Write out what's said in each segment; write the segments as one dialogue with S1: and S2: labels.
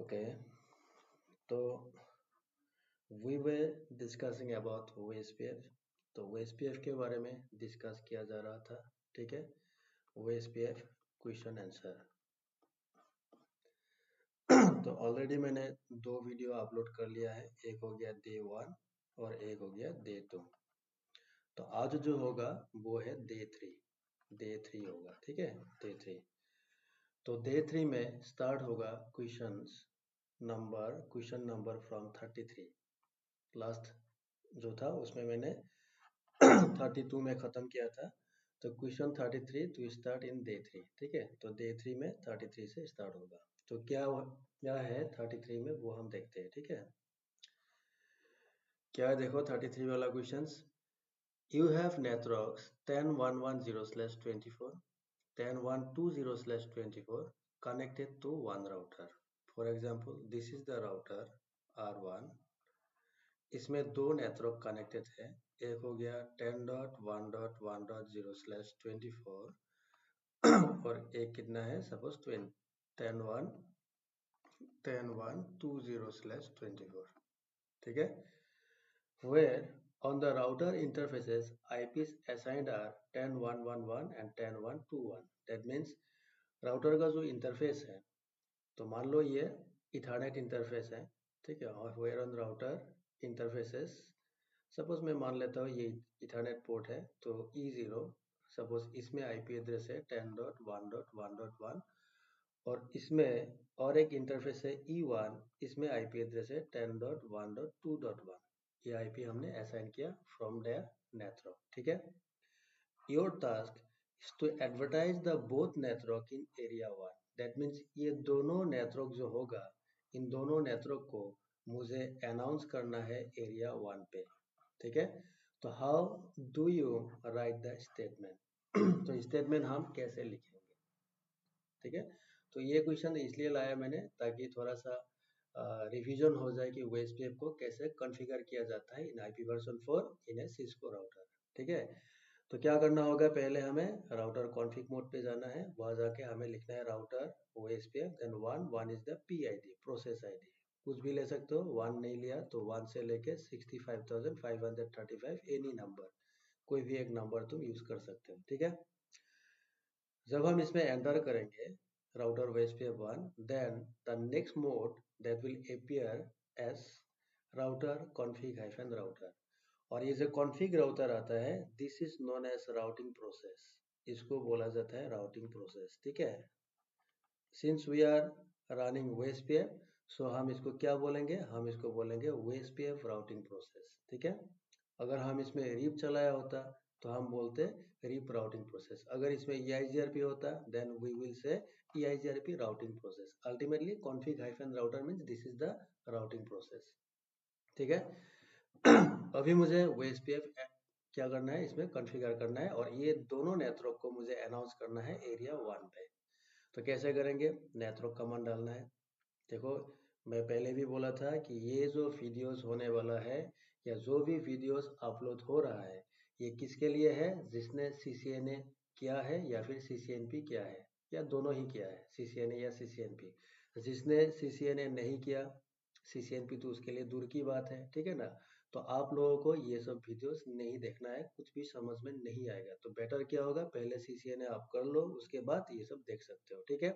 S1: Okay तो we were discussing about OSPF। तो OSPF के बारे में डिस्कस किया जा रहा था। ठीक है, OSPF क्वेश्चन आंसर। तो ऑलरेडी मैंने 2 वीडियो अपलोड कर लिया है, एक हो गया डे 1 और एक हो गया डे 2। तो आज जो होगा वो है डे 3 होगा। ठीक है, डे 3। तो डे 3 में स्टार्ट होगा क्वेश्चन नंबर फ्रॉम 33। लास्ट जो था उसमें मैंने 32 में खत्म किया था। तो question 33 to start in day 3। ठीक है, तो डे 3 में 33 से स्टार्ट होगा। तो क्या है 33 में वो हम देखते हैं। ठीक है, क्या है देखो 33 वाला questions. You have networks 10110/24, 10120/24 connected to one router. For example, this is the router R1. इसमें 2 नेटवर्क कनेक्टेड है। एक हो गया 10.1.1.0/24 और एक कितना है सपोज 10.120/24। ठीक है, where on the router interfaces IPs assigned are 10.1.1 and 10.1.2.1. That means router का जो इंटरफेस है, तो मान लो ये इथरनेट इंटरफेस है। ठीक है, और where on router interfaces, suppose मैं मान लेता हूँ ये इथरनेट पोर्ट है, तो E0 सपोज इसमें आईपी एड्रेस है 10.1.1.1 और इसमें और एक इंटरफेस है E1, इसमें आईपी एड्रेस है 10.1.2.1। ये आईपी हमने असाइन किया फ्रॉम देयर नेटवर्क। ठीक है, your task is to advertise the both network in area 1। That means ये दोनों नेटवर्क जो होगा, इन दोनों नेटवर्क को मुझे अनाउंस करना है एरिया 1 पे। ठीक है, तो how do you right the statement. तो स्टेटमेंट हम कैसे लिखेंगे। ठीक है, तो ये क्वेश्चन इसलिए लाया मैंने ताकि थोड़ा सा रिवीजन हो जाए कि OSPF को कैसे कॉन्फ़िगर किया जाता है इन IPv4 इन ए सिस्को राउटर। ठीक है, तो क्या करना होगा, पहले हमें राउटर कॉन्फ़िग मोड पे जाना है, वहां जाके हमें लिखना है router OSPF, then 1 is the PID process ID। कुछ भी ले सकते हो, 1 नहीं लिया तो 1 से लेके 65,535 एनी नंबर, कोई भी एक नंबर तुम यूज कर सकते हो। ठीक है, जब हम इसमें एंटर करेंगे router OSPF1, then the next mode that will appear as router config-router। और ये जो config राउटर आता है, this is known as routing process। इसको बोला जाता है राउटिंग प्रोसेस। ठीक है, since we are running OSPF, so हम इसको क्या बोलेंगे, हम इसको बोलेंगे OSPF राउटिंग प्रोसेस। ठीक है, अगर हम इसमें रीप चलाया होता तो हम बोलते रीप राउटिंग प्रोसेस। अगर इसमें EIGRP होता then we will say EIGRP routing process. Ultimately config-router means this is the routing process. ठीक है, अभी मुझे OSPF क्या करना है, इसमें कॉन्फ़िगर करना है और ये दोनों नेटवर्क को मुझे अनाउंस करना है एरिया 1 पे। तो कैसे करेंगे, नेटवर्क कमांड डालना है। देखो मैं पहले भी बोला था कि ये जो वीडियोस होने वाला है या जो भी वीडियोस अपलोड हो रहा है, ये किसके लिए है, जिसने CCNA किया है या फिर CCNP किया है या दोनों ही किया है, CCNA या CCNP। जिसने CCNA नहीं किया, CCNP तो उसके लिए दूर की बात है। ठीक है ना, तो आप लोगों को ये सब वीडियोस नहीं देखना है, कुछ भी समझ में नहीं आएगा। तो बेटर क्या होगा, पहले CCNA आप कर लो, उसके बाद ये सब देख सकते हो। ठीक है,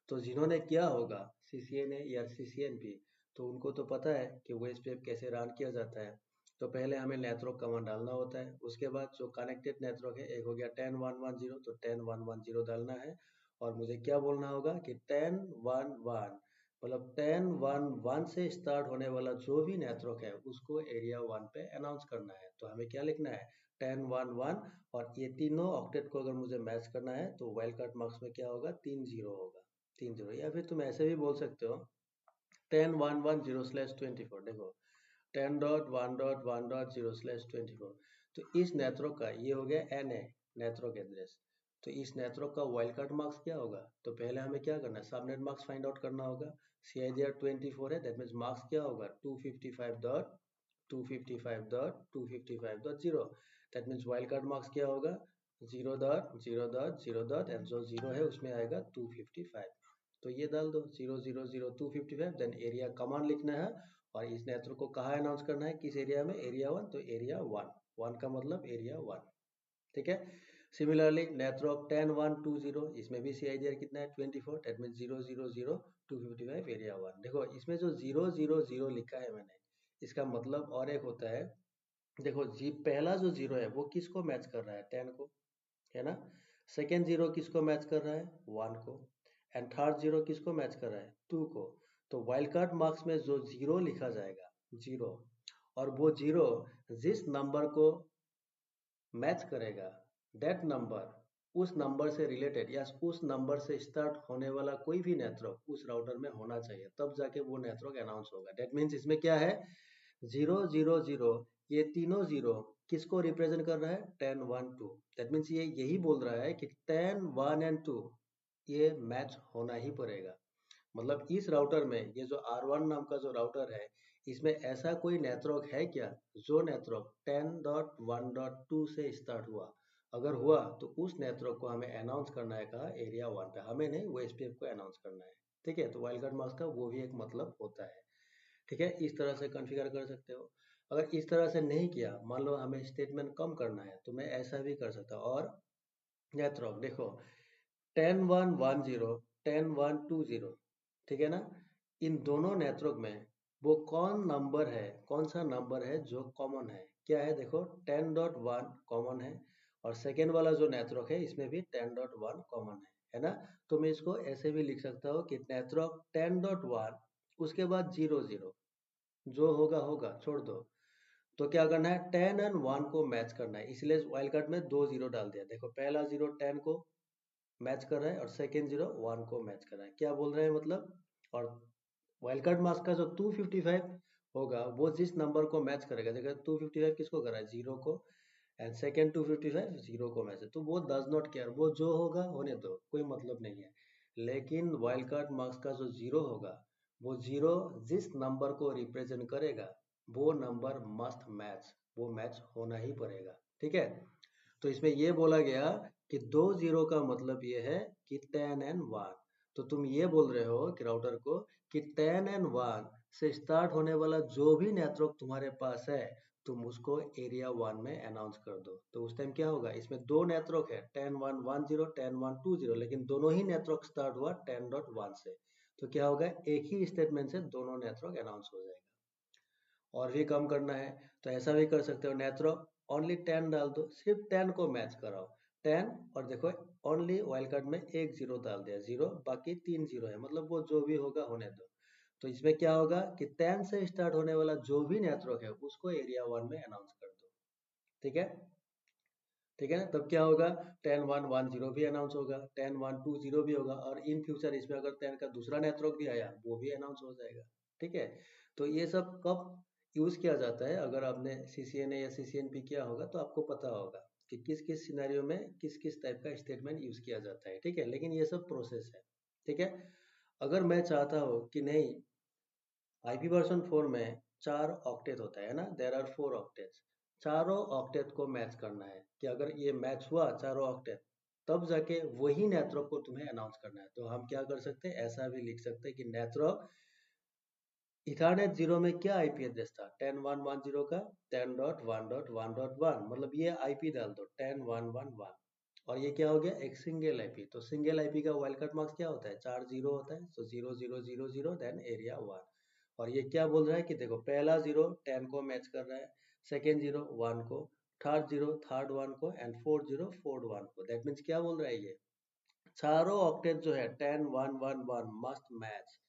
S1: तो जिन्होंने किया होगा CCNA या CCNP, तो उनको तो पता है कि OSPF कैसे रन किया जाता है। तो पहले हमें नेटवर्क कमांड डालना होता है, उसके बाद जो कनेक्टेड नेटवर्क है, एक हो गया 10.1.1.0, तो 10.1.1.0 डालना है और मुझे क्या बोलना होगा कि 10.1.1 मतलब 10.1.1 से स्टार्ट होने वाला जो भी नेटवर्क है उसको एरिया 1 पे अनाउंस करना है। तो हमें क्या लिखना है, 10.1.1 और ये तीनों ऑक्टेट को अगर मुझे मैच करना है तो वाइल्ड कार्ड मार्क्स में क्या होगा, 3 0 होगा, 3 0। या फिर तुम ऐसे भी बोल सकते हो 10.1.1.0/24। देखो 10.1.1.0/24, तो इस नेटवर्क का ये हो गया NA नेटवर्क एड्रेस। तो इस नेटवर्क का वाइल्ड कार्ड मार्क्स क्या होगा, तो पहले हमें क्या करना है, सबनेट मार्क्स फाइंड आउट करना होगा। CIDR 24 है, दैट मीन्स मार्क्स क्या होगा 255.255.255.0। That means wild card marks क्या होगा 0.0.0. एंड जो 0 है उसमें आएगा 255। तो ये डाल दो 0000255, देन एरिया कमांड लिखना है और इस नेटवर्क को कहाँ अनाउंस करना है, किस एरिया में, एरिया 1, तो एरिया 1 का मतलब एरिया 1, ठीक है। सिमिलरली नेटवर्क 10120, इसमें भी CIDR कितना है 24, दैट मीन 0000255 एरिया 1। देखो इसमें जो 000 लिखा है मैंने, इसका मतलब और एक होता है, देखो जी पहला जो 0 है वो किसको मैच कर रहा है, 10 को, है ना। सेकेंड 0 किसको मैच कर रहा है, 1 को, एंड थर्ड 0 किसको मैच कर रहा है, 2 को। तो वाइल्ड कार्ड मार्क्स में जो 0 लिखा जाएगा, 0, और वो 0 जिस नंबर को मैच करेगा, दैट नंबर, उस नंबर से रिलेटेड या उस नंबर से स्टार्ट होने वाला कोई भी नेटवर्क उस राउटर में होना चाहिए, तब जाके वो नेटवर्क अनाउंस होगा। दैट मीन्स इसमें क्या है, 000, ये तीनों 0 किसको रिप्रेजेंट कर रहा है, 10 1 2। दैट मीन्स ये यही बोल रहा है कि 10 1 एंड 2 ये मैच होना ही पड़ेगा। मतलब इस राउटर में ये जो R1 नाम का जो राउटर है, इसमें ऐसा कोई नेटवर्क है क्या जो नेटवर्क 10.1.2 से स्टार्ट हुआ, अगर हुआ तो उस नेटवर्क को हमें अनाउंस करना है कहा, एरिया 1 पे, हमें नहीं, वो SPF को अनाउंस करना है, ठीक है। तो वाइल्ड कार्ड मास्क का वो भी एक मतलब होता है, ठीक है। इस तरह से कॉन्फ़िगर कर सकते हो। अगर इस तरह से नहीं किया, मान लो हमें स्टेटमेंट कम करना है, तो मैं ऐसा भी कर सकता हूँ। और नेटवर्क देखो 10.1.10, 10.1.20, ठीक है ना। इन दोनों नेटवर्क में वो कौन नंबर है, कौन सा नंबर है जो कॉमन है, क्या है, देखो 10.1 कॉमन है, और सेकेंड वाला जो नेटवर्क है इसमें भी 10.1 कॉमन है ना। तो मैं इसको ऐसे भी लिख सकता हूँ कि नेटवर्क 10.1 उसके बाद 00, जो होगा होगा, छोड़ दो। तो क्या करना है, 10 एंड 1 को मैच करना है, इसलिए वाइल्ड कार्ड में 2 0 डाल दिया। देखो पहला 0 10 को मैच कर रहा है और सेकेंड 0 1 को मैच कर रहा है, क्या बोल रहे हैं मतलब। और वाइल्ड कार्ड मास्क का जो 255 होगा वो जिस नंबर को मैच करेगा, देखो 255 किसको कर रहा है, 0 को, एंड सेकेंड 255 0 को मैच है, तो वो डज नॉट केयर, वो जो होगा होने दो, कोई मतलब नहीं है। लेकिन वाइल्ड कार्ड मार्क्स का जो 0 होगा, वो 0 जिस नंबर को रिप्रेजेंट करेगा, वो नंबर मस्ट मैच, वो मैच होना ही पड़ेगा, ठीक है। तो इसमें ये बोला गया कि 2 0 का मतलब ये है कि 10 एंड 1। तो तुम ये बोल रहे हो कि राउटर को कि 10 एंड 1 से स्टार्ट होने वाला जो भी नेटवर्क तुम्हारे पास है, तुम उसको एरिया 1 में अनाउंस कर दो। तो उस टाइम क्या होगा, इसमें दो नेटवर्क है 10.1.10, 10.1.20, लेकिन दोनों ही नेटवर्क स्टार्ट हुआ 10.1 से। तो क्या होगा, एक ही स्टेटमेंट से दोनों नेटवर्क अनाउंस हो जाएगा। और भी कम करना है तो ऐसा भी कर सकते हो, नेटवर्क ओनली 10 डाल दो, सिर्फ 10 को मैच कराओ, 10, और देखो ओनली वाइल्ड कार्ड में एक 0 डाल दिया, 0, बाकी 3 0 है, मतलब वो जो भी होगा होने दो। तो इसमें क्या होगा कि 10 से स्टार्ट होने वाला जो भी नेटवर्क है उसको एरिया 1 में अनाउंस कर दो, ठीक है, ठीक है ना। तब क्या होगा, 10.1.10 भी अनाउंस होगा, 10.1.20 भी होगा, और इन फ्यूचर इसमें अगर 10 का दूसरा नेटवर्क भी आया वो भी अनाउंस हो जाएगा, ठीक है। तो ये सब कब यूज किया जाता है, अगर आपने CCNA या CCNP किया होगा तो आपको पता होगा कि किस किस सिनेरियो में किस किस टाइप का स्टेटमेंट यूज किया जाता है, ठीक है। लेकिन ये सब प्रोसेस है, ठीक है। अगर मैं चाहता हूँ कि नहीं, IP वर्जन 4 में 4 ऑक्टेट होता है ना, देर आर 4 ऑक्टेट्स, चारों ऑक्टेट को मैच करना है, कि अगर ये मैच हुआ चारों ऑक्टेट, तब जाके वही नेटवर्क को तुम्हें अनाउंस करना है। तो हम क्या कर सकते हैं, ऐसा भी लिख सकते हैं कि नेटवर्क इथरनेट 0 में क्या IP एड्रेस था, 10.1.10 का 10.1.1.1, मतलब ये IP डाल दो 10.1.1.1, और ये क्या हो गया, एक सिंगल IP। तो सिंगल IP का वाइल्ड कार्ड मार्क्स क्या होता है, 4 0 होता है, तो 0 0 0 0 देन एरिया 1। और ये क्या बोल रहा है कि देखो पहला 0 10 को मैच कर रहा है, सेकेंड 0 1 को, थर्ड 0 थर्ड 1 को, एंड फोर्थ 0 फोर्थ 1 को। दैट मीन्स क्या बोल रहा है, ये चारों ऑक्टेट जो है 10 1 1 1 मस्ट मैच।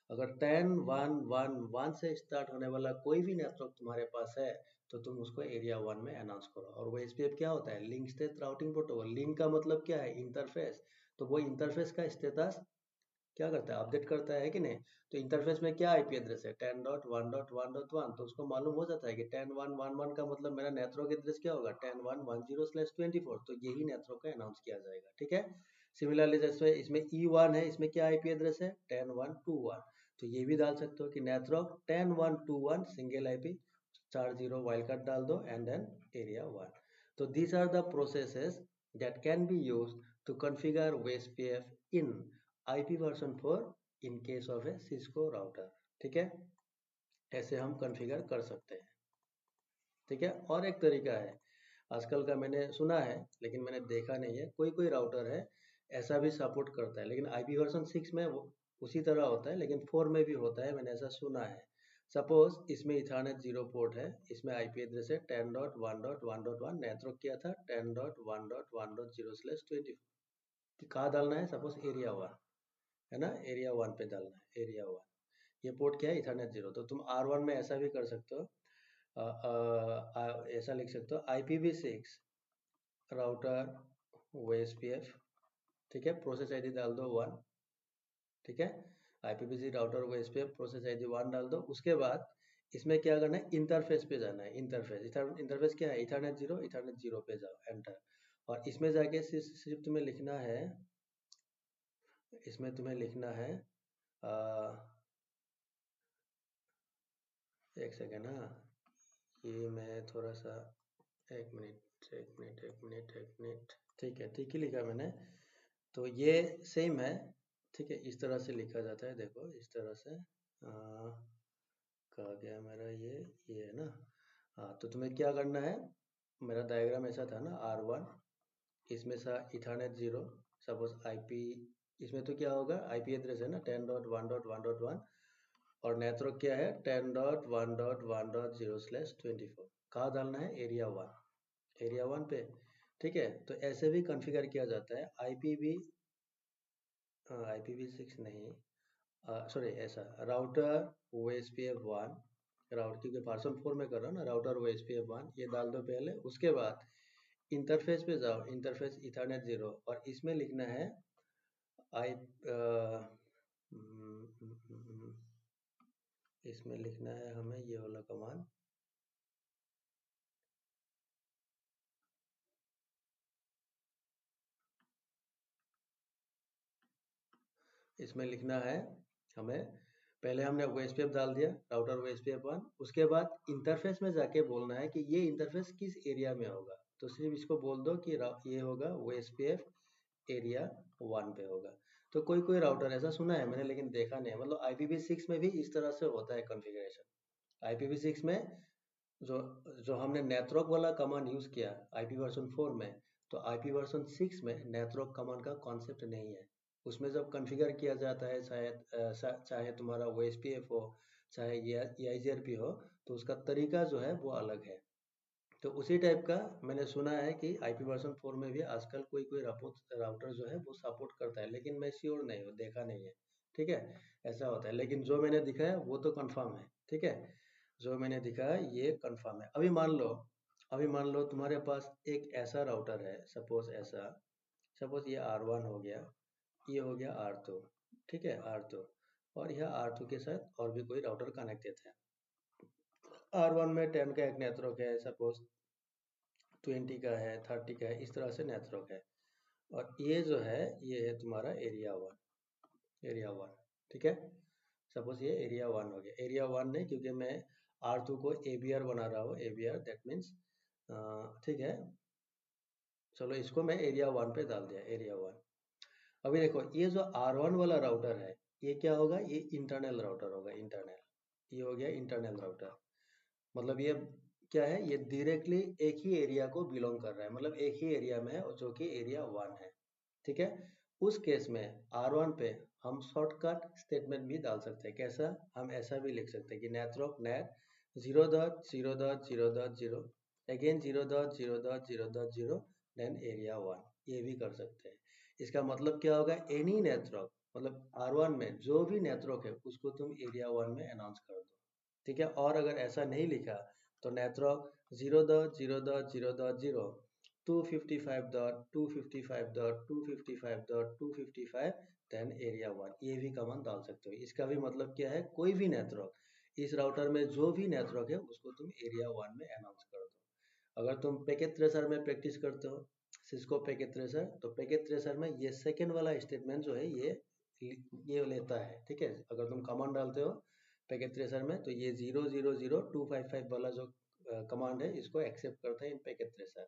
S1: अगर 10 1 1 1 से स्टार्ट होने वाला कोई भी नेटवर्क तुम्हारे पास है, तो तुम उसको एरिया 1 में अनाउंस करो। और वो SPF क्या होता है, link state routing protocol. Link का मतलब क्या है, इंटरफेस। तो वो इंटरफेस का स्टेटस क्या करता है, अपडेट करता है कि नहीं। तो इंटरफेस में क्या IP एड्रेस है, 10.1.1.1, तो उसको मालूम हो जाता है कि 10.1.1.1 का मतलब मेरा नेटवर्क एड्रेस क्या होगा, 10.1.10/24, तो यही नेटवर्क का अनाउंस किया जाएगा, ठीक है। सिमिलरली जैसे इसमें E1 है, इसमें क्या IP एड्रेस है, 10.1.2.1, तो ये भी डाल सकते हो कि network 10.1.2.1 single IP, 4 0 wild card डाल दो, एंड देन एरिया 1। तो these are the processes that can be used to configure WSPF in IP version 4 in case of A Cisco router. ठीक है, ऐसे हम कॉन्फ़िगर कर सकते हैं। ठीक है, और एक तरीका है आजकल का, मैंने सुना है लेकिन मैंने देखा नहीं है, कोई कोई राउटर है ऐसा भी सपोर्ट करता है, लेकिन आईपी वर्जन 6 में वो उसी तरह होता है, लेकिन 4 में भी होता है, मैंने ऐसा सुना है। सपोज इसमें इथरनेट 0 पोर्ट है, इसमें आईपी एड्रेस है 10.1.1.1, नेटवर्क किया था 10.1.1.0/20। कहाँ डालना है? सपोज एरिया 1 है ना, एरिया 1 पे डालना है, एरिया 1। ये पोर्ट क्या है? इथरनेट 0। तो तुम R1 में ऐसा भी कर सकते हो, ऐसा लिख सकते हो IPv6 राउटर OSPF। ठीक है, प्रोसेस आईडी डाल दो 1। ठीक है, IPv6 router OSPF process ID 1 डाल दो। उसके बाद इसमें क्या करना है? इंटरफेस पे जाना है। इंटरफेस क्या है? इथरनेट 0, इथरनेट 0 पे जाओ, एंटर। और इसमें जाके सिर्फ तुम्हें लिखना है, इसमें तुम्हें लिखना है एक सेकेंड। हाँ, ये मैं थोड़ा सा, एक मिनट एक मिनट एक मिनट एक मिनट। ठीक है, ठीक ही लिखा मैंने। तो ये सेम है। ठीक है, इस तरह से लिखा जाता है, देखो इस तरह से। कहाँ गया मेरा ये है ना। हाँ, तो तुम्हें क्या करना है? मेरा डायग्राम ऐसा था ना, R1, इसमें सा इथरनेट 0, सपोज आईपी, इसमें तो क्या होगा? आईपी एड्रेस है ना 10.1.1.1, और नेटवर्क क्या है? 10.1.1.0/24। कहाँ डालना है? एरिया 1, एरिया 1 पे। ठीक है, तो ऐसे भी कॉन्फ़िगर किया जाता है। IPv6 नहीं, सॉरी, ऐसा राउटर OSPF1, राउटर, क्योंकि पार्सल 4 में कर रहा हूँ ना, राउटर OSPF1 ये डाल दो पहले। उसके बाद इंटरफेस पे जाओ, इंटरफेस इथरनेट 0, और इसमें लिखना है आई इसमें लिखना है हमें ये वाला कमांड। इसमें लिखना है हमें, पहले हमने OSPF डाल दिया, राउटर OSPF1। उसके बाद इंटरफेस में जाके बोलना है कि ये इंटरफेस किस एरिया में होगा। तो सिर्फ इसको बोल दो कि ये होगा OSPF एरिया 1 पे होगा। तो कोई कोई राउटर ऐसा सुना है मैंने, लेकिन देखा नहीं है। मतलब IPv6 में भी इस तरह से होता है कॉन्फ़िगरेशन। IPv6 में जो जो हमने नेटवर्क वाला कमांड यूज किया आईपी वर्जन 4 में, तो आईपी वर्जन 6 में नेटवर्क कमांड का कॉन्सेप्ट नहीं है। उसमें जब कॉन्फ़िगर किया जाता है, शायद चाहे तुम्हारा OSPF हो, चाहे ये IGRP हो, तो उसका तरीका जो है वो अलग है। तो उसी टाइप का मैंने सुना है कि आईपी वर्जन 4 में भी आजकल कोई कोई राउटर जो है वो सपोर्ट करता है, लेकिन मैं श्योर नहीं हूँ, देखा नहीं है। ठीक है, ऐसा होता है, लेकिन जो मैंने दिखा है वो तो कंफर्म है। ठीक है, जो मैंने दिखा है ये कंफर्म है। अभी मान लो तुम्हारे पास एक ऐसा राउटर है, सपोज ऐसा, सपोज ये R1 हो गया, ये हो गया R2। ठीक है, R2, और यह R2 के साथ और भी कोई राउटर कनेक्टेड है। R1 में 10 का एक नेटवर्क है, सपोज 20 का है, 30 का है, इस तरह से नेटवर्क है। और ये जो है ये है तुम्हारा एरिया 1, एरिया 1। ठीक है, सपोज ये एरिया 1 हो गया। एरिया 1 नहीं, क्योंकि मैं R2 को ABR बना रहा हूँ, ABR दैट मीन्स, ठीक है, चलो इसको मैं एरिया 1 पे डाल दिया, एरिया 1। अभी देखो ये जो R1 वाला राउटर है, ये क्या होगा? ये इंटरनल राउटर होगा, इंटरनल। ये हो गया इंटरनल राउटर। मतलब ये क्या है? ये डायरेक्टली एक ही एरिया को बिलोंग कर रहा है, मतलब एक ही एरिया में है, जो कि एरिया 1 है। ठीक है, उस केस में R1 पे हम शॉर्टकट स्टेटमेंट भी डाल सकते हैं। कैसा? हम ऐसा भी लिख सकते हैं कि network net 0.0.0.0, again 0.0.0.0, then area 1, ये भी कर सकते हैं। इसका मतलब क्या होगा? एनी नेटवर्क, मतलब R1 में जो भी नेटवर्क है उसको तुम एरिया 1 में अनाउंस कर दो। ठीक है, और अगर ऐसा नहीं लिखा तो नेटवर्क 0.0.0.0, 255.255.255.255, देन एरिया 1, ये भी कमांड डाल सकते हो। इसका भी मतलब क्या है? कोई भी नेटवर्क, इस राउटर में जो भी नेटवर्क है उसको तुम एरिया 1 में अनाउंस कर दो। अगर तुम पैकेट ट्रेसर में प्रैक्टिस करते हो, सिस्को पैकेट ट्रेसर, तो पैकेट ट्रेसर में ये सेकेंड वाला स्टेटमेंट जो है ये लेता है। ठीक है, अगर तुम कमांड डालते हो पैकेट ट्रेसर में, तो ये 0.0.0.255 वाला जो कमांड है इसको एक्सेप्ट करता है इन पैकेट ट्रेसर।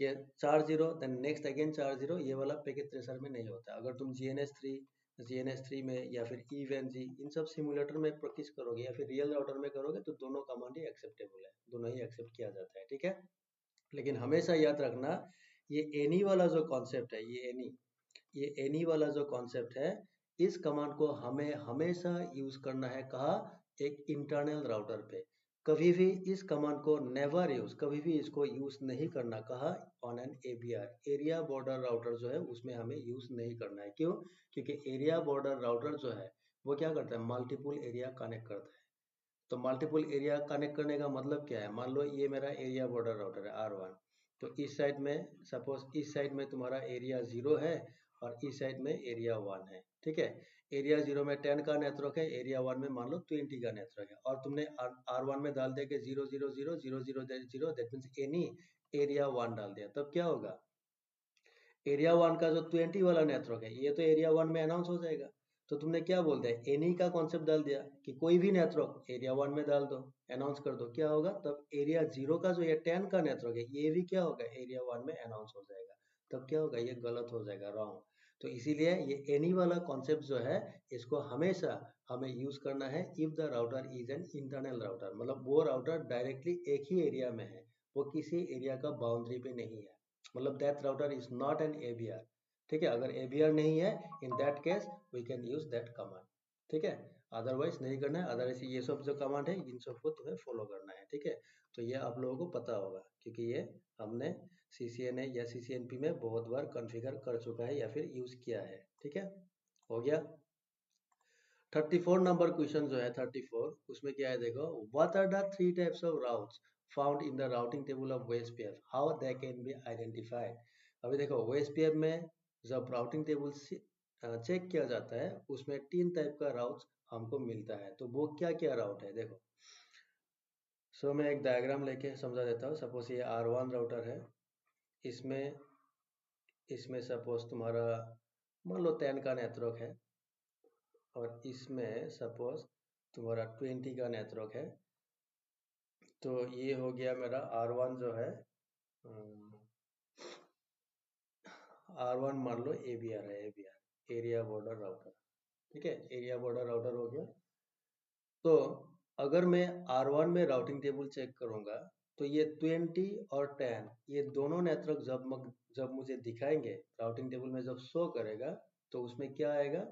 S1: ये 4 0, देन नेक्स्ट अगेन 4 0, ये वाला पैकेट ट्रेसर में नहीं होता। अगर तुम GNS3 GNS3 में या फिर EVNG, इन सब सिमुलेटर में प्रैक्टिस करोगे या फिर रियल राउटर में करोगे तो दोनों कमांड ही एक्सेप्टेबल है, दोनों ही एक्सेप्ट किया जाता है, ठीक है। लेकिन हमेशा याद रखना, ये एनी वाला जो कॉन्सेप्ट है, ये एनी वाला जो कॉन्सेप्ट है, इस कमांड को हमें हमेशा यूज करना है, कहा, एक इंटरनल राउटर पे। कभी भी इस कमांड को नेवर यूज, कभी भी इसको यूज नहीं करना, कहा, on an ABR, area border router जो है उसमें हमें यूज नहीं करना है। क्यों? क्योंकि एरिया बॉर्डर राउटर जो है वो क्या करता है, मल्टीपल एरिया कनेक्ट करता है। तो मल्टीपल एरिया कनेक्ट करने का मतलब क्या है, मान लो ये मेरा एरिया बॉर्डर राउटर है R1, तो इस साइड में सपोज इस साइड में तुम्हारा एरिया 0 है और इस साइड में एरिया 1 है, ठीक है। एरिया 0 में 10 का नेटवर्क है, एरिया 1 में मान लो 20 का नेटवर्क है, और तुमने R1 में डाल दिया कि 0000000, दैट मीन्स एनी एरिया 1 डाल दिया, तब क्या होगा, एरिया 1 का जो 20 वाला नेटवर्क है ये तो एरिया 1 में अनाउंस हो जाएगा। तो तुमने क्या बोल दिया, एनी का कॉन्सेप्ट डाल दिया कि कोई भी नेटवर्क एरिया 1 में डाल दो, अनाउंस कर दो, क्या होगा, तब एरिया 0 का जो ये 10 का नेटवर्क है ये भी क्या होगा, एरिया 1 में अनाउंस हो जाएगा। तब क्या होगा, ये गलत हो जाएगा, रॉन्ग। तो इसीलिए ये एनी वाला कॉन्सेप्ट जो है इसको हमेशा हमें यूज करना है if the router is an internal router, मतलब वो राउटर डायरेक्टली एक ही एरिया में है, वो किसी एरिया का बाउंड्री पे नहीं है, मतलब that router is not an ABR, ठीक है। अगर ABR नहीं है, in that case we can use that command, ठीक है। अदरवाइज नहीं करना है, अदरवाइज ये सब जो कमांड है इन सबको तुम्हें फॉलो करना है, ठीक है। तो ये आप लोगों को पता होगा क्योंकि ये हमने CCNA या CCNP में बहुत बार कॉन्फ़िगर कर चुका है या फिर यूज किया है, ठीक है। हो गया। 34 नंबर क्वेश्चन जो है 34, उसमें क्या है देखो, what are the 3 types of routes found in the routing table of OSPF, how they can be identified. अभी देखो OSPF में जब राउटिंग टेबल चेक किया जाता है उसमें 3 टाइप का राउट्स हमको मिलता है, तो वो क्या क्या राउट है देखो। सो मैं एक डायग्राम लेके समझा देता हूँ। सपोज ये R1 राउटर है, इसमें इसमें सपोज तुम्हारा मान लो 10 का नेटवर्क है, और इसमें सपोज तुम्हारा 20 का नेटवर्क है। तो ये हो गया मेरा R1 जो है, R1 मान लो ABR है, ABR एरिया बॉर्डर राउटर, ठीक है, एरिया बॉर्डर राउटर हो गया। तो अगर मैं R1 में राउटिंग टेबल चेक करूंगा तो ये 20 और 10 ये दोनों नेटवर्क जब मुझे दिखाएंगे राउटिंग टेबल में, जब शो करेगा तो उसमें क्या आएगा,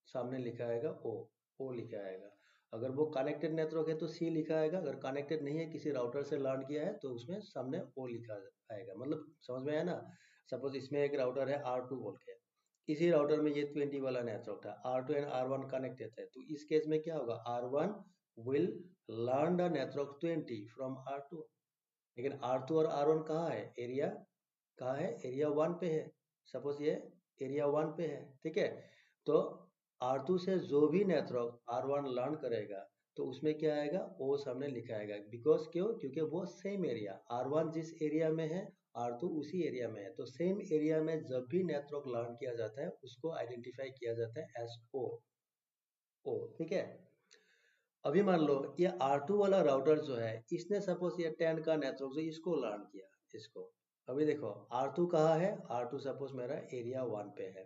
S1: सामने लिखा आएगा ओ लिखा आएगा। अगर वो कनेक्टेड नेटवर्क है तो C लिखा आएगा, अगर कनेक्टेड नहीं है किसी राउटर से लर्न किया है तो उसमें सामने O लिखा आएगा। मतलब समझ में आया ना। सपोज इसमें एक राउटर है R2 बोल के, इसी राउटर में ये 20 वाला नेटवर्क था, R2 एंड R1 कनेक्टेड है, तो इस केस में क्या होगा, R1 will learn the network 20 from R2। लेकिन R2 और R1 कहाँ है, एरिया कहाँ है, एरिया 1 पे है। सपोज ये एरिया 1 पे है, ठीक है। तो R2 से जो भी नेटवर्क R1 लर्न करेगा तो उसमें क्या आएगा, ओ सामने लिखा आएगा, बिकॉज क्यों, क्योंकि वो सेम एरिया, R1 जिस एरिया में है R2 उसी एरिया में है, तो सेम एरिया में जब भी नेटवर्क लर्न किया जाता है उसको आइडेंटिफाई किया जाता है एज ओ, ठीक है। अभी मान लो ये R2 वाला राउटर जो है, इसने सपोज ये 10 का नेटवर्क जो इसको लर्न किया, इसको। अभी देखो R2 कहाँ है, R2 सपोज मेरा एरिया 1 पे है,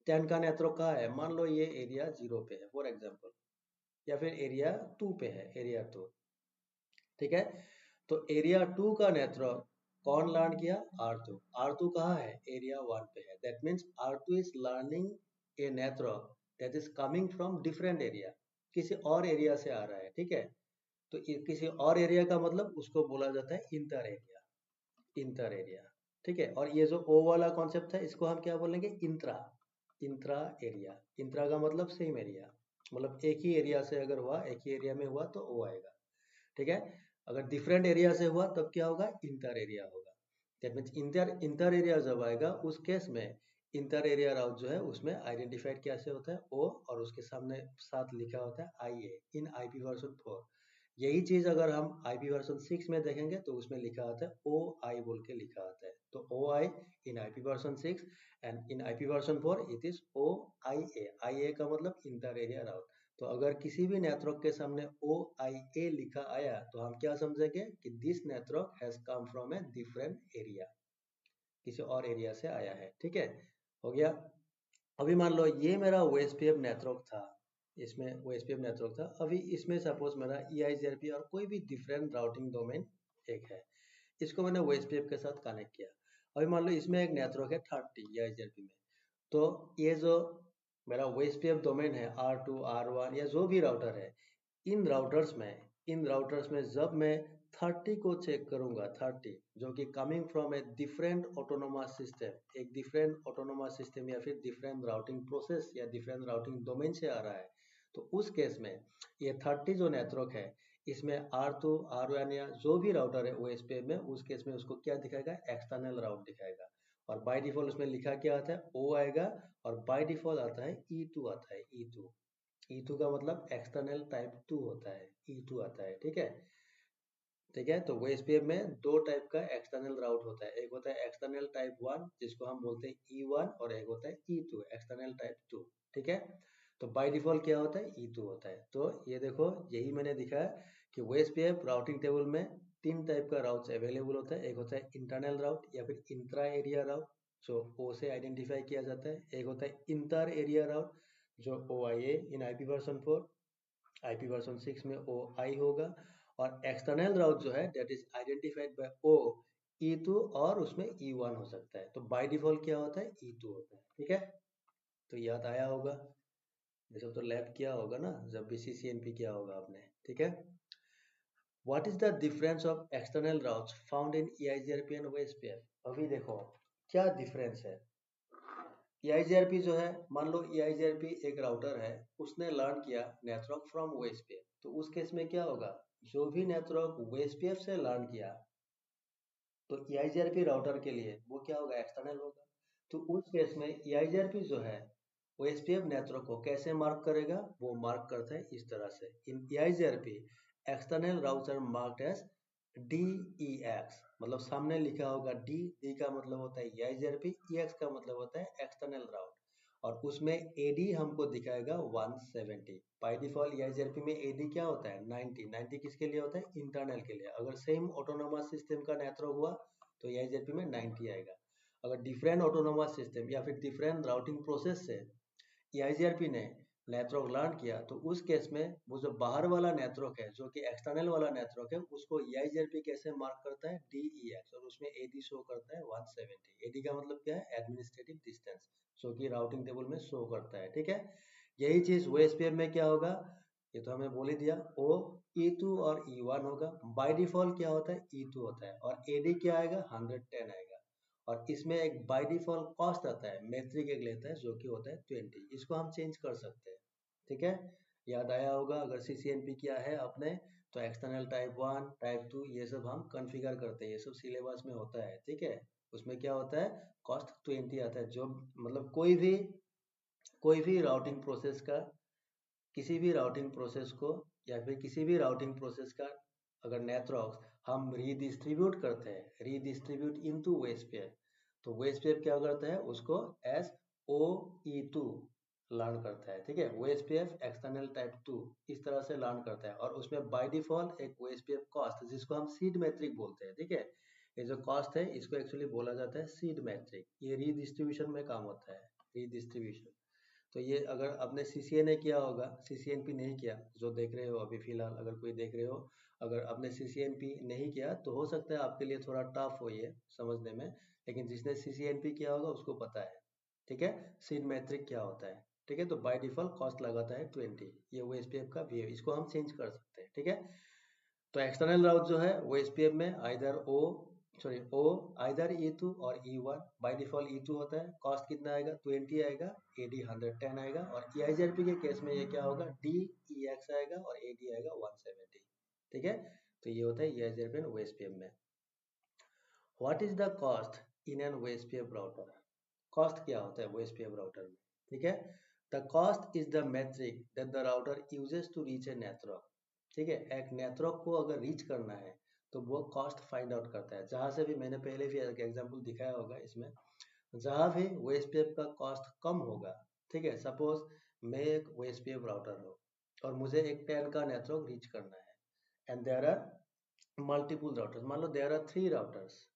S1: 10 का नेटवर्क कहाँ है, मान लो ये एरिया 0 पे है फॉर एग्जांपल, या फिर एरिया 2 पे है, एरिया 2, ठीक है। तो एरिया 2 का नेटवर्क कौन लर्न किया, R2। R2 कहाँ है, एरिया 1 पे है, that means R2 is learning a network that is coming from different area, किसी और एरिया से आ रहा है, ठीक है। तो किसी और एरिया का मतलब उसको बोला जाता है इंटर एरिया, इंटर एरिया, ठीक है। और ये जो ओ वाला कॉन्सेप्ट है इसको हम क्या बोलेंगे, इंट्रा, इंट्रा एरिया। इंट्रा का मतलब सेम एरिया, मतलब एक ही एरिया से अगर हुआ, एक ही एरिया में हुआ तो ओ आएगा, ठीक है। अगर डिफरेंट एरिया से हुआ तब क्या होगा, इंटर एरिया होगा। That means inter inter area जब आएगा उस केस में इंटर एरिया राउट जो है उसमें आइडेंटिफाइड कैसे होता है, ओ और उसके सामने साथ लिखा होता है IA इन IP वर्जन 4। यही चीज अगर हम IP वर्जन 6 में देखेंगे तो उसमें लिखा आता है OI बोल के लिखा आता है, तो OI in IP version 6 and in IP version 4 it is OIA। IA का मतलब इंटर एरिया राउट। तो अगर किसी भी नेटवर्क के सामने OIA लिखा आया तो हम क्या समझेंगे कि this network has come from a different area, किसी और एरिया से आया है, ठीक है। हो गया। अभी मान लो ये मेरा OSPF नेटवर्क था, इसमें OSPF नेटवर्क था। अभी इसमें सपोज मेरा EIGRP और कोई भी डिफरेंट राउटिंग डोमेन एक है, इसको मैंने OSPF के साथ कनेक्ट किया। अभी मान लो इसमें एक नेटवर्क है 30 EIGRP में, तो ये जो मेरा OSPF डोमेन है R2 R1 या जो भी राउटर है, इन राउटर्स में जब मैं 30 को चेक करूंगा, 30 जो कि coming from a different autonomous system, एक डिफरेंट ऑटोनोमस सिस्टम या फिर डिफरेंट राउटिंग प्रोसेस या डिफरेंट राउटिंग डोमेन से आ रहा है, तो उस केस में ये 30 जो नेटवर्क है, इसमें R2 R1 या जो भी राउटर है OSPF में, उस केस में उसको क्या दिखाएगा, एक्सटर्नल राउट दिखाएगा। और बाय डिफॉल्ट उसमें लिखा क्या आता है, O आएगा, और बाय डिफॉल्ट आता है E2 आता है, E2। E2 का मतलब एक्सटर्नल टाइप 2 होता है, E2 आता है, ठीक है। ठीक है, तो OSPF में दो टाइप का एक्सटर्नल राउट होता है, एक होता है एक्सटर्नल टाइप 1 जिसको हम बोलते हैं E1, और एक होता है E2 एक्सटर्नल टाइप 2। ठीक है, तो बाय डिफॉल्ट क्या होता है, E2 होता है। तो ये देखो, यही मैंने दिखाया कि OSPF राउटिंग टेबल में तीन टाइप का राउट्स अवेलेबल होता है। एक होता है इंटरनल राउट या फिर इंट्रा एरिया राउट, जो O से आइडेंटिफाई किया जाता है। एक होता है इंटर एरिया राउट, जो OIA इन IP वर्जन 4, IP वर्जन 6 में OI होगा। और एक्सटर्नल राउट जो है that is identified by O, E2, और उसमें E1 हो सकता है। तो बाय डिफॉल्ट क्या होता है, E2 होता है। ठीक है, तो याद आया होगा, ये सब तो लैब किया होगा ना जब भी CCNP किया होगा आपने। ठीक है, what is the difference of external routes found in EIGRP and OSPF। अभी देखो क्या डिफरेंस है। EIGRP जो है, मान लो EIGRP एक राउटर है, उसने लर्न किया नेटवर्क फ्रॉम OSPF, तो उस केस में क्या होगा, जो भी नेटवर्क OSPF से लर्न किया, तो EIGRP राउटर के लिए वो क्या होगा, एक्सटर्नल होगा। तो उस केस में EIGRP जो है OSPF नेटवर्क को कैसे मार्क करेगा, वो मार्क करता है इस तरह से। In EIGRP external router marked as DEX, मतलब सामने लिखा होगा D का मतलब होता है EIGRP, EX का मतलब होता है एक्सटर्नल राउट, और उसमें AD हमको दिखाएगा 170। बाय डिफॉल्ट EIGRP में AD क्या होता है, 90 किसके लिए होता है, इंटरनल के लिए। अगर सेम ऑटोनोमस सिस्टम का नेटवर्क हुआ तो EIGRP में 90 आएगा। अगर डिफरेंट ऑटोनोमस सिस्टम या फिर डिफरेंट राउटिंग प्रोसेस से EIGRP ने नेटवर्क लर्न किया, तो उस केस में वो जो बाहर वाला नेटवर्क है, जो कि एक्सटर्नल वाला नेटवर्क है, उसको EIGRP कैसे मार्क करता है, DEX, और उसमें AD शो करता है 170। AD का मतलब क्या है, एडमिनिस्ट्रेटिव डिस्टेंस, जो कि राउटिंग टेबल में शो करता है। ठीक है, यही चीज OSPF में क्या होगा, ये तो हमें बोल ही दिया, O E2 और E1 होगा। बाय डिफॉल्ट क्या होता है, E2 होता है, और AD क्या आएगा, 110 आएगा। और इसमें एक बाय डिफॉल्ट कॉस्ट आता है, मेट्रिक एक लेता है जो कि होता है 20, इसको हम चेंज कर सकते हैं। ठीक है, याद आया होगा, अगर CCNP किया है आपने, तो एक्सटर्नल टाइप 1 टाइप 2 ये सब हम कॉन्फ़िगर करते हैं, ये सब सिलेबस में होता है। ठीक है, उसमें क्या होता है, कॉस्ट 20 आता है, जो मतलब कोई भी राउटिंग प्रोसेस का, किसी भी राउटिंग प्रोसेस को, या फिर किसी भी राउटिंग प्रोसेस का अगर नेटवर्क हम रीडिस्ट्रीब्यूट करते हैं, रीडिस्ट्रीब्यूट इनटू OSPF, तो OSPF क्या करता है, उसको एस OE2 लर्न करता है। ठीक है, OSPF एक्सटर्नल टाइप 2 इस तरह से लर्न करता है, और उसमें बाय डिफॉल्ट एक OSPF कॉस्ट, जिसको हम सीड मैट्रिक बोलते हैं। ठीक है, ये जो कॉस्ट है इसको एक्चुअली बोला जाता है सीड मैट्रिक, ये रीडिस्ट्रीब्यूशन में काम होता है, रीडिस्ट्रीब्यूशन। तो ये अगर आपने CCNA किया होगा, CCNP नहीं किया, जो देख रहे हो अभी फिलहाल, अगर कोई देख रहे हो, अगर आपने CCNP नहीं किया तो हो सकता है आपके लिए थोड़ा टफ हो ये समझने में, लेकिन जिसने CCNP किया होगा उसको पता है। ठीक है, सीड मैट्रिक क्या होता है। ठीक है, तो बाय डिफॉल्ट कॉस्ट लगाता है 20, ये OSPF का भी है, इसको हम चेंज कर सकते हैं। ठीक है, तो एक्सटर्नल राउट जो है OSPF में ओ आइदर E2 और E1, बाय डिफॉल्ट E2 होता है, कॉस्ट कितना आएगा, 20 आएगा, AD 110 आएगा, और EIGRP के केस में ये क्या होगा, DEX आएगा और AD आएगा 170। ठीक है, तो ये होता है EIGRP एंड OSPF में। What is the cost in an OSPF router. Cost क्या होता है OSPF राउटर में। ठीक है, the cost is the metric that the router uses to reach a network. ठीक है, एक नेटवर्क को अगर रीच करना है तो वो कॉस्ट फाइंड आउट करता है। जहां से भी मैंने पहले भी एक एग्जांपल दिखाया होगा इसमें, जहां भी OSPF का कॉस्ट कम होगा, ठीक है, सपोज मैं एक OSPF राउटर हूँ और मुझे एक 10 का नेटवर्क रीच करना है, and there are multiple routers, मान लो there are three routers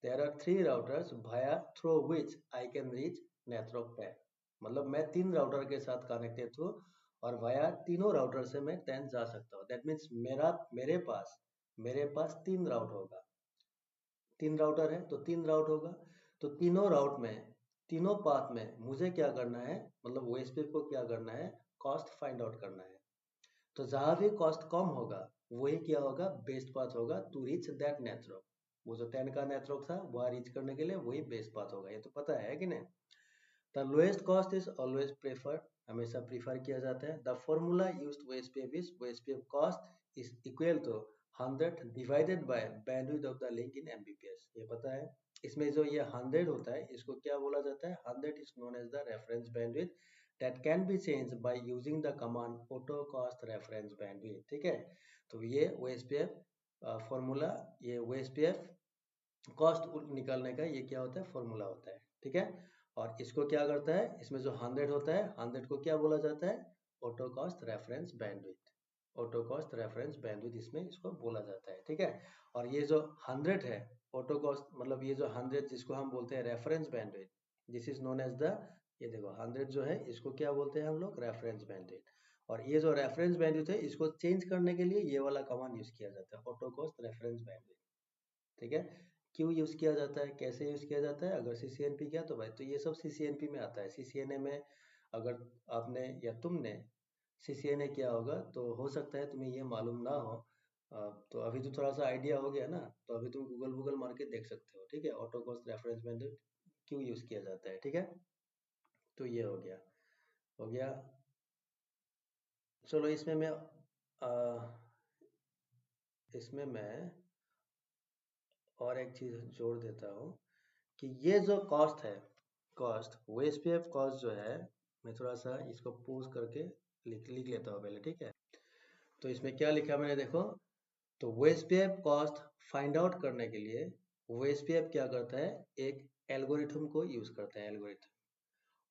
S1: via through which I can reach network 10। मतलब मैं 3 राउटर के साथ कनेक्टेड हूँ और वाया तीनों राउटर से मैं 10 जा सकता हूँ। दैट मीन्स मेरे पास 3 राउट होगा। 3 राउटर है तो 3 राउट होगा। तो तीनों राउट में, तीनों पाथ में मुझे क्या करना है, मतलब ओएसपी को क्या करना है, कॉस्ट फाइंड आउट करना है। तो जहां भी कॉस्ट कम होगा वही क्या होगा, बेस्ट पाथ होगा टू रीच दैट नेटवर्क। वो जो 10 का नेटवर्क था वह रीच करने के लिए वही बेस्ट पाथ होगा, ये तो पता है कि नहीं। The lowest cost is always preferred, हमेशा प्रीफर किया जाता है। The formula used to OSPF is OSPF cost is equal to 100 divided by bandwidth of the link in Mbps, ये पता है। इसमें जो ये 100 होता है इसको क्या बोला जाता है, 100 is known as the reference bandwidth that can be changed by using the command auto cost reference bandwidth, ठीक है। तो ये OSPF फॉर्मूला, ये OSPF कॉस्ट निकालने का ये क्या होता है, फॉर्मूला होता है, ठीक है। और इसको क्या करता है, इसमें जो 100 होता है 100 को क्या बोला जाता है, auto cost reference bandwidth. Auto cost reference bandwidth इसमें इसको बोला जाता है, ठीक है। और ये जो 100 है ऑटो कॉस्ट, मतलब ये जो 100 जिसको हम बोलते हैं reference bandwidth, this is known as the, ये देखो 100 जो है इसको क्या बोलते हैं हम लोग, रेफरेंस बैंडविड्थ। और ये जो रेफरेंस बैंडविड्थ है इसको चेंज करने के लिए ये वाला कमांड यूज किया जाता है, ऑटो कॉस्ट रेफरेंस बैंडविड्थ, ठीक है। क्यों यूज किया जाता है, कैसे यूज किया जाता है, अगर सीसीएनपी किया तो भाई तो ये सब सीसीएनपी में आता है। सीसीएनए में अगर आपने या तुमने सीसीएनए किया होगा तो हो सकता है तुम्हें ये मालूम ना हो। तो अभी तो थोड़ा सा आइडिया हो गया ना, तो अभी तुम गूगल गूगल मार के देख सकते हो, ठीक है, ऑटो कॉस्ट रेफरेंस मेथड क्यों यूज किया जाता है, ठीक है। तो ये हो गया, हो गया। चलो इसमें मैं और एक चीज जोड़ देता हूँ कि ये जो कॉस्ट है, कॉस्ट ओएसपीएफ कॉस्ट जो है, मैं थोड़ा सा इसको पोज करके लिख लेता हूँ पहले, ठीक है। तो इसमें क्या लिखा मैंने देखो, तो ओएसपीएफ कॉस्ट फाइंड आउट करने के लिए ओएसपीएफ क्या करता है, एक एल्गोरिथम को यूज करता है, एल्गोरिथम।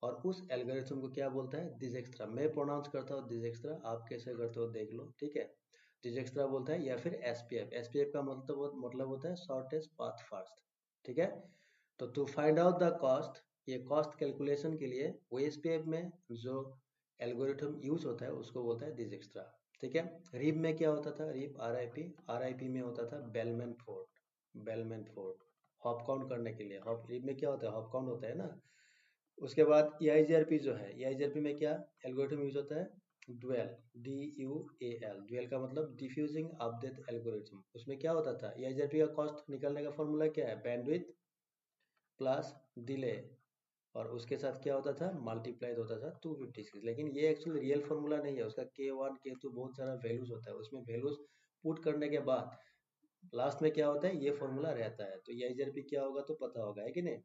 S1: और उस एल्गोरिथम को क्या बोलता है, दिजेक्स्ट्रा। मैं प्रोनाउंस करता हूँ दिजेक्स्ट्रा, आप कैसे करते हो देख लो, ठीक है। दिजेक्स्ट्रा बोलता है, या फिर एसपीएफ। एसपीएफ का मतलब होता है शॉर्टेस्ट पाथ फर्स्ट, ठीक है। तो to find out the cost, ये कॉस्ट कैलकुलेशन के लिए ओएसपीएफ में जो एल्गोरिथम यूज होता है उसको बोलता है दिजेक्स्ट्रा, ठीक है। रिप में क्या होता था, रिप आरआईपी में होता था bellman fort, bellman fort hop count करने के लिए। हॉप रिप में क्या होता है, हॉप काउंट होता है ना। उसके बाद EIGRP जो है, EIGRP में क्या एल्गोरिथम यूज होता है, ड्वेल, DUAL। ड्वेल का मतलब डिफ्यूजिंग अपडेट एल्गोरिथम। उसमें क्या होता था, EIGRP का कॉस्ट निकालने का फॉर्मूला क्या है, बैंडविड्थ प्लस डिले, और उसके साथ क्या होता था, मल्टीप्लाइड होता था 256। लेकिन ये एक्चुअली रियल फॉर्मूला नहीं है, उसका K1 K2 बहुत सारा वैल्यूज होता है, उसमें वैल्यूज पुट करने के बाद लास्ट में क्या होता है, ये फॉर्मूला रहता है। तो EIGRP क्या होगा तो पता होगा, है कि नहीं।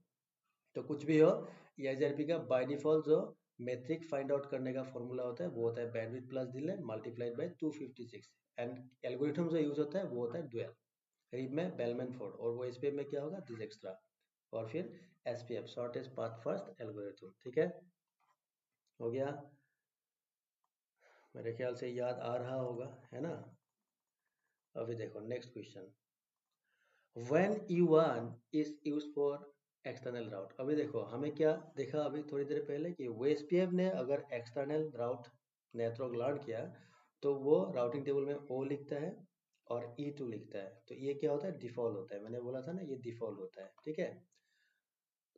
S1: तो कुछ भी हो, EIGRP का बाय डिफॉल्ट जो मेट्रिक फाइंड आउट करने का फॉर्मूला होता है वो होता है bandwidth plus delay multiplied by 256। And algorithm जो यूज होता है वो होता है ड्यूअल। रिप में बेलमैन फोर्ड, और वो एसपीएफ में क्या होगा, दिजेक्स्ट्रा। और फिर SPF shortest path first algorithm, ठीक है। हो गया, मेरे ख्याल से याद आ रहा होगा, है ना। अभी देखो next question, when U1 is used for external route। अभी देखो हमें क्या देखा अभी थोड़ी देर पहले कि OSPF ने अगर एक्सटर्नल राउट नेटवर्क लर्न किया तो वो राउटिंग टेबल में O लिखता है और E2 लिखता है। तो ये क्या होता है, डिफॉल्ट होता है। मैंने बोला था ना ये डिफॉल्ट होता है, ठीक है।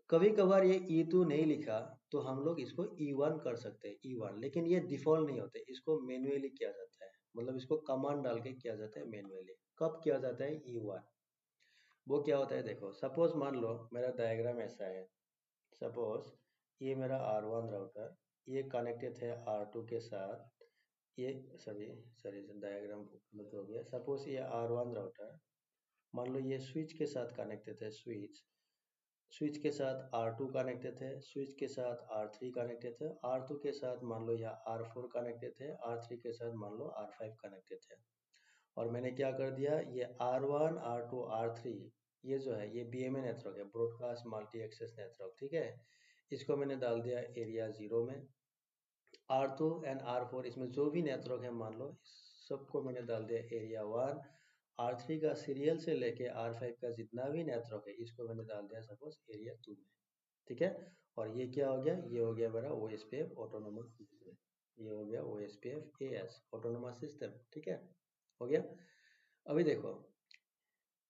S1: कभी कभार ये E2 नहीं लिखा तो हम लोग इसको E1 कर सकते हैं, E1। लेकिन ये डिफॉल्ट नहीं होते, इसको मैन्युअली किया जाता है, मतलब इसको कमांड डाल के किया जाता है मैन्युअली। कब किया जाता है E1, वो क्या होता है देखो। सपोज मान लो मेरा डायग्राम ऐसा है, सपोज ये मेरा R1 राउटर, ये कनेक्टेड है R2 के साथ। ये सॉरी सॉरी डायग्राम गलत हो गया। सपोज ये R1 राउटर, मान लो ये स्विच के साथ कनेक्टेड है, स्विच स्विच के साथ R2 कनेक्टेड है, स्विच के साथ R3 कनेक्टेड है, R2 के साथ मान लो यहाँ R4 कनेक्टेड है, R3 के साथ मान लो R5 कनेक्टेड है। और मैंने क्या कर दिया, ये R1 R2 R3 ये जो है ये BMA नेटवर्क है, ब्रॉडकास्ट मल्टी एक्सेस नेटवर्क, ठीक है। इसको मैंने डाल दिया एरिया 0 में। R2 एंड R4 इसमें जो भी नेटवर्क है मान लो इस सबको मैंने डाल दिया एरिया 1। R3 का सीरियल से लेके R5 का जितना भी नेटवर्क है इसको मैंने डाल दिया सपोज एरिया 2 में। ठीक है। और ये क्या हो गया, ये हो गया मेरा OSPF ऑटोनोमस सिस्टम, ये हो गया OSPF AS ऑटोनोमस सिस्टम, ठीक है, हो गया। अभी देखो,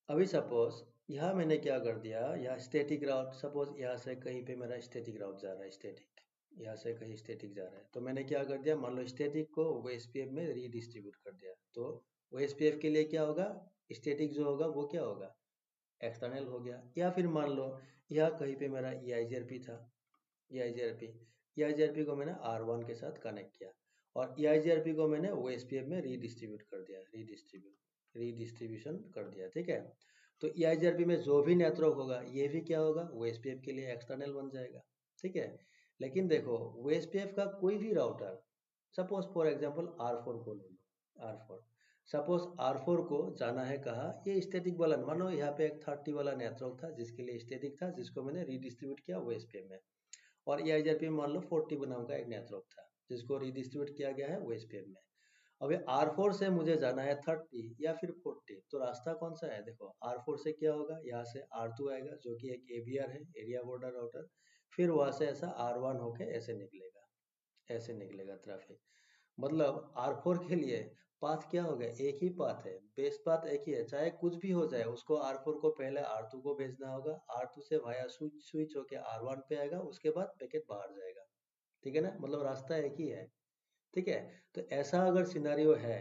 S1: अभी सपोज यहाँ मैंने क्या कर दिया, यहाँ स्टैटिक राउट, सपोज यहाँ से कहीं पे मेरा स्टैटिक राउट जा रहा है, स्टैटिक, यहाँ से कहीं स्टैटिक जा रहा है, तो मैंने क्या कर दिया, मान लो स्टैटिक को OSPF में रीडिस्ट्रीब्यूट कर दिया, तो OSPF के लिए क्या होगा, स्टैटिक जो होगा वो क्या होगा, एक्सटर्नल हो गया। या फिर मान लो यहाँ कहीं पे मेरा EIGRP था, EIGRP को मैंने R1 के साथ कनेक्ट किया और EIGRP को मैंने OSPF में रीडिस्ट्रीब्यूट कर दिया, रीडिस्ट्रीब्यूशन कर दिया, ठीक है। तो EIGRP में जो भी नेटवर्क होगा ये भी क्या होगा, OSPF के लिए एक्सटर्नल बन जाएगा, ठीक है। लेकिन देखो OSPF का कोई भी router, suppose for example R4 को ले लो, R4, सपोज R4 को जाना है कहा, ये स्टैटिक वाला, मानो यहाँ पे एक 30 वाला नेटवर्क था जिसके लिए स्टैटिक था, जिसको मैंने रीडिस्ट्रीब्यूट किया OSPF में, और EIGRP में मान लो 40 बनाम का एक नेटवर्क था जिसको रीडिस्ट्रीब्यूट किया गया है OSPF में। अभी R4 से मुझे जाना है 30 या फिर 40, तो रास्ता कौन सा है, देखो R4 से क्या होगा, यहाँ से R2 आएगा जो कि एक ABR है, एरिया बॉर्डर राउटर, फिर वहां से ऐसा R1 होके ऐसे निकलेगा, ऐसे निकलेगा ट्रैफिक। मतलब R4 के लिए पाथ क्या हो गया, एक ही पाथ है, बेस पाथ एक ही है, चाहे कुछ भी हो जाए उसको R4 को पहले R2 को भेजना होगा, R2 से वाया स्विच होके R1 पे आएगा, उसके बाद पैकेट बाहर जाएगा, ठीक है ना, मतलब रास्ता एक ही है, ठीक है। तो ऐसा अगर सिनारियो है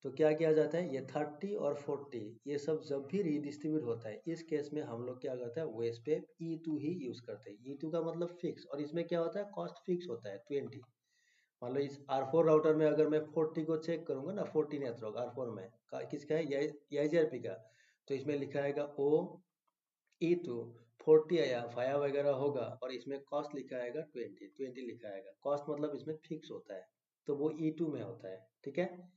S1: तो क्या किया जाता है, ये 30 और 40 ये सब जब भी रीडिस्ट्रीब्यूट होता है, इस केस में हम लोग क्या करते हैं, OSPF E2 ही यूज करते हैं, E2 का मतलब फिक्स, और इसमें क्या होता है, कॉस्ट फिक्स होता है 20। मान लो इस R4 राउटर में अगर मैं 40 को चेक करूंगा ना, 40 नेटवर्क R4 में किसका है, EIGRP का, तो इसमें लिखा आएगा E2, 40 आया फाया वगैरह होगा, और इसमें कॉस्ट लिखा आएगा 20 लिखा आएगा, कॉस्ट मतलब इसमें फिक्स होता है, तो वो E2 में होता है, ठीक है।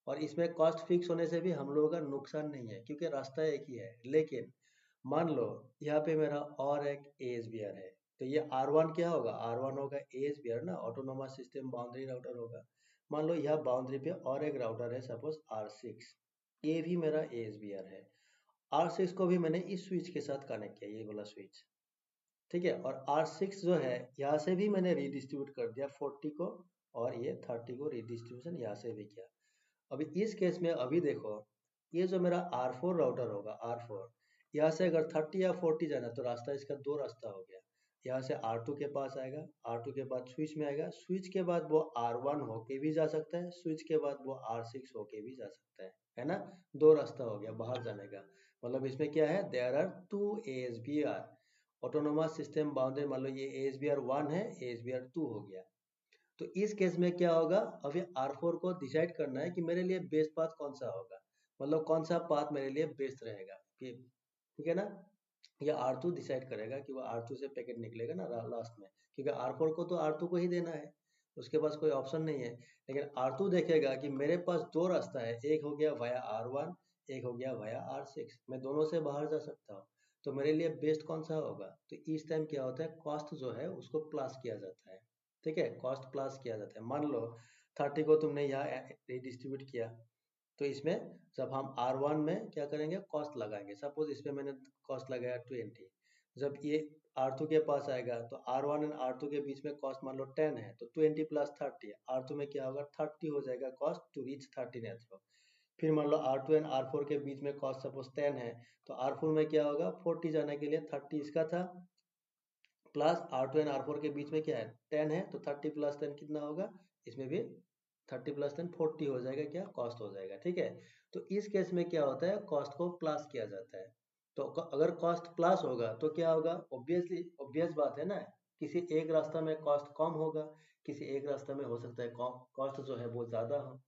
S1: और इसमें कॉस्ट फिक्स होने से भी हम लोगों का नुकसान नहीं है क्योंकि रास्ता एक ही है। लेकिन मान लो यहाँ पे मेरा और एक ASBR है, तो ये R1 क्या होगा, R1 होगा ASBR ना, ऑटोनोमस सिस्टम बाउंड्री राउटर होगा। मान लो यहाँ बाउंड्री पे और एक राउटर है सपोज R6, ये भी मेरा ASBR है, R6 को भी मैंने इस स्विच के साथ कनेक्ट किया, ये वाला स्विच, ठीक है। और R6 जो है यहाँ से भी मैंने रीडिस्ट्रीब्यूट कर दिया 40 को, और ये 30 को रीडिस्ट्रीब्यूशन यहाँ से भी किया। अभी इस केस में अभी देखो, ये जो मेरा R4 राउटर होगा, R4 यहाँ से अगर 30 या 40 जाना तो रास्ता इसका दो रास्ता हो गया, यहाँ से R2 के पास आएगा, R2 के बाद स्विच में आएगा, स्विच के बाद वो R1 होके भी जा सकता है, स्विच के बाद वो R6 होके भी जा सकता है ना, दो रास्ता हो गया बाहर जाने का। मतलब इसमें क्या है, there are 2 ASBR autonomous system boundary, मान लो ये ASBR 1 है, ASBR 2 हो गया। तो इस केस में क्या होगा, अभी R4 को डिसाइड करना है कि मेरे लिए बेस्ट पाथ कौन सा होगा, मतलब कौन सा पाथ मेरे लिए बेस्ट रहेगा, कि ठीक है ना, या R2 डिसाइड करेगा कि वो R2 से पैकेट निकलेगा ना लास्ट में, क्योंकि R4 को तो R2 को ही देना है, उसके पास कोई ऑप्शन नहीं है। लेकिन R2 देखेगा कि मेरे पास दो रास्ता है, एक हो गया वाया R1, एक हो गया वाया R6, मैं दोनों से बाहर जा सकता हूँ, तो मेरे लिए बेस्ट कौन सा होगा। तो इस टाइम क्या होता है, कॉस्ट जो है उसको प्लस किया जाता है, ठीक है, कॉस्ट प्लस किया जाता है। मान लो 30 को तुमने यहाँ रिडिस्ट्रीब्यूट किया, तो इसमें जब हम R1 में क्या करेंगे, कॉस्ट लगाएंगे, सपोज इसमें मैंने कॉस्ट लगाया 20, जब ये R2 के पास आएगा तो R1 एंड R2 के बीच में कॉस्ट मान लो 10 है, तो 20 प्लस 30 R2 में क्या होगा, 30 हो जाएगा कॉस्ट टू रीच 30 नेटवर्क। फिर मान लो R2 एंड R4 के बीच में कॉस्ट सपोज 10 है, तो R4 में क्या होगा, 40 जाने के लिए 30 इसका था, प्लस R2 एंड R4 के बीच में क्या है, 10 है, तो 30 प्लस 10 कितना होगा, इसमें भी 30 प्लस 10 40 हो जाएगा, क्या कॉस्ट हो जाएगा, ठीक है। तो इस केस में क्या होता है, कॉस्ट को प्लस किया जाता है। तो अगर कॉस्ट प्लस होगा तो क्या होगा, ऑब्वियसली ऑब्वियस बात है ना, किसी एक रास्ता में कॉस्ट कम होगा, किसी एक रास्ता में हो सकता है कॉस्ट जो है बहुत ज्यादा हो,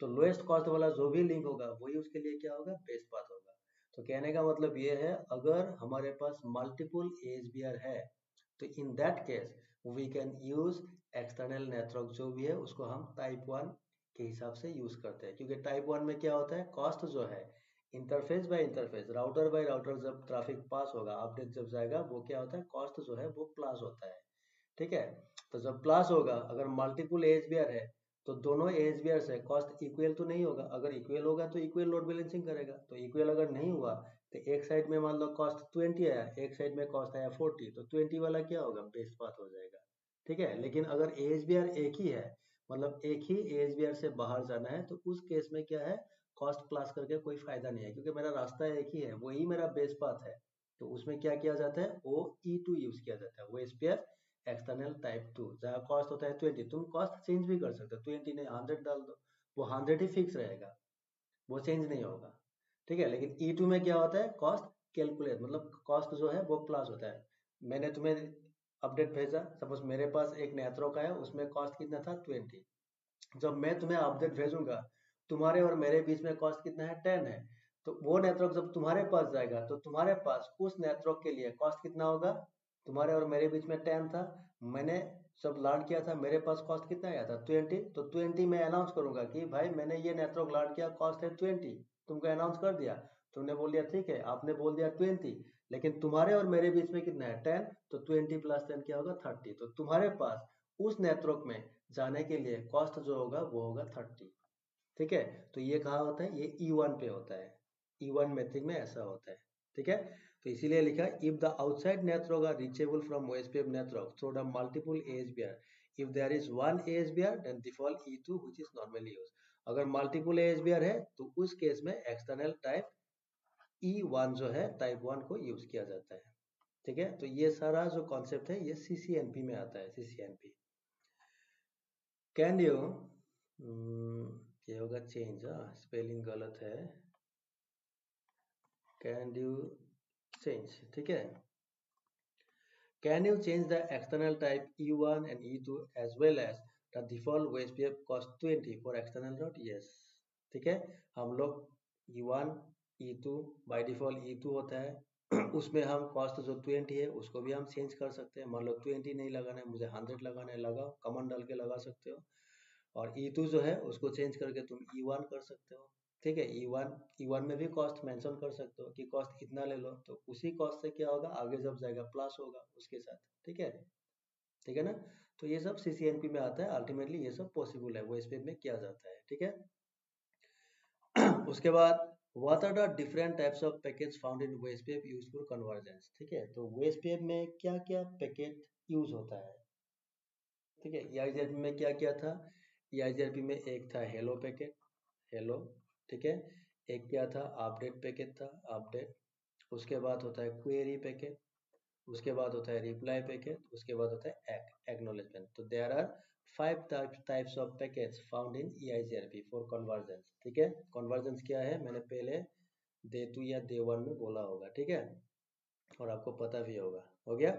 S1: तो लोएस्ट कॉस्ट वाला जो भी लिंक होगा वही उसके लिए क्या होगा, बेस्ट पाथ होगा। तो कहने का मतलब ये है, अगर हमारे पास मल्टीपल ASBR है तो in that case we can use external network, जो भी है उसको हम टाइप 1 के हिसाब से यूज करते हैं, क्योंकि टाइप 1 में क्या होता है, कॉस्ट जो है interface by interface, router by router, जब ट्रैफिक पास होगा, अपडेट जब जाएगा, वो क्या होता है, कॉस्ट जो है वो प्लस होता है, ठीक है। तो जब प्लस होगा, अगर मल्टीपल ASBR है तो दोनों ASBR से कॉस्ट इक्वल तो नहीं होगा, अगर इक्वल होगा तो इक्वल लोड बैलेंसिंग करेगा, तो इक्वल अगर नहीं हुआ तो एक साइड में मान लो कॉस्ट 20 आया, एक साइड में कॉस्ट आया 40, तो 20 वाला क्या होगा, बेस्ट पाथ हो जाएगा। ठीक है, लेकिन अगर एएसबीआर एक ही है, मतलब एक ही एएसबीआर से बाहर जाना है, तो उस केस में क्या है, कॉस्ट प्लस करके कोई फायदा नहीं है, क्योंकि मेरा रास्ता एक ही है, वही मेरा बेस्ट पाथ है। तो उसमें क्या किया जाता है, वो E2 यूज किया जाता है, वो एसपीआर एक्सटर्नल टाइप 2, जहाँ कॉस्ट होता है 20। तुम कॉस्ट चेंज भी कर सकते हो, 20 नहीं 100 डाल दो, वो 100 ही फिक्स रहेगा, वो चेंज नहीं होगा। ठीक है, लेकिन E2 में क्या होता है, कॉस्ट कैलकुलेट, मतलब कॉस्ट जो है वो प्लस होता है। मैंने तुम्हें अपडेट भेजा, सपोज मेरे पास एक नेत्रो का है, उसमें कॉस्ट कितना था 20। जब मैं तुम्हें अपडेट भेजूंगा, तुम्हारे और मेरे बीच में कॉस्ट कितना है 10 है, तो वो नेटवर्क जब तुम्हारे पास जाएगा, तो तुम्हारे पास उस नेटवर्क के लिए कॉस्ट कितना होगा, तुम्हारे और मेरे बीच में 10 था, मैंने जब लॉन्च किया था मेरे पास कॉस्ट कितना आया था 20, तो 20 मैं अनाउंस करूंगा कि भाई मैंने ये नेटवर्क लॉन्च किया, कॉस्ट है 20, तुमको अनाउंस कर दिया, तुमने बोल दिया ठीक है, आपने बोल दिया 20, लेकिन तुम्हारे और मेरे बीच में कितना है 10, तो 20 + 10 क्या होगा 30, तो तुम्हारे पास उस नेटवर्क में जाने के लिए कॉस्ट जो होगा वो होगा 30। ठीक है, तो ये कहाँ होता है, ये E1 पे होता है, E1 मेट्रिक में ऐसा होता है। ठीक है, तो इसीलिए लिखा if the outside network are reachable from OSPF network through the multiple ASBR, if there is one ASBR then default E2 which is normally use. अगर मल्टीपल ASBR है तो उस केस में एक्सटर्नल टाइप E1 जो है type 1 को use किया जाता है। ठीक है, तो ये सारा जो कॉन्सेप्ट है ये CCNP में आता है, CCNP। कैन यू, ये होगा चेंज, स्पेलिंग गलत है, कैन यू चेंज, ठीक है। Can you change the external type E1 and E2 as well as the default OSPF cost 20 for external route? Yes, ठीक है, हम लोग E1 E2 by default E2 होता है उसमें हम कॉस्ट जो 20 है उसको भी हम चेंज कर सकते हैं, मान लो 20 नहीं लगाना है मुझे 100 लगाना है, लगाओ, कमेंट डाल के लगा सकते हो। और E2 जो है उसको चेंज करके तुम E1 कर सकते हो। ठीक है, E1 में भी कॉस्ट मेंशन कर सकते हो कि कॉस्ट इतना ले लो, तो उसी कॉस्ट से क्या होगा, आगे जब जाएगा प्लस होगा उसके साथ। ठीक है, ठीक है ना। तो ये सब CCNP में आता है, अल्टीमेटली ये सब पॉसिबल है, वो इस पे में किया जाता है। ठीक है उसके बाद what are the different types of package found in OSPF used for convergence. ठीक है, तो OSPF में क्या क्या पैकेट यूज होता है। ठीक है, EIGRP में क्या क्या था, EIGRP में एक था हेलो पैकेट, हेलो, ठीक है, एक क्या था अपडेट पैकेट था, अपडेट, उसके बाद होता है क्वेरी पैकेट, उसके बाद होता है रिप्लाई पैकेट, उसके बाद होता है एक्नॉलेजमेंट। तो there are 5 types of packets found in EIGRP for convergence. ठीक है, कन्वर्जेंस क्या है मैंने पहले डे 2 या डे 1 में बोला होगा। ठीक है, और आपको पता भी होगा, हो गया।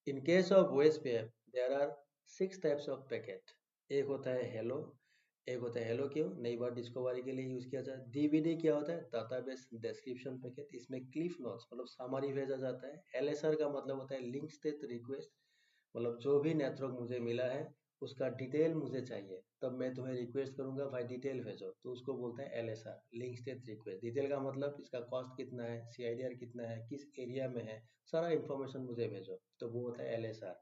S1: In case of OSPF there are 6 types of packet. एक होता है हेलो, एक होता है हेलो क्यों, नई बार डिस्कवरी के लिए यूज किया जाता है। DBD क्या होता है, डाटाबेस डिस्क्रिप्शन पैकेट, इसमें क्लिफ नोट्स मतलब समरी भेजा जाता है। LSR का मतलब होता है लिंक स्टेट रिक्वेस्ट, मतलब जो भी नेटवर्क मुझे मिला है उसका डिटेल मुझे चाहिए, तब मैं तुम्हें रिक्वेस्ट करूंगा भाई डिटेल भेजो, तो उसको बोलते हैं LSR, link state request. Detail का मतलब इसका कॉस्ट कितना है, CIDR कितना है, किस एरिया में है, सारा इंफॉर्मेशन मुझे भेजो, तो वो होता है LSR।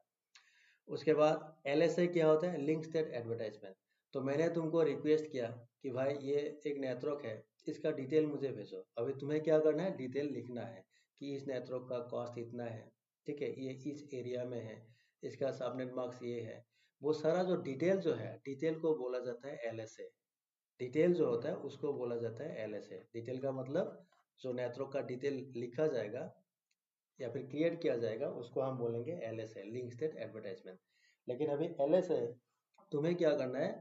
S1: उसके बाद LSA क्या होता है, लिंक स्टेट एडवर्टाइजमेंट। तो मैंने तुमको रिक्वेस्ट किया कि भाई ये एक नेटवर्क है, इसका डिटेल मुझे भेजो, अभी तुम्हें क्या करना है, डिटेल लिखना है कि इस नेटवर्क का कॉस्ट इतना है, ठीक है, ये इस एरिया में है, इसका सबनेट मार्क्स ये है, वो सारा जो डिटेल जो है, डिटेल को बोला जाता है LSA। डिटेल जो होता है उसको बोला जाता है LSA। डिटेल का मतलब जो नेटवर्क का डिटेल लिखा जाएगा या फिर क्रिएट किया जाएगा उसको हम बोलेंगे LSA, लिंक स्टेट एडवर्टाइजमेंट। लेकिन अभी LSA तुम्हें क्या करना है,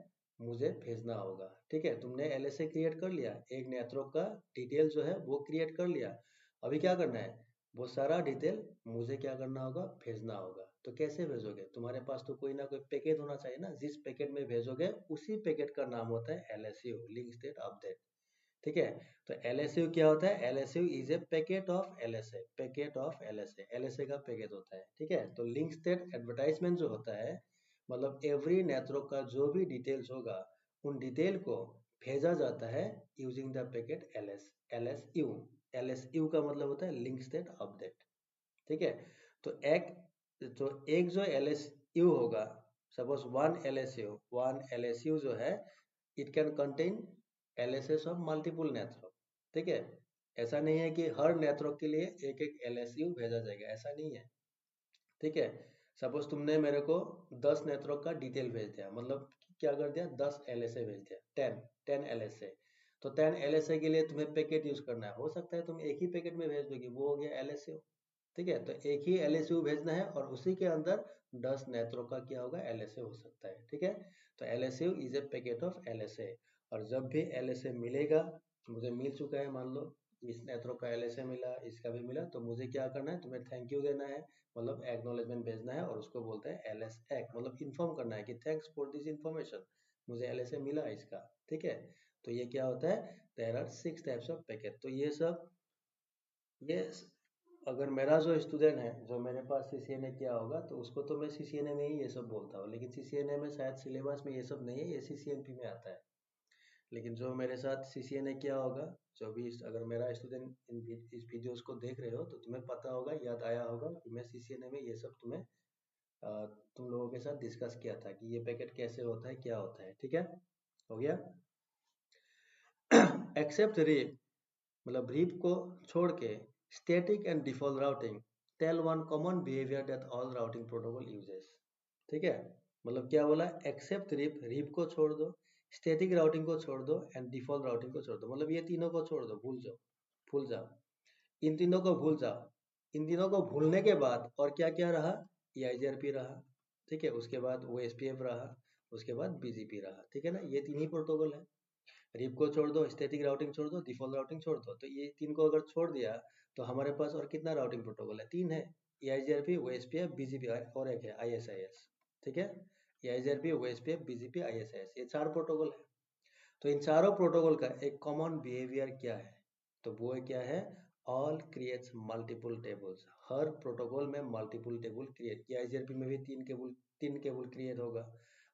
S1: मुझे भेजना होगा। ठीक है, तुमने LSA क्रिएट कर लिया, एक नेटवर्क का डिटेल जो है वो क्रिएट कर लिया, अभी क्या करना है, वो सारा डिटेल मुझे क्या करना होगा, भेजना होगा। तो कैसे भेजोगे, तुम्हारे पास तो कोई ना कोई पैकेट होना चाहिए ना, जिस पैकेट में भेजोगे उसी पैकेट का नाम होता है LSU, लिंक स्टेट अपडेट। ठीक है, तो LSU क्या होता है, LSU is a packet of LSA, packet of LSA, LSA का पैकेट होता है। ठीक है, तो लिंक स्टेट एडवर्टाइजमेंट जो होता है, मतलब एवरी नेटवर्क का जो भी डिटेल्स होगा उन डिटेल को भेजा जाता है using the packet LSU। LSU का मतलब होता है लिंक स्टेट अपडेट। ठीक है, तो एक जो LSU होगा, सपोज वन LSU जो है, it can contain LSS of multiple network. ठीक है, ऐसा नहीं है कि हर नेटवर्क के लिए एक एक LSU भेजा जाएगा, ऐसा नहीं है। ठीक है, सपोज तुमने मेरे को 10 नेटवर्क का डिटेल भेज दिया, मतलब क्या कर दिया, 10 LSA भेज दिया, 10 LSA। तो 10 LSA के लिए तुम्हें पैकेट यूज करना है, हो सकता है तुम एक ही पैकेट में भेज दोगे, वो हो गया LSU। ठीक है, तो एक ही LSU भेजना है और उसी के अंदर 10 नेत्रों का क्या होगा, LSA हो सकता है। ठीक है, तो LSU is a packet of LSA। और जब भी LSA मिलेगा, मुझे मिल चुका है, मान लो इस नेत्रों का LSA मिला, इसका भी मिला, तो मुझे क्या करना है, तुम्हें थैंक यू देना है, मतलब एक्नॉलेजमेंट भेजना है, और उसको बोलते हैं LSAC, मतलब इन्फॉर्म करना है कि थैंक्स फॉर दिस इन्फॉर्मेशन, मुझे LSA मिला इसका। ठीक है, तो ये क्या होता है, there are 6 types of packet. तो ये अगर मेरा जो स्टूडेंट है, जो मेरे पास CCNA किया होगा, तो उसको तो मैं CCNA में ही ये सब बोलता हूँ, लेकिन CCNA में शायद सिलेबस में ये सब नहीं है, ये CCNP में आता है। लेकिन जो मेरे साथ CCNA किया होगा, जो भी अगर मेरा स्टूडेंट इस वीडियोस को देख रहे हो, तो तुम्हें पता होगा, याद आया होगा कि मैं CCNA में ये सब तुम लोगों के साथ डिस्कस किया था कि ये पैकेट कैसे होता है, क्या होता है। ठीक है, हो गया। एक्सेप्ट रीप, मतलब रीप को छोड़ के static and default routing tell one common behaviour that all routing protocol uses. ठीक है, मतलब क्या बोला, एक्सेप्ट रीप, रीप को छोड़ दो, स्टैटिक राउटिंग को छोड़ दो, एंड डिफॉल्ट राउटिंग को छोड़ दो, मतलब ये तीनों को छोड़ दो, भूल जाओ, इन तीनों को भूल जाओ। इन तीनों को भूलने के बाद और क्या क्या रहा, EIGRP रहा, ठीक है, उसके बाद OSPF रहा, उसके बाद BGP रहा। ठीक है ना, ये तीन ही प्रोटोकॉल है। रिप को छोड़ दो, स्टैटिक राउटिंग छोड़ दो, डिफॉल्ट राउटिंग छोड़ दो, तो ये तीन को अगर छोड़ दिया, तो हमारे पास और कितना राउटिंग प्रोटोकॉल है, तीन है, EIGRP, OSPF, BGP, और एक है ISIS। ठीक है, EIGRP, OSPF, BGP, ISIS, ये चार प्रोटोकॉल है। तो इन चारों प्रोटोकॉल का एक कॉमन बिहेवियर क्या है, तो वो क्या है, ऑल क्रिएट्स मल्टीपल टेबल्स। हर प्रोटोकॉल में मल्टीपल टेबल क्रिएट, EIGRP में भी तीन केबल क्रिएट होगा,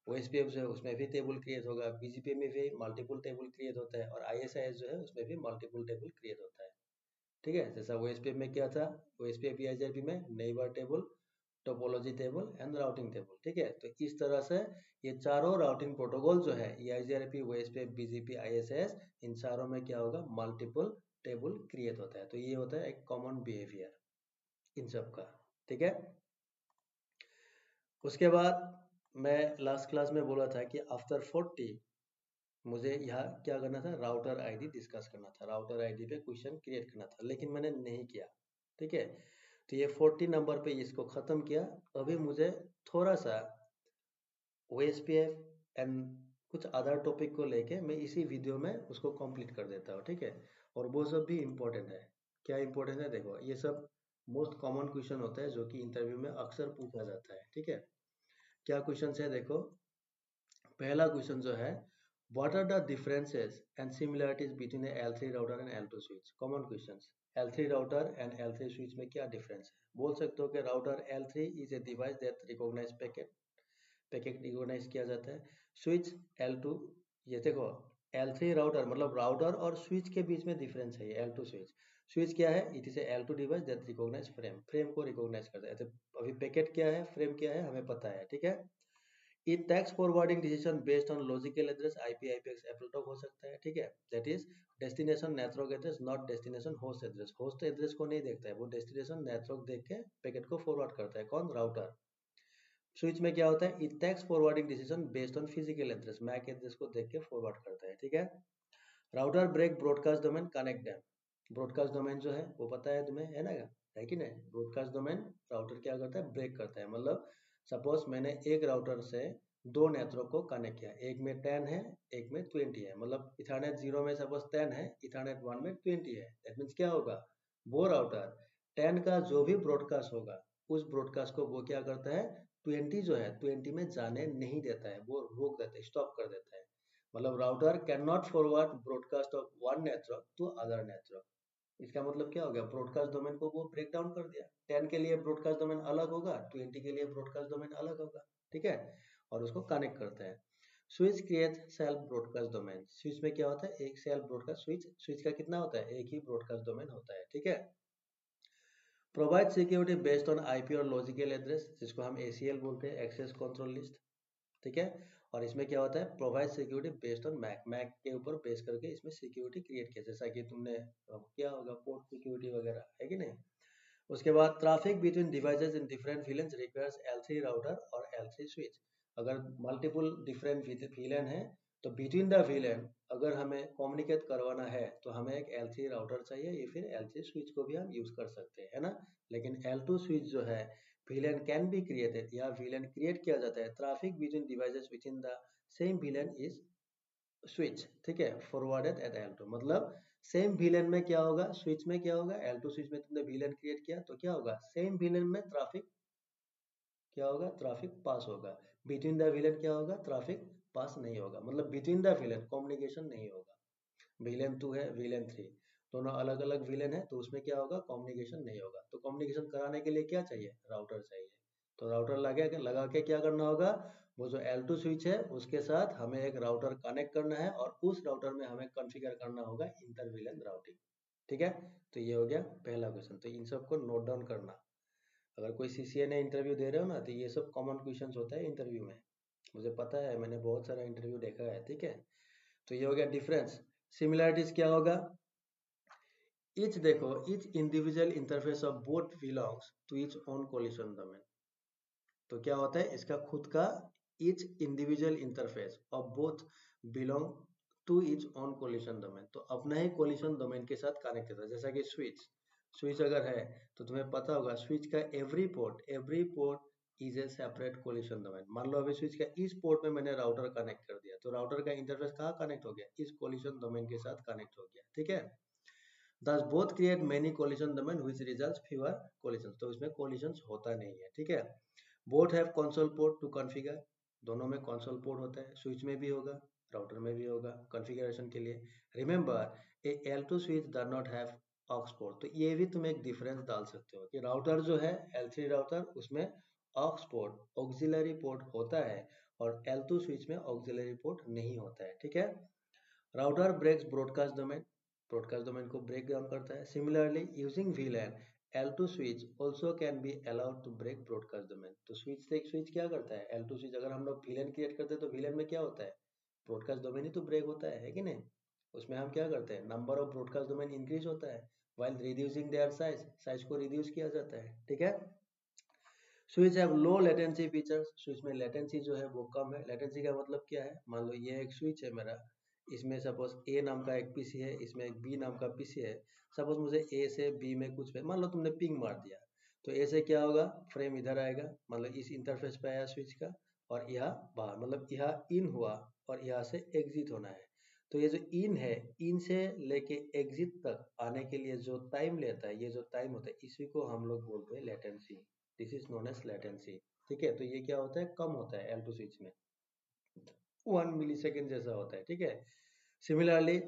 S1: OSPF जो है उसमें भी टेबल क्रिएट होगा, BGP में भी मल्टीपल टेबल क्रिएट होता है, और ISIS जो है उसमें भी मल्टीपल टेबल क्रिएट होता है। ठीक है, जैसा OSPF में क्या था, OSPF EIGRP में neighbour table, topology table and routing table. ठीक है, तो इस तरह से ये चारों राउटिंग प्रोटोकॉल जो है, EIGRP, OSPF, BGP, ISIS, इन चारों में क्या होगा, मल्टीपल टेबल क्रिएट होता है। तो ये होता है एक कॉमन बिहेवियर इन सब का। ठीक है, उसके बाद मैं लास्ट क्लास में बोला था कि आफ्टर 40 मुझे यहाँ क्या करना था, राउटर आईडी डिस्कस करना था, राउटर आईडी पे क्वेश्चन क्रिएट करना था, लेकिन मैंने नहीं किया। ठीक है, तो ये 40 नंबर पे इसको खत्म किया। अभी मुझे थोड़ा सा OSPF एंड कुछ अदर टॉपिक को लेके मैं इसी वीडियो में उसको कंप्लीट कर देता हूँ। ठीक है, और वो सब भी इम्पोर्टेंट है। क्या इम्पोर्टेंट है, देखो ये सब मोस्ट कॉमन क्वेश्चन होता है जो कि इंटरव्यू में अक्सर पूछा जाता है। ठीक है, क्या क्वेश्चन है, देखो पहला क्वेश्चन जो है, what are the differences and similarities between L3 router and L2 switch. Common questions, L3 router and L3 switch में क्या डिफरेंस है। बोल सकते हो कि router L3 is a device that recognize packet recognize किया जाता है। स्विच L2, ये देखो L3 राउटर मतलब राउटर और स्विच के बीच में डिफरेंस है, ये L2 स्विच। स्विच क्या है, it is a L2 device that recognize frame को रिकॉग्नाइज करता है। तो अभी पैकेट क्या है, फ्रेम क्या है, हमें पता है। ठीक है, इन text forwarding decision based on logical address, IP, IPX, AppleTalk हो सकता है। ठीक है, that is destination network address, not destination host address। host address को नहीं देखता है वो, destination network देख के पैकेट को फॉरवर्ड करता है, कौन, राउटर। स्विच में क्या होता है, it takes forwarding decision based on physical address, MAC address को देख के फॉरवर्ड करता है। ठीक है, router break broadcast domain connect them. Broadcast domain जो है वो पता है तुम्हें, है कि नहीं, ब्रॉडकास्ट डोमेन राउटर क्या करता है, ब्रेक करता है। मतलब सपोज मैंने एक राउटर से दो नेटवर्क को कनेक्ट किया, एक में 10 है, एक में 20 है, मतलब इथरनेट 0 में सपोज 10 है, इथरनेट 1 में 20 है। दैट मीन्स क्या होगा, वो राउटर 10 का जो भी ब्रॉडकास्ट होगा, उस ब्रॉडकास्ट को वो क्या करता है, 20 जो है 20 में जाने नहीं देता है, वो रोक देता है, स्टॉप कर देता है। मतलब router can not forward broadcast of one network to other network. इसका मतलब क्या हो गया, ब्रॉडकास्ट डोमेन को वो ब्रेक डाउन कर दिया। 10 के लिए ब्रॉडकास्ट डोमेन अलग होगा, 20 के लिए ब्रॉडकास्ट डोमेन अलग होगा। ठीक है, और उसको कनेक्ट करता है। Switch create self broadcast domain. Switch में क्या होता है, एक सेल्फ ब्रॉडकास्ट, स्विच का कितना होता है, एक ही ब्रॉडकास्ट डोमेन होता है। ठीक है, provide security based on IP और लॉजिकल एड्रेस, जिसको हम ACL बोलते हैं, एक्सेस कंट्रोल लिस्ट। ठीक है, और इसमें क्या होता है, provide security based on MAC, MAC के ऊपर बेस करके इसमें सिक्योरिटी क्रिएट किया, जैसा कि तुमने क्या होगा पोर्ट सिक्योरिटी वगैरह, है कि नहीं। उसके बाद traffic between devices in different VLANs requires L3 router और L3 स्विच। अगर मल्टीपल डिफरेंट VLAN है तो बिटवीन द VLAN अगर हमें कम्युनिकेट करवाना है तो हमें एक L3 राउटर चाहिए या फिर L3 स्विच को भी हम यूज कर सकते हैं, है ना। लेकिन L2 स्विच जो है VLAN कैन बी क्रिएटेड, या VLAन क्रिएट किया जाता है traffic between devices within the same VLAन इज स्विच, ठीक है, फॉरवर्डेड एट L2। मतलब सेम VLAN में क्या होगा, स्विच में क्या होगा, L2 स्विच में तुमने VLAन क्रिएट किया तो क्या होगा, सेम VLAन में ट्रैफिक क्या होगा, ट्रैफिक पास होगा। बिटवीन द VLAन क्या होगा, ट्रैफिक पास नहीं होगा, मतलब बिटवीन द VLAन कम्युनिकेशन नहीं होगा। VLAN 2 है, VLAन 3 दोनों अलग अलग VLAन है तो उसमें क्या होगा, कम्युनिकेशन नहीं होगा। तो कम्युनिकेशन कराने के लिए क्या चाहिए, राउटर चाहिए। तो राउटर लगा के क्या करना होगा, वो जो L2 स्विच है उसके साथ हमें एक राउटर कनेक्ट करना है और उस राउटर में हमें कॉन्फ़िगर करना होगा इंटर VLAन राउटिंग, ठीक है। तो ये हो गया पहला क्वेश्चन, तो इन सबको नोट डाउन करना। अगर कोई CCNA इंटरव्यू दे रहे हो ना तो ये सब कॉमन क्वेश्चन होता है इंटरव्यू में, मुझे पता है, मैंने बहुत सारा इंटरव्यू देखा है, ठीक है। तो ये हो गया डिफरेंस। सिमिलरिटीज क्या होगा, ईच देखो each individual interface of both belongs to each own collision domain. तो क्या होता है, इसका खुद का each individual interface of both belong to each own collision domain, तो अपना ही कोलिशन डोमेन के साथ कनेक्ट होता है। जैसा कि स्विच स्विच अगर है तो तुम्हें पता होगा स्विच का every port is a separate collision domain. मान लो अभी स्विच का इस पोर्ट में मैंने राउटर कनेक्ट कर दिया तो राउटर का इंटरफेस कहाँ कनेक्ट हो गया, इस कोलिशन डोमेन के साथ कनेक्ट हो गया, ठीक है। Thus both create many collision domain which results fewer collisions, तो इसमें collisions होता नहीं है, ठीक है। Both have console port to configure, दोनों में console port होता है, स्विच में भी होगा राउटर में भी होगा कॉन्फ़िगरेशन के लिए। Remember a L2 switch does not have aux port, तो ये भी तुम एक डिफरेंस डाल सकते हो कि राउटर जो है L3 राउटर उसमें ऑक्स पोर्ट ऑक्सिलरी पोर्ट होता है और L2 स्विच में ऑक्सिलरी पोर्ट नहीं होता है, ठीक है। राउटर ब्रेक्स ब्रॉडकास्ट डोमेन को ब्रेक डाउन करता है। Similarly using VLAN L2 switch also can be allowed to break broadcast domain. तो स्विच क्या करता है, L2 स्विच अगर हम लोग VLAN क्रिएट करते हैं तो VLAन में क्या होता है, ब्रॉडकास्ट डोमेन ही तो ब्रेक होता है कि नहीं। उसमें हम क्या करते हैं, number of broadcast domain increase होता है वाइल रिड्यूसिंग देयर साइज को रिड्यूस किया जाता है, ठीक है। Switch have low latency features, switch में लेटेंसी जो है वो कम है। लेटेंसी का मतलब क्या है, मान लो ये एक स्विच है मेरा, इसमें सपोज ए नाम का एक पीसी है, इसमें एक बी नाम का पीसी है। सपोज मुझे ए से बी में कुछ मान लो तुमने पिंग मार दिया तो ए से क्या होगा, फ्रेम इधर आएगा, मतलब इस इंटरफेस पे आया स्विच का, और यहाँ बाहर मतलब यहाँ इन हुआ और यहाँ से एग्जिट होना है। तो ये जो इन है, इन से लेके एग्जिट तक आने के लिए जो टाइम लेता है, ये जो टाइम होता है इसी को हम लोग बोलते हैं latency. This is known as latency, ठीक है। तो ये क्या होता है, कम होता है L2 स्विच में, 1 मिलीसेकेंड जैसा होता है, ठीक है। Similarly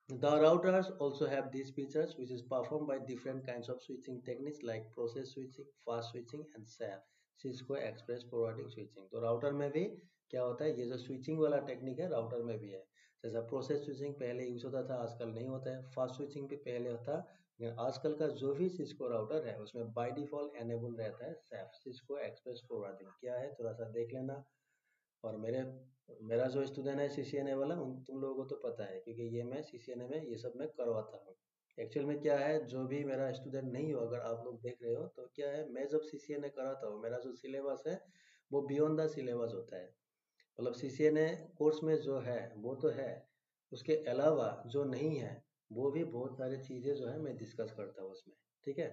S1: the routers also have these features which is performed by different kinds of switching techniques like process switching, fast switching and SAF, Cisco Express Forwarding Switching। तो राउटर में भी क्या होता है, ये जो स्विचिंग वाला टेक्निक है राउटर में भी है। जैसा प्रोसेस स्विचिंग पहले यूज होता था, आजकल नहीं होता है। फास्ट स्विचिंग भी पहले होता, लेकिन आजकल का जो भी सिस्को राउटर है उसमें बाय डिफॉल्ट एनेबल रहता है SAF, Cisco Express Forwarding। क्या है थोड़ा सा देख लेना। और मेरा जो स्टूडेंट है CCNA वाला, उन तुम लोगों को तो पता है क्योंकि ये मैं CCNA में ये सब मैं करवाता हूँ। एक्चुअल में क्या है, जो भी मेरा स्टूडेंट नहीं हो, अगर आप लोग देख रहे हो तो क्या है, मैं जब CCNA कराता हूँ मेरा जो सिलेबस है वो बियॉन्ड द सिलेबस होता है। मतलब CCNA कोर्स में जो है वो तो है, उसके अलावा जो नहीं है वो भी बहुत सारी चीज़ें जो है मैं डिस्कस करता हूँ उसमें, ठीक है।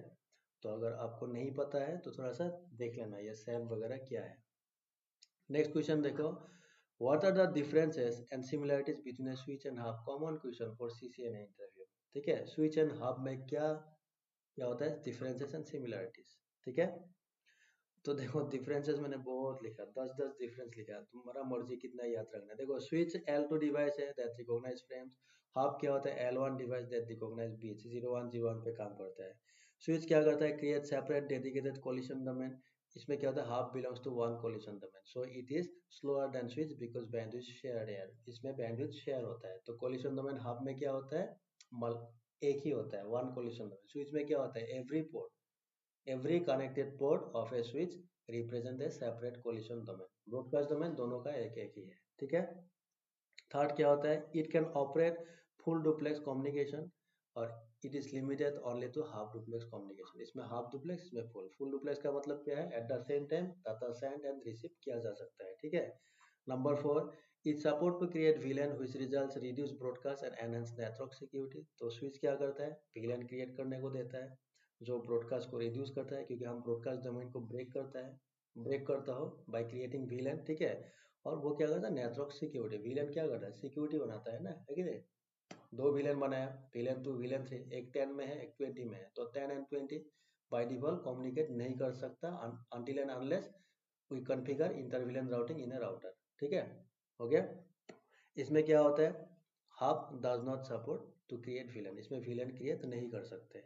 S1: तो अगर आपको नहीं पता है तो थोड़ा सा देख लेना ये सैप वगैरह क्या है। नेक्स्ट क्वेश्चन देखो, what are the differences and similarities between a switch and hub, common question for CCNA interview, ठीक है। स्विच एंड हब में क्या क्या होता है, डिफरेंसेस एंड सिमिलरिटीज, ठीक है। तो देखो डिफरेंसेस मैंने बहुत लिखा, 10 डिफरेंस लिखा, तुम्हारा मर्जी कितना याद रखना। देखो स्विच L2 डिवाइस है दैट रिकॉग्नाइज फ्रेम्स, हब क्या होता है, L1 device that recognise beats, 0101 पे काम करता है। स्विच क्या करता है, create separate dedicated collision domain, इसमें क्या होता है, hub belongs to one collision domain, so it is slower than switch because bandwidth shared है, इसमें बैंडविड्थ शेयर होता है। तो कोलिशन डोमेन हब में क्या होता है, मल एक ही होता है, वन कोलिशन डोमेन। स्विच में क्या होता है, every connected port of a switch represent a separate collision domain, broadcast domain दोनों का एक एक ही है, ठीक है। थर्ड क्या होता है, it can operate full duplex communication और it is limited only to half duplex communication. इसमें हाफ डुप्लेक्स, इसमें फुल। फुल डुप्लेक्स का मतलब क्या है, at the same time data send and receive किया जा सकता है, ठीक है। Number 4, it support to create VLAN which results reduce broadcast and enhance network security. तो स्विच क्या करता है, वीलन क्रिएट करने को देता है जो ब्रॉडकास्ट को रिड्यूस करता है, क्योंकि हम ब्रॉडकास्ट डोमेन को ब्रेक करता हो बाय क्रिएटिंग वीलन, ठीक है। और वो क्या करता है, नेटवर्क सिक्योरिटी। विलन क्या करता है, सिक्योरिटी बनाता है ना, है कि नहीं। दो विलन बनाया, विलन 2 विलन 3, एक 10 में है एक 20 में है, तो 10 एंड 20 बाय डिफॉल्ट कम्युनिकेट नहीं कर सकता until and unless we configure inter VLAN routing in a router, ठीक है। हो गया। इसमें क्या होता है, hub does not support to create VLAN, इसमें विलन क्रिएट नहीं कर सकते।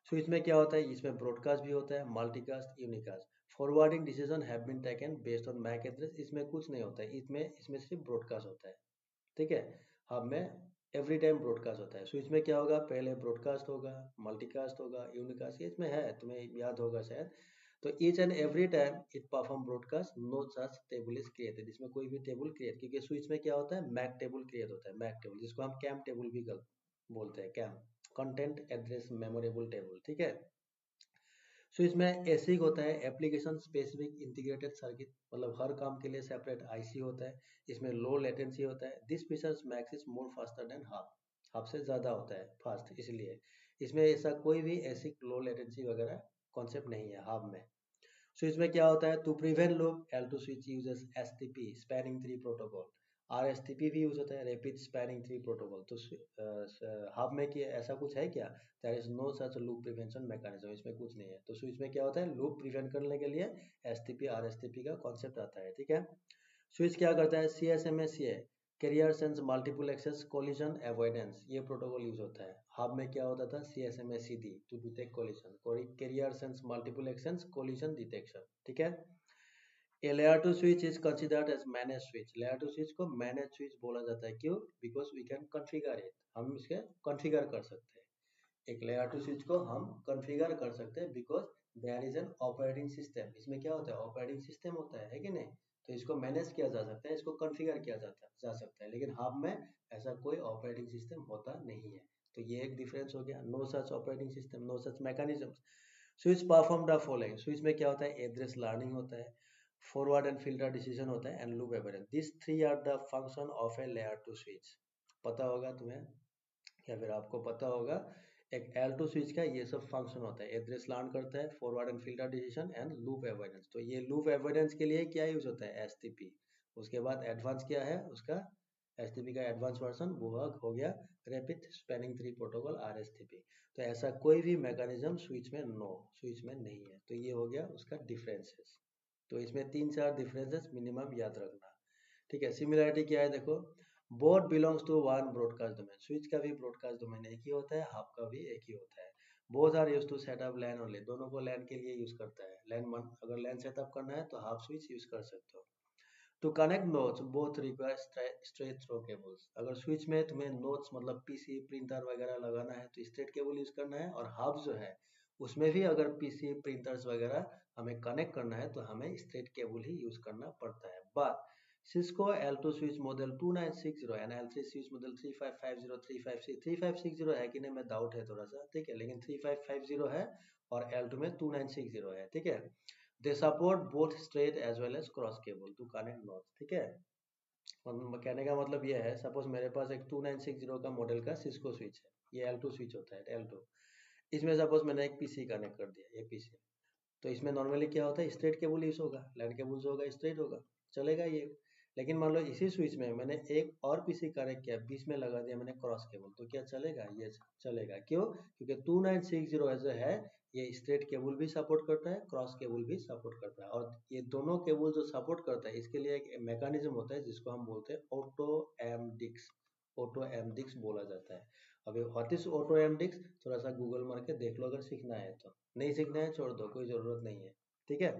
S1: सो इसमें क्या होता है, इसमें ब्रॉडकास्ट भी होता है, multicast, unicast. Forwarding decision have been taken based on MAC address, इसमें कुछ नहीं होता है, इसमें सिर्फ ब्रॉडकास्ट होता है, ठीक है। हब में एवरी टाइम ब्रॉडकास्ट होता है। सो इसमें क्या होगा, पहले ब्रॉडकास्ट होगा, मल्टीकास्ट होगा, यूनिकास्ट, ये इसमें है, तुम्हें याद होगा शायद। तो each and every time it perform broadcast no such table is created, इसमें कोई भी टेबल क्रिएट, क्योंकि स्विच में क्या होता है, मैक टेबल क्रिएट होता है, मैक टेबल जिसको हम कैम टेबल भी बोलते हैं, CAM, content address memorable table, ठीक है। सो इसमें एसिक होता है, एप्लीकेशन स्पेसिफिक इंटीग्रेटेड सर्किट, मतलब हर काम के लिए सेपरेट आईसी होता है। इसमें लो लेटेंसी होता है, this features max is more faster than hub, hub से ज़्यादा होता है फास्ट, इसलिए इसमें ऐसा कोई भी एसिक लो लेटेंसी वगैरह कॉन्सेप्ट नहीं है हब में। सो इसमें क्या होता है, to prevent loop L2 switch uses STP spanning tree protocol, RSTP भी यूज होता है, रैपिड स्पैनिंग ट्री प्रोटोकॉल। तो हब में कि ऐसा कुछ है क्या, there is no such loop prevention mechanism, इसमें कुछ नहीं है। तो स्विच में क्या होता है, लूप प्रिवेंट करने के लिए STP RSTP का कॉन्सेप्ट आता है, ठीक है। स्विच क्या करता है, CSMA carrier sense multiple access collision avoidance, ये प्रोटोकॉल यूज होता है। हब में क्या होता था, CSMA to detect collision, carrier sense multiple access collision detection, ठीक है। A layer 2 switch is considered as managed switch. Layer 2 switch को managed switch बोला जाता है, क्यों, because we can configure it, हम इसके configure कर सकते हैं। एक लेयर 2 स्विच को हम कॉन्फ़िगर कर सकते हैं because there is an operating system, इसमें क्या होता है, ऑपरेटिंग सिस्टम होता है कि नहीं। तो इसको मैनेज किया जा सकता है, इसको कॉन्फ़िगर किया जा सकता है, लेकिन हब में ऐसा कोई ऑपरेटिंग सिस्टम होता नहीं है। तो ये एक डिफरेंस हो गया, no such operating system, no such mechanism. Switch perform the following, switch में क्या होता है, एड्रेस लर्निंग होता है, फॉरवर्ड एंड फिल्टर डिसीजन होता है, and loop average, this three are the function of a layer 2 switch. पता होगा तुम्हें, या फिर आपको पता होगा, एक L2 स्विच का ये सब फंक्शन होता है, एड्रेस लर्न करता है, forward and filter decision and loop avoidance. तो ये लूप एवॉइडेंस के लिए क्या यूज होता है, STP। उसके बाद एडवांस क्या है उसका, STP का एडवांस वर्जन वो हो गया rapid spanning tree protocol, RSTP। तो ऐसा कोई भी मैकेनिज्म स्विच में स्विच में नहीं है। तो ये हो गया उसका डिफरेंसेस। तो इसमें 3-4 डिफरेंसेस मिनिमम याद रखना, ठीक है। सिमिलरिटी क्या है, देखो, both belongs to one broadcast domain, switch का भी ब्रॉडकास्ट डोमेन एक ही होता है, हब का भी एक ही होता है। Both are use to setup LAN only, दोनों को लैन के लिए यूज करता है। अगर लैन सेटअप करना है तो हब स्विच यूज कर सकते हो। To connect nodes both require straight through cables, अगर स्विच में तुम्हें नोड्स मतलब पीसी प्रिंटर वगैरह लगाना है तो स्ट्रेट केबल यूज करना है, और हब जो है उसमें भी अगर पीसी प्रिंटर्स वगैरह हमें कनेक्ट करना है तो हमें स्ट्रेट केबल ही यूज करना पड़ता है। But Cisco L2 switch model 2960 and L3 switch model 3550 3560 है कि नहीं, मैं डाउट है थोड़ा सा, ठीक है, लेकिन 3550 है और L2 में 2960 है, ठीक है। They support both straight as well as cross cable to connect nodes, ठीक है। कहने का मतलब ये है, सपोज मेरे पास एक 2960 का मॉडल का सिस्को स्विच है, ये L2 स्विच होता है, L2। इसमें सपोज मैंने एक पीसी कनेक्ट कर दिया, ये पीसी, तो इसमें नॉर्मली क्या होता है, स्ट्रेट केबल यूज होगा, लैन केबल जो होगा स्ट्रेट होगा, चलेगा ये। लेकिन मान लो इसी स्विच में मैंने एक और पीसी कनेक्ट किया, बीच में लगा दिया मैंने क्रॉस केबल, तो क्या चलेगा, ये चलेगा, क्यों, क्योंकि 2960 जो है ये स्ट्रेट केबल भी सपोर्ट करता है, क्रॉस केबल भी सपोर्ट करता है, और ये दोनों केबल जो सपोर्ट करता है इसके लिए एक मैकेनिज्म होता है जिसको हम बोलते हैं ऑटो एमडिक्स बोला जाता है। अभी व्हाट इज ऑटो एमडिक्स, थोड़ा सा गूगल मार के देख लो अगर सीखना है तो, नहीं सीखना है छोड़ दो, कोई जरूरत नहीं है, ठीक है।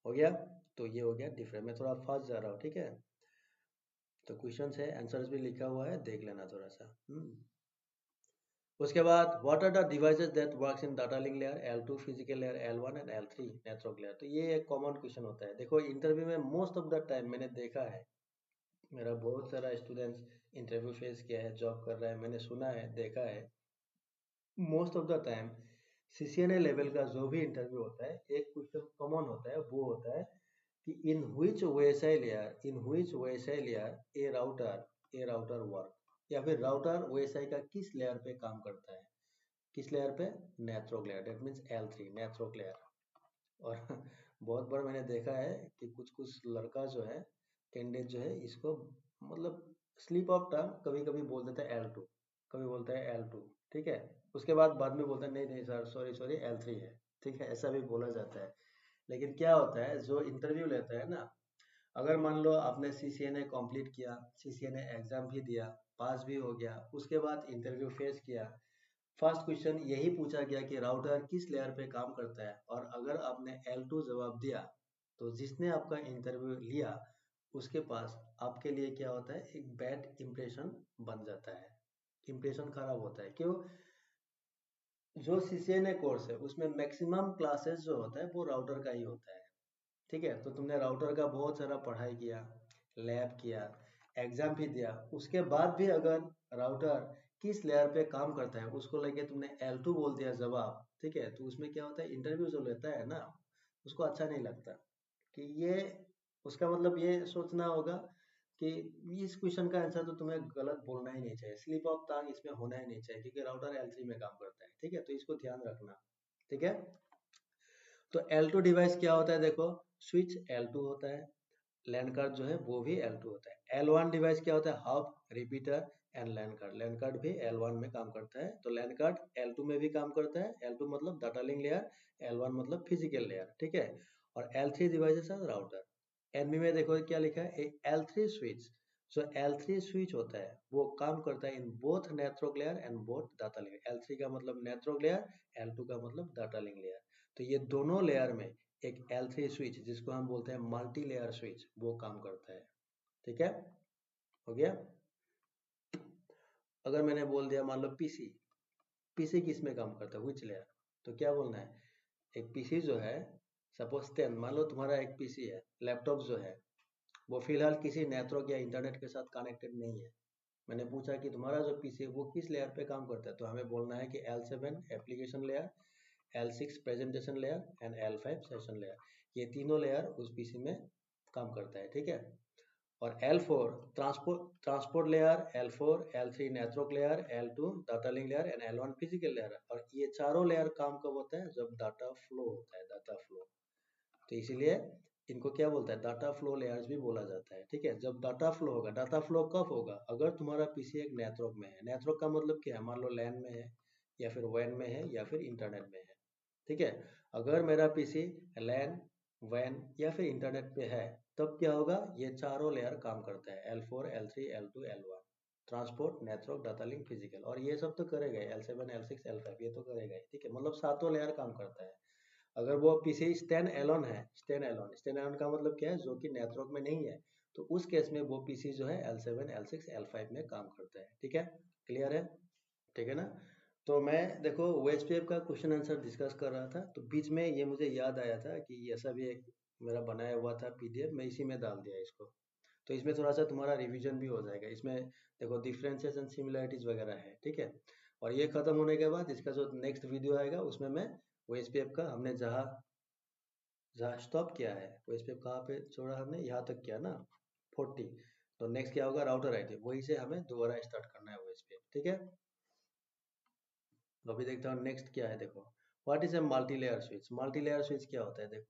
S1: हो गया। तो ये हो गया डिफरेंट, मैं थोड़ा फास्ट जा रहा हूँ, ठीक है। तो क्वेश्चंस है, आंसर्स भी लिखा हुआ है, देख लेना थोड़ा सा। उसके बाद what are the devices that works in data link layer, L2 physical layer, L1 and L3 network layer. तो ये एक कॉमन क्वेश्चन होता है। देखो इंटरव्यू में मोस्ट ऑफ द टाइम मैंने देखा है, मेरा बहुत सारा स्टूडेंट्स इंटरव्यू फेस किया है, जॉब कर रहा है, मैंने सुना है, देखा है, most of the time CCNA level का जो भी इंटरव्यू होता है, एक क्वेश्चन कॉमन होता है, वो होता है कि in which OSI layer A router work, या फिर राउटर OSI का किस लेयर पे काम करता है, किस लेयर पे, network layer, that means L3 network layer. और बहुत बार मैंने देखा है कि कुछ कुछ लड़का जो है, कैंडिडेट जो है, इसको मतलब स्लिप ऑफ टंग कभी कभी बोल देता है L2, कभी बोलता है L2, ठीक है, उसके बाद में बोलता है नहीं नहीं सर, सॉरी सॉरी L3 है, ठीक है, ऐसा भी बोला जाता है। लेकिन क्या होता है, जो इंटरव्यू लेता है ना, अगर मान लो आपने CCNA कंप्लीट किया, CCNA एग्जाम भी दिया, पास भी हो गया, उसके बाद इंटरव्यू फेस किया, फर्स्ट क्वेश्चन यही पूछा गया कि राउटर किस लेयर पे काम करता है, और अगर आपने L2 जवाब दिया, तो जिसने आपका इंटरव्यू लिया उसके पास आपके लिए क्या होता है, एक बैड इंप्रेशन बन जाता है, इंप्रेशन खराब होता है। क्यों? जो CCNA कोर्स है उसमें मैक्सिमम क्लासेस जो होता है वो राउटर का ही होता है, ठीक है, तो तुमने राउटर का बहुत सारा पढ़ाई किया, लैब किया, एग्जाम भी दिया, उसके बाद भी अगर राउटर किस लेयर पे काम करता है उसको लेके तुमने L2 बोल दिया जवाब, ठीक है, तो उसमें क्या होता है, इंटरव्यू जो लेता है ना, उसको अच्छा नहीं लगता कि ये, उसका मतलब ये सोचना होगा कि इस क्वेश्चन का आंसर तो तुम्हें गलत बोलना ही नहीं चाहिए, स्लिप ऑफ टंग इसमें होना ही नहीं चाहिए, क्योंकि राउटर L3 में काम करता है, ठीक है, तो इसको ध्यान रखना, ठीक है। तो L2 डिवाइस क्या होता है, देखो, स्विच L2 होता है, लैन कार्ड जो है वो भी L2 होता है। L1 डिवाइस क्या होता है, hub, repeater and LAN card, LAN card भी L1 में काम करता है, तो लैन कार्ड L2 में भी काम करता है, L2 मतलब डाटा लिंक लेयर, L1 मतलब फिजिकल लेयर, ठीक है। और L3 डिवाइसेस है राउटर। एनबी में देखो क्या लिखा है, L3 स्विच, जो L3 स्विच होता है वो काम करता है in both network layer and both data link, L3 का मतलब नेटवर्क लेयर, L2 का मतलब डाटा लिंक लेयर। तो ये दोनों लेयर में एक L3 स्विच, जिसको हम बोलते हैं मल्टी लेयर स्विच, वो काम करता है, ठीक है, हो गया। अगर मैंने बोल दिया मान लो पीसी, पीसी किस में काम करता है, विच लेयर, तो क्या बोलना है, एक पीसी जो है, सपोज 10, मान लो तुम्हारा एक पीसी है, लैपटॉप जो है वो फिलहाल किसी नेटवर्क या इंटरनेट के साथ कनेक्टेड नहीं है, मैंने पूछा कि तुम्हारा जो पीसी है वो किस लेयर पे काम करता है, तो हमें बोलना है कि L7 application layer, L6 presentation layer and L5 session layer, ये तीनों लेयर उस पीसी में काम करता है, ठीक है। और L4 transport layer, L4 L3 network layer, L2 data link layer and L1 physical layer. और ये चारों लेयर काम कब होता है, जब डाटा फ्लो होता है, डाटा फ्लो, तो इसीलिए इनको क्या बोलता है, डाटा फ्लो लेयर्स भी बोला जाता है, ठीक है। जब डाटा फ्लो होगा, डाटा फ्लो कब होगा, अगर तुम्हारा पीसी एक नेटवर्क में है, नेटवर्क का मतलब क्या है, मान लो लैन में है, या फिर वैन में है, या फिर इंटरनेट में है, ठीक है। अगर मेरा पीसी लैन, वैन या फिर इंटरनेट पे है, तब क्या होगा, ये चारों लेयर काम करता है, L4 L3 L2 L1, transport, network, data link, physical, और ये सब तो करेगा L7 L6 L5, ये तो करेगा ही, ठीक है, मतलब सातों लेयर काम करता है। अगर वो पीसी स्टैंड एलोन है, स्टैंड एलोन का मतलब क्या है, जो कि नेटवर्क में नहीं है, तो उस केस में वो पीसी जो है L7 L6 L5 में काम करता है, ठीक है, क्लियर है, ठीक है ना। तो मैं देखो OSPF का क्वेश्चन आंसर डिस्कस कर रहा था, तो बीच में ये मुझे याद आया था कि ऐसा भी एक मेरा बनाया हुआ था PDF, मैं इसी में डाल दिया इसको, तो इसमें थोड़ा सा तुम्हारा रिवीजन भी हो जाएगा, इसमें देखो डिफरेंसेस एंड सिमिलरिटीज वगैरह है, ठीक है। और ये खत्म होने के बाद इसका जो नेक्स्ट वीडियो आएगा उसमें मैं OSPF का, हमने जहाँ जहाँ स्टॉप किया है, OSPF कहाँ पे छोड़ा हमने, यहाँ तक किया ना, 40, तो नेक्स्ट क्या होगा, राउटर आईडी, वही से हमें दोबारा स्टार्ट करना है OSPF, ठीक है। तो अभी देखता हूँ नेक्स्ट क्या है, देखो, what is a multi layer switch, multi layer switch क्या होता है, देखो,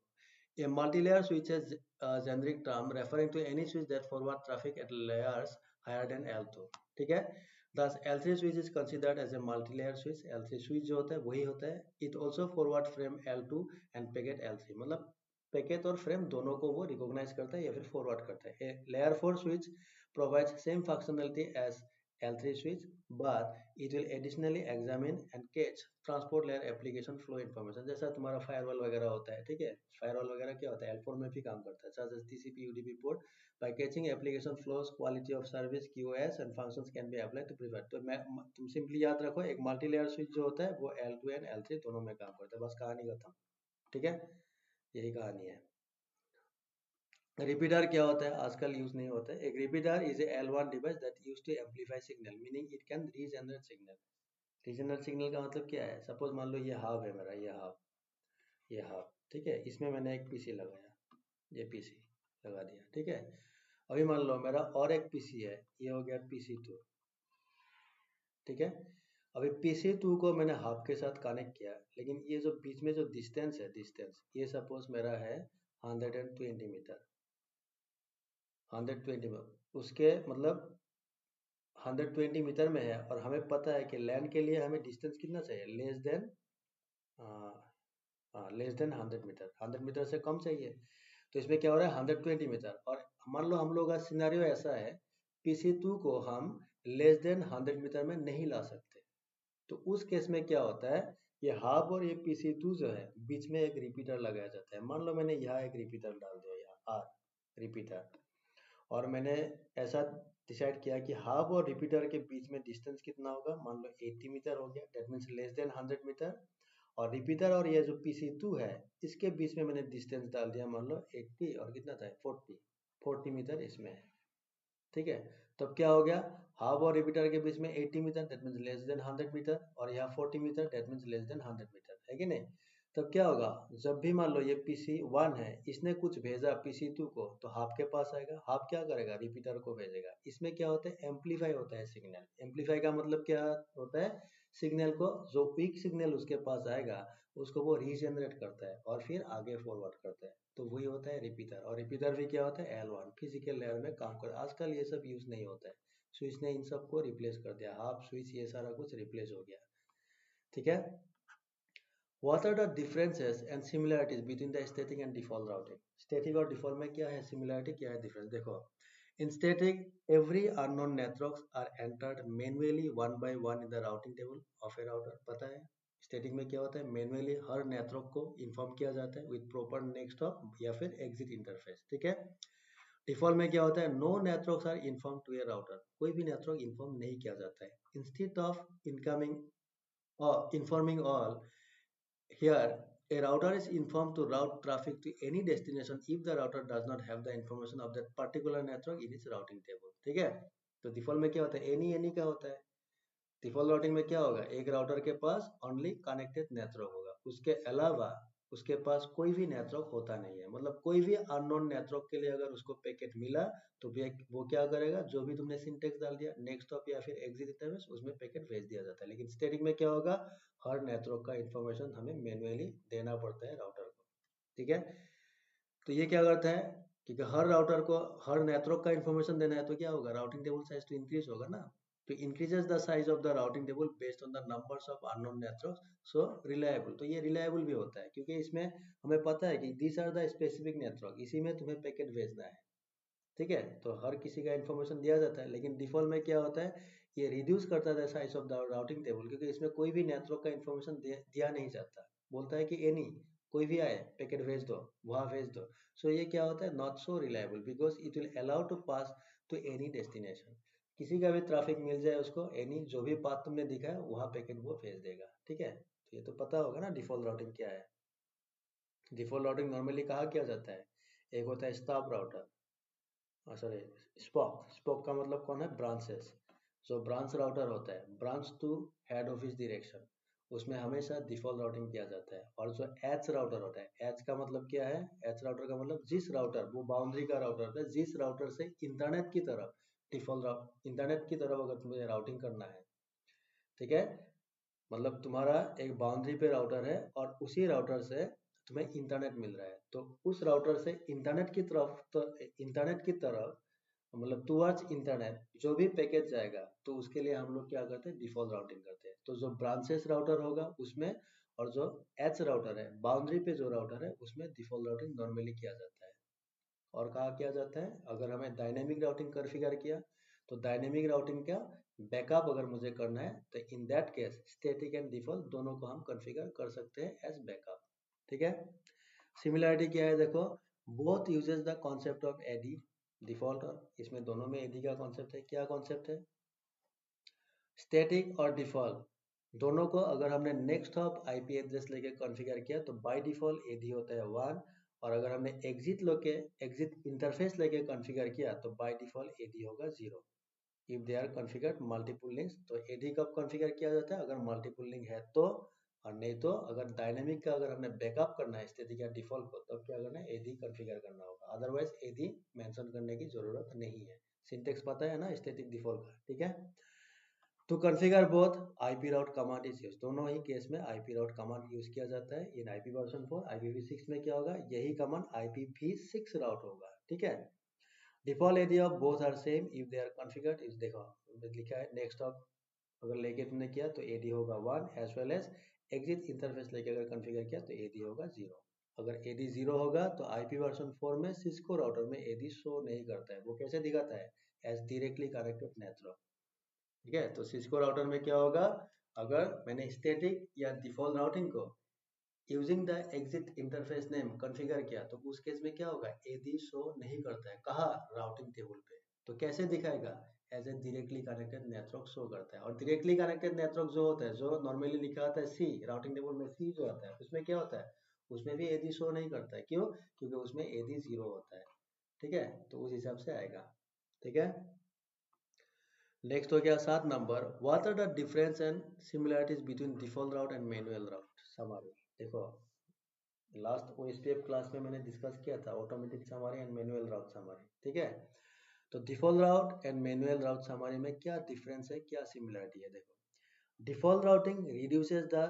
S1: a multi layer switch is generic term referring to any switch that forward traffic at layers higher than L2, ठीक है। Thus L3 switch is considered as a multi-layer switch, L3 switch जो होता है वही होता है, it also forward frame L2 and packet L3, मतलब packet और फ्रेम दोनों को वो रिकॉग्नाइज करता है या फिर फॉरवर्ड करता है। Layer 4 switch provides same functionality as L3 switch, but it will additionally examine and catch transport layer application flow information. जैसा तुम्हारा फायरवॉल वगैरह होता है, ठीक है, फायरवॉल वगैरह क्या होता है, L4 में भी काम करता है, such as TCP UDP port. By catching application flows, quality of service, QoS and functions can be applied to prevent. तो तुम सिंपली याद रखो, एक मल्टी लेयर स्विच जो होता है वो L2 एंड L3 दोनों में काम करता है, बस कहानी खत्म, ठीक है, यही कहानी है। रिपीटर क्या होता है, आजकल यूज नहीं होता है। एक repeater is a L1 device that use to amplify signal, meaning it can regenerate signal. Regenerate signal का मतलब क्या है, सपोज मान लो ये हाफ है मेरा, ये हाफ, ठीक है, इसमें मैंने एक पीसी लगाया, ये पीसी लगा दिया, ठीक है। अभी मान लो मेरा और एक पीसी है, ये हो गया PC2, ठीक है। अभी PC2 को मैंने हाफ के साथ कनेक्ट किया, लेकिन ये जो बीच में जो डिस्टेंस है, डिस्टेंस ये सपोज मेरा है 120 मीटर, 120 में उसके मतलब 120 मीटर में है, और हमें पता है कि लैंड के लिए हमें डिस्टेंस कितना चाहिए, लेस देन 100 मीटर, 100 मीटर से कम चाहिए। तो इसमें क्या हो रहा है, 120 मीटर, और मान लो हम लोग का सिनेरियो ऐसा है, PC2 को हम लेस देन 100 मीटर में नहीं ला सकते। तो उस केस में क्या होता है, ये हाफ और ये PC2 जो है बीच में एक रिपीटर लगाया जाता है। मान लो मैंने यहाँ एक रिपीटर डाल दिया, यहाँ R रिपीटर, और मैंने ऐसा डिसाइड किया कि हाफ और रिपीटर के बीच में डिस्टेंस कितना होगा, मान लो 80 मीटर हो गया, that means less than 100 meter. और रिपीटर और ये जो PC2 है इसके बीच में मैंने डिस्टेंस डाल दिया, मान लो 80 और कितना था 40 मीटर इसमें है, ठीक है। तब क्या हो गया, हाफ और रिपीटर के बीच में 80 meter, that means less than 100 meter, और यहाँ 40 meter, that means less than 100 meter, है कि नहीं। तब क्या होगा, जब भी मान लो ये PC1 है, इसने कुछ भेजा PC2 को, तो हाफ के पास आएगा, हाफ क्या करेगा, रिपीटर को भेजेगा। इसमें क्या होता है, एम्पलीफाई होता है सिग्नल। एम्पलीफाई का मतलब क्या होता है, सिग्नल को जो वीक सिग्नल उसके पास आएगा उसको वो रीजनरेट करता है और फिर आगे फॉरवर्ड करता है, तो वही होता है रिपीटर। और रिपीटर भी क्या होता है, L1 फिजिकल लेयर में काम करता है। आजकल ये सब यूज नहीं होता है, स्विच ने इन सबको रिप्लेस कर दिया, हाफ स्विच ये सारा कुछ रिप्लेस हो गया, ठीक है। What are the differences and similarities between the static and default routing? Static और default में क्या है similarity, क्या है difference, देखो। In static, every unknown networks are entered manually one by one in the routing table of a router. पता है static में क्या होता है, manually हर network को inform किया जाता है with proper next hop या फिर exit interface, ठीक है। डिफॉल्ट में क्या होता है, no networks are inform to a router, कोई भी नेटवर्क इन्फॉर्म नहीं किया जाता है। Instead of incoming informing all, here, a router is informed to route traffic to any destination if the router does not have the information of that particular network in its routing table, ठीक है। तो default में क्या होता है, any का होता है। डिफॉल्ट राउटिंग में क्या होगा, एक राउटर के पास ओनली कनेक्टेड नेटवर्क होगा, उसके अलावा उसके पास कोई भी नेटवर्क होता नहीं है। मतलब कोई भी अननोन नेटवर्क के लिए अगर उसको पैकेट मिला तो वो क्या करेगा, जो भी तुमने सिंटेक्स डाल दिया नेक्स्ट हॉप या फिर एग्जिट इंटरफेस, उसमें पैकेट भेज दिया जाता है। लेकिन स्टेटिक में क्या होगा, हर नेटवर्क का इंफॉर्मेशन हमें मैन्युअली देना पड़ता है राउटर को, ठीक है। तो ये क्या करता है, क्योंकि हर राउटर को हर नेटवर्क का इंफॉर्मेशन देना है, तो क्या होगा, राउटिंग टेबल साइज तो इंक्रीज होगा ना। तो increases the size of the routing table based on the numbers of unknown network, so reliable. तो ये रिलायबल भी होता है क्योंकि इसमें हमें पता है कि these are the specific network, इसी में तुम्हें पैकेट भेजना है, ठीक है। तो हर किसी का इन्फॉर्मेशन दिया जाता है। लेकिन डिफॉल्ट में क्या होता है, ये रिड्यूस करता है size of the routing table, क्योंकि इसमें कोई भी नेटवर्क का इन्फॉर्मेशन दिया नहीं जाता। बोलता है कि एनी, कोई भी आए पैकेट भेज दो, वहां भेज दो। सो ये क्या होता है, not so reliable because it will allow to pass to any destination. किसी का भी ट्रैफिक मिल जाए उसको, एनी जो भी पाथ तुमने दिखा है वहां पैकेट वो भेज देगा, ठीक है। तो ये तो पता होगा ना डिफॉल्ट राउटिंग क्या है। डिफॉल्ट राउटिंग नॉर्मली कहा किया जाता है, एक होता है stop router, sorry spoke, spoke का मतलब कौन है, ब्रांचेस। जो ब्रांच राउटर होता है, branch to head office direction, उसमें हमेशा डिफॉल्ट राउटिंग किया जाता है। और जो एच राउटर होता है, एच का मतलब क्या है, एच राउटर का मतलब जिस राउटर, वो बाउंड्री का राउटर होता है, जिस राउटर से इंटरनेट की तरफ डिफॉल्ट इंटरनेट की तरफ अगर तुम्हें राउटिंग करना है, ठीक है। मतलब तुम्हारा एक बाउंड्री पे राउटर है और उसी राउटर से तुम्हें इंटरनेट मिल रहा है, तो उस राउटर से इंटरनेट की तरफ, तो इंटरनेट की तरफ मतलब टुवर्ड्स इंटरनेट जो भी पैकेज जाएगा, तो उसके लिए हम लोग क्या करते हैं, डिफॉल्ट राउटिंग करते हैं। तो जो ब्रांचेस राउटर होगा उसमें, और जो एच राउटर है बाउंड्री पे जो राउटर है, उसमें डिफॉल्ट राउटिंग नॉर्मली किया जाता है। और कहा किया जाता है, अगर हमें डायनेमिक राउटिंग कॉन्फ़िगर किया, तो डायनेमिक राउटिंग क्या, बैकअप अगर मुझे करना है तो in that case static and default दोनों को हम कॉन्फ़िगर कर सकते हैं एज बैकअप। ठीक है, सिमिलरिटी क्या है देखो, both uses the concept of AD default, और इसमें दोनों में एडी का कॉन्सेप्ट है। क्या कॉन्सेप्ट है? स्टैटिक और डिफॉल्ट दोनों को अगर हमने नेक्स्ट हॉप आईपी एड्रेस लेके कॉन्फ़िगर किया तो बाय डिफॉल्ट एडी होता है 1, और अगर हमने एग्जिट इंटरफेस लेके कॉन्फ़िगर किया तो बाय डिफॉल्ट एडी होगा 0। If they are configured multiple links, तो एडी कब कॉन्फ़िगर किया जाता है? अगर मल्टीपल लिंक है तो, और नहीं तो अगर डायनेमिक का अगर हमने बैकअप करना है स्टैटिक या डिफॉल्ट को, तब क्या करना है? एडी कॉन्फ़िगर करना होगा, अदरवाइज एडी मेंशन करने की जरूरत नहीं है। सिंटेक्स पता है ना स्टैटिक डिफॉल्ट का? ठीक है, to configure both IP route command is use, दोनों ही केस में आईपी राउट कमांड यूज किया जाता है। इन आईपी वर्जन 4 IPv6 में क्या होगा? यही कमांड IPv6 राउट होगा। ठीक है, default AD of both are same if they are configured is, देखो लिखा है नेक्स्ट ऑफ अगर लेके तुमने किया तो एडी होगा 1, as well as exit interface लेके अगर कॉन्फ़िगर किया तो एडी होगा 0। अगर एडी 0 होगा तो आईपी वर्जन 4 में सिस्को राउटर में एडी शो नहीं करता है। वो कैसे दिखाता है? As directly connected network. ठीक है, तो सिस्को राउटर में क्या होगा? अगर मैंने स्टैटिक या डिफॉल्ट राउटिंग को using the exit interface name configure किया तो उस केस में क्या होगा? एडी शो नहीं करता है। कहाँ? राउटिंग टेबल पे। तो कैसे दिखाएगा? As a directly connected network show करता है। और डायरेक्टली कनेक्टेड नेटवर्क जो होता है, जो नॉर्मली लिखा होता है सी, राउटिंग टेबल में सी जो आता है, उसमें क्या होता है? उसमें भी एडी शो नहीं करता है। क्यों? क्योंकि उसमें एडी 0 होता है। ठीक है, तो उस हिसाब से आएगा। ठीक है, नेक्स्ट हो गया 7 number, what are the difference and similarities between default route and manual route summary. देखो लास्ट ओएसपीएफ क्लास में मैंने डिस्कस किया था automatic summary and manual route summary. ठीक है, तो default route and manual route summary में क्या डिफरेंस है, क्या सिमिलरिटी है? देखो, default routing reduces the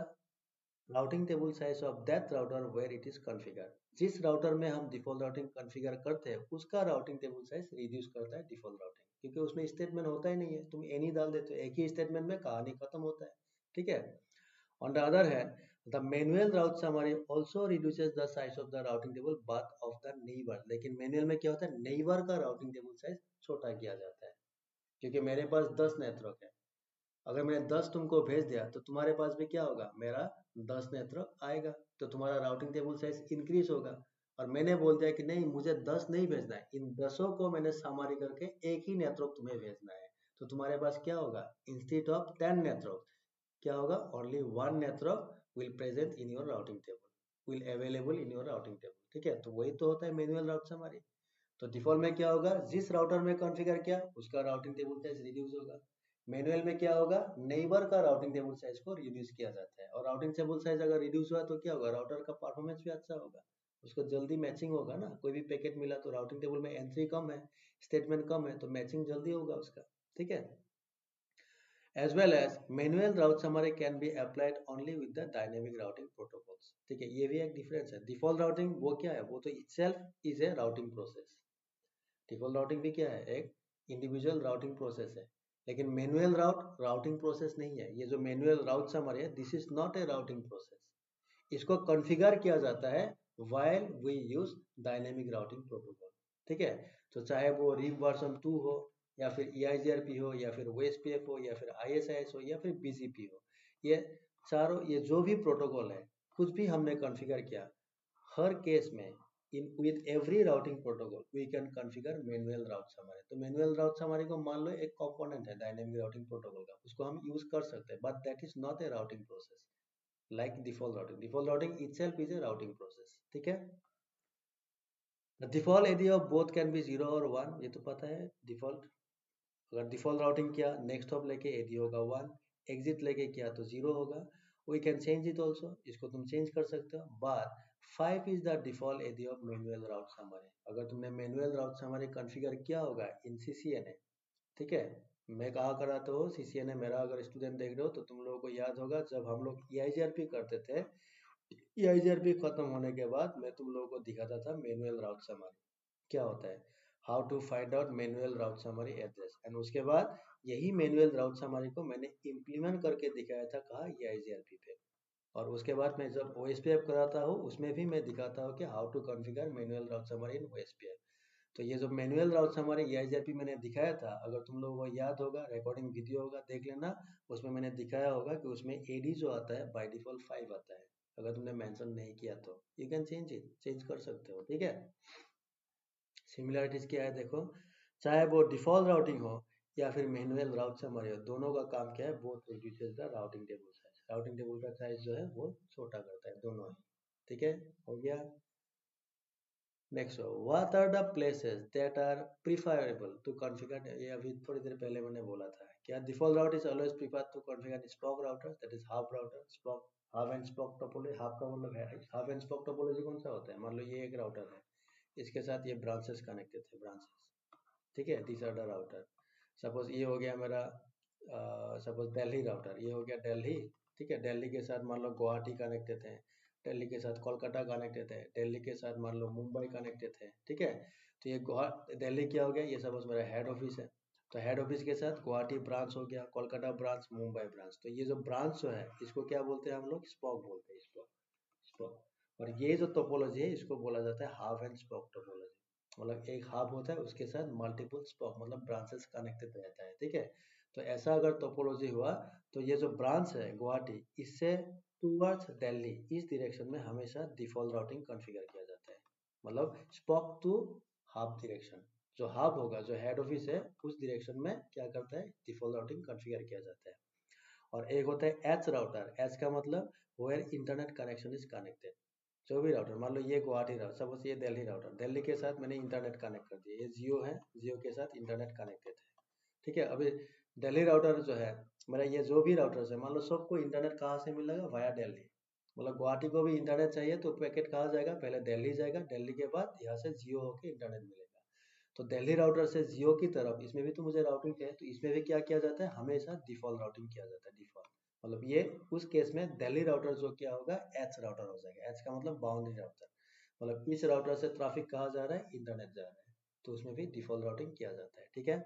S1: routing table size of that router where it is configured. जिस राउटर में हम डिफॉल्ट राउटिंग कॉन्फ़िगर करते हैं उसका राउटिंग टेबल साइज रिड्यूस करता है डिफॉल्ट राउटिंग, क्योंकि उसमें स्टेटमेंट होता ही नहीं है। तुम एनी डाल देते हो, एक ही स्टेटमेंट में कहानी खत्म होता है। ठीक है, on the other hand, the manual route summary also reduces the size of the routing table but of the neighbor। लेकिन मैनुअल में क्या होता है? नेबर का राउटिंग टेबल साइज छोटा किया जाता है, क्योंकि मेरे पास 10 नेटवर्क है। अगर मैंने 10 तुमको भेज दिया तो तुम्हारे पास भी क्या होगा? मेरा 10 नेटवर्क आएगा, तो तुम्हारा राउटिंग टेबल साइज इंक्रीज होगा। और मैंने बोल दिया कि नहीं, मुझे 10 नहीं भेजना है, इन 10 को मैंने समरी करके एक ही नेटवर्क तुम्हें भेजना है, तो तुम्हारे पास क्या होगा? इंस्टेड ऑफ 10 नेटवर्क क्या होगा? Only one network will present in your routing table, will available in your routing table. ठीक है, तो वही तो होता है मैनुअल राउट समरी। तो डिफॉल्ट में क्या होगा? जिस राउटर में कॉन्फ़िगर किया उसका राउटिंग टेबल साइज रिड्यूस होगा। मैनुअल में क्या होगा? नेबर का राउटिंग टेबल साइज को रिड्यूस किया जाता है, और राउटिंग टेबल साइज अगर रिड्यूस हुआ तो क्या होगा? राउटर का परफॉर्मेंस भी अच्छा होगा, उसको जल्दी मैचिंग होगा ना। कोई भी पैकेट मिला तो राउटिंग टेबल में एंट्री कम है, स्टेटमेंट कम है, तो मैचिंग जल्दी होगा उसका। ठीक है, as well as manual route summary can be applied only with the dynamic routing protocols। ठीक है, ये भी एक डिफरेंस है। डिफॉल्ट राउटिंग वो क्या है? वो तो itself is a routing process. Default routing भी क्या है? एक इंडिविजुअल राउटिंग प्रोसेस है। लेकिन मैनुअल राउट राउटिंग प्रोसेस नहीं है। ये जो मैनुअल राउट समरी है, this is not a routing process. इसको कॉन्फ़िगर किया जाता है while we use dynamic routing protocol. ठीक है, तो चाहे वो रिप वर्जन 2 हो, या फिर EIGRP हो, या फिर OSPF हो, या फिर ISIS हो, या फिर BGP हो, ये चारों, ये जो भी प्रोटोकॉल है, कुछ भी हमने कॉन्फ़िगर किया, हर केस में in with every routing protocol we can configure manual route summary. तो मैनुअल राउट समरी को मान लो एक कंपोनेंट है डायनेमिक राउटिंग प्रोटोकॉल का, उसको हम यूज कर सकते हैं, but that is not a routing process like default routing। default routing itself is a routing process। ठीक है, the default AD of both can be 0 और 1, ये तो पता है। डिफॉल्ट अगर डिफॉल्ट राउटिंग किया, नेक्स्ट हॉप लेके AD होगा 1, एग्जिट लेके किया तो 0 होगा। We can change it also, इसको तुम चेंज कर सकते हो। But 5 is the default AD of manual route summary. अगर तुमने मैनुअल राउट समरी कॉन्फ़िगर किया होगा इन CCNA, ठीक है, मैं कहा कराता हूँ CCNA, मेरा अगर स्टूडेंट देख रहे हो तो तुम लोगों को याद होगा जब हम लोग EIGRP करते थे, EIGRP खत्म होने के बाद मैं तुम लोगों को दिखाता था मैनुअल राउट समरी क्या होता है, how to find out manual route summary address. And उसके बाद यही मैनुअल राउट समरी को मैंने इम्प्लीमेंट करके दिखाया था कहा? EIGRP पे। और उसके बाद मैं जब OSPF कराता हूँ उसमें भी मैं दिखाता हूँ कि how to configure manual route summary in OSPF। तो ये जो मैनुअल राउट्स हमारे EIGRP मैंने दिखाया था, अगर तुम लोगों को याद होगा, रिकॉर्डिंग वीडियो होगा, देख लेना, उसमें मैंने दिखाया होगा कि उसमें AD जो आता है बाय डिफॉल्ट 5 आता है। अगर तुमने मेंशन नहीं किया तो you can change it, change कर सकते हो, ठीक है। सिमिलरिटीज क्या है देखो, चाहे वो डिफॉल्ट राउटिंग हो या फिर मैनुअल राउट से हमारे, दोनों का काम क्या है, both reduces the routing table size. Routing table का साइज जो है वो छोटा करता है, दोनों ही, ठीक है, हो गया। Next, what are the places that are preferable to configure, ये अभी थोड़ी देर पहले मैंने बोला था, क्या default route is always prefer to configure spoke router, that is hub router, spoke, hub and spoke topology. Hub का मतलब है, हाफ एंड स्पोक टोपोलॉजी कौन सा होता है, मान लो ये एक राउटर है, इसके साथ ये ब्रांचेस कनेक्टेड है, ब्रांचेस, ठीक है, this are the router. Suppose ये हो गया मेरा, सपोज दिल्ली राउटर, ये हो गया दिल्ली, ठीक है, दिल्ली के साथ मान लो गुवाहाटी कनेक्टेड है, दिल्ली के साथ कोलकाता कनेक्टेड है, दिल्ली के साथ मान लो मुंबई कनेक्टेड है, ठीक है। तो ये दिल्ली क्या हो गया, ये सपोज मेरा हेड ऑफिस है, तो हेड ऑफिस के साथ गुवाहाटी ब्रांच हो गया, कोलकाता ब्रांच, मुंबई ब्रांच। तो ये जो ब्रांच जो है इसको क्या बोलते हैं हम लोग, स्पॉक बोलते हैं, स्पॉक, स्पॉक। और ये जो टोपोलॉजी है इसको बोला जाता है हाफ एंड स्पॉक टोपोलॉजी, मतलब एक हब होता है उसके साथ मल्टीपल स्पॉक, मतलब ब्रांचेस कनेक्टेड रहता है, ठीक है। तो ऐसा अगर टोपोलॉजी हुआ तो ये जो ब्रांच है गुवाहाटी, इससे टूवर्ड्स दिल्ली, इस डायरेक्शन में हमेशा डिफॉल्ट राउटिंग कॉन्फ़िगर किया जाता है, मतलब स्पॉक टू हब डायरेक्शन, जो हब होगा, जो हेड ऑफिस है, उस डायरेक्शन में क्या करता है, डिफॉल्ट राउटिंग कॉन्फ़िगर किया जाता है। और एक होता है एच राउटर, एच का मतलब where internet connection is connected, जो भी राउटर, मान लो ये गुवाहाटी राउटर, सपोज ये दिल्ली राउटर, दिल्ली के साथ मैंने इंटरनेट कनेक्ट कर दिया, ये जियो है, जियो के साथ इंटरनेट कनेक्टेड है, ठीक है। अभी दिल्ली राउटर जो है मेरा, ये जो भी राउटर्स है, मान लो सबको इंटरनेट कहाँ से मिलेगा, वाया दिल्ली, मतलब गुवाहाटी को भी इंटरनेट चाहिए तो पैकेट कहाँ जाएगा, पहले दिल्ली जाएगा, दिल्ली के बाद यहाँ से जियो होके इंटरनेट मिलेगा। तो दिल्ली राउटर से जियो की तरफ, इसमें भी तो मुझे राउटिंग है, तो इसमें भी क्या किया जाता है, हमेशा डिफॉल्ट राउटिंग किया जाता है, डिफॉल्ट, मतलब ये उस केस में दिल्ली राउटर जो क्या होगा, एच राउटर हो जाएगा, एच का मतलब बाउंड्री राउटर, मतलब इस राउटर से ट्रैफिक कहाँ जा रहा है, इंटरनेट जा रहा है, तो उसमें भी डिफॉल्ट राउटिंग किया जाता है, ठीक है।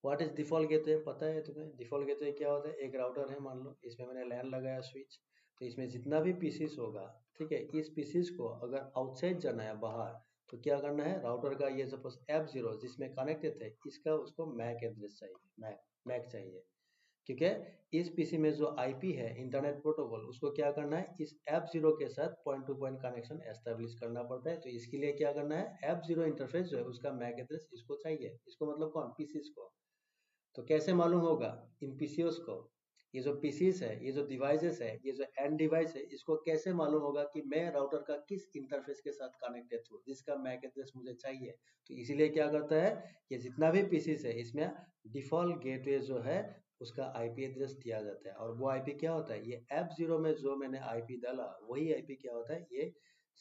S1: व्हाट इज डिफॉल्ट गेटवे, पता है तुम्हें डिफॉल्ट गेटवे क्या होता है, एक राउटर है मान लो, इसमें मैंने लैन लगाया स्विच, तो इसमें जितना भी पीसीस होगा, ठीक है, इस पीसीस को अगर आउटसाइड जाना है, बाहर, तो क्या करना है, राउटर का ये सपोज F0 जिसमें कनेक्टेड है, इसका उसको मैक एड्रेस चाहिए, मैक, मैक चाहिए, क्योंकि इस पीसी में जो आईपी है, इंटरनेट प्रोटोकॉल, उसको क्या करना है, इस F0 के साथ point two point connection establish करना पड़ता है, तो इसके लिए क्या करना है, F0 इंटरफेस जो है उसका मैक एड्रेस इसको चाहिए, इसको मतलब कौन, पीसीस को। तो कैसे मालूम होगा इन पीसीओस को, ये जो पीसीस है, ये जो डिवाइसेस है, ये जो एंड डिवाइस है, इसको कैसे मालूम होगा कि मैं राउटर का किस इंटरफेस के साथ कनेक्टेड हूँ, जिसका मैक एड्रेस मुझे चाहिए। तो इसीलिए क्या करता है, ये जितना भी पीसीस है इसमें डिफॉल्ट गेटवे जो है उसका आईपी एड्रेस दिया जाता है, और वो आईपी क्या होता है, ये F0 में जो मैंने आईपी डाला वही आईपी क्या होता है, ये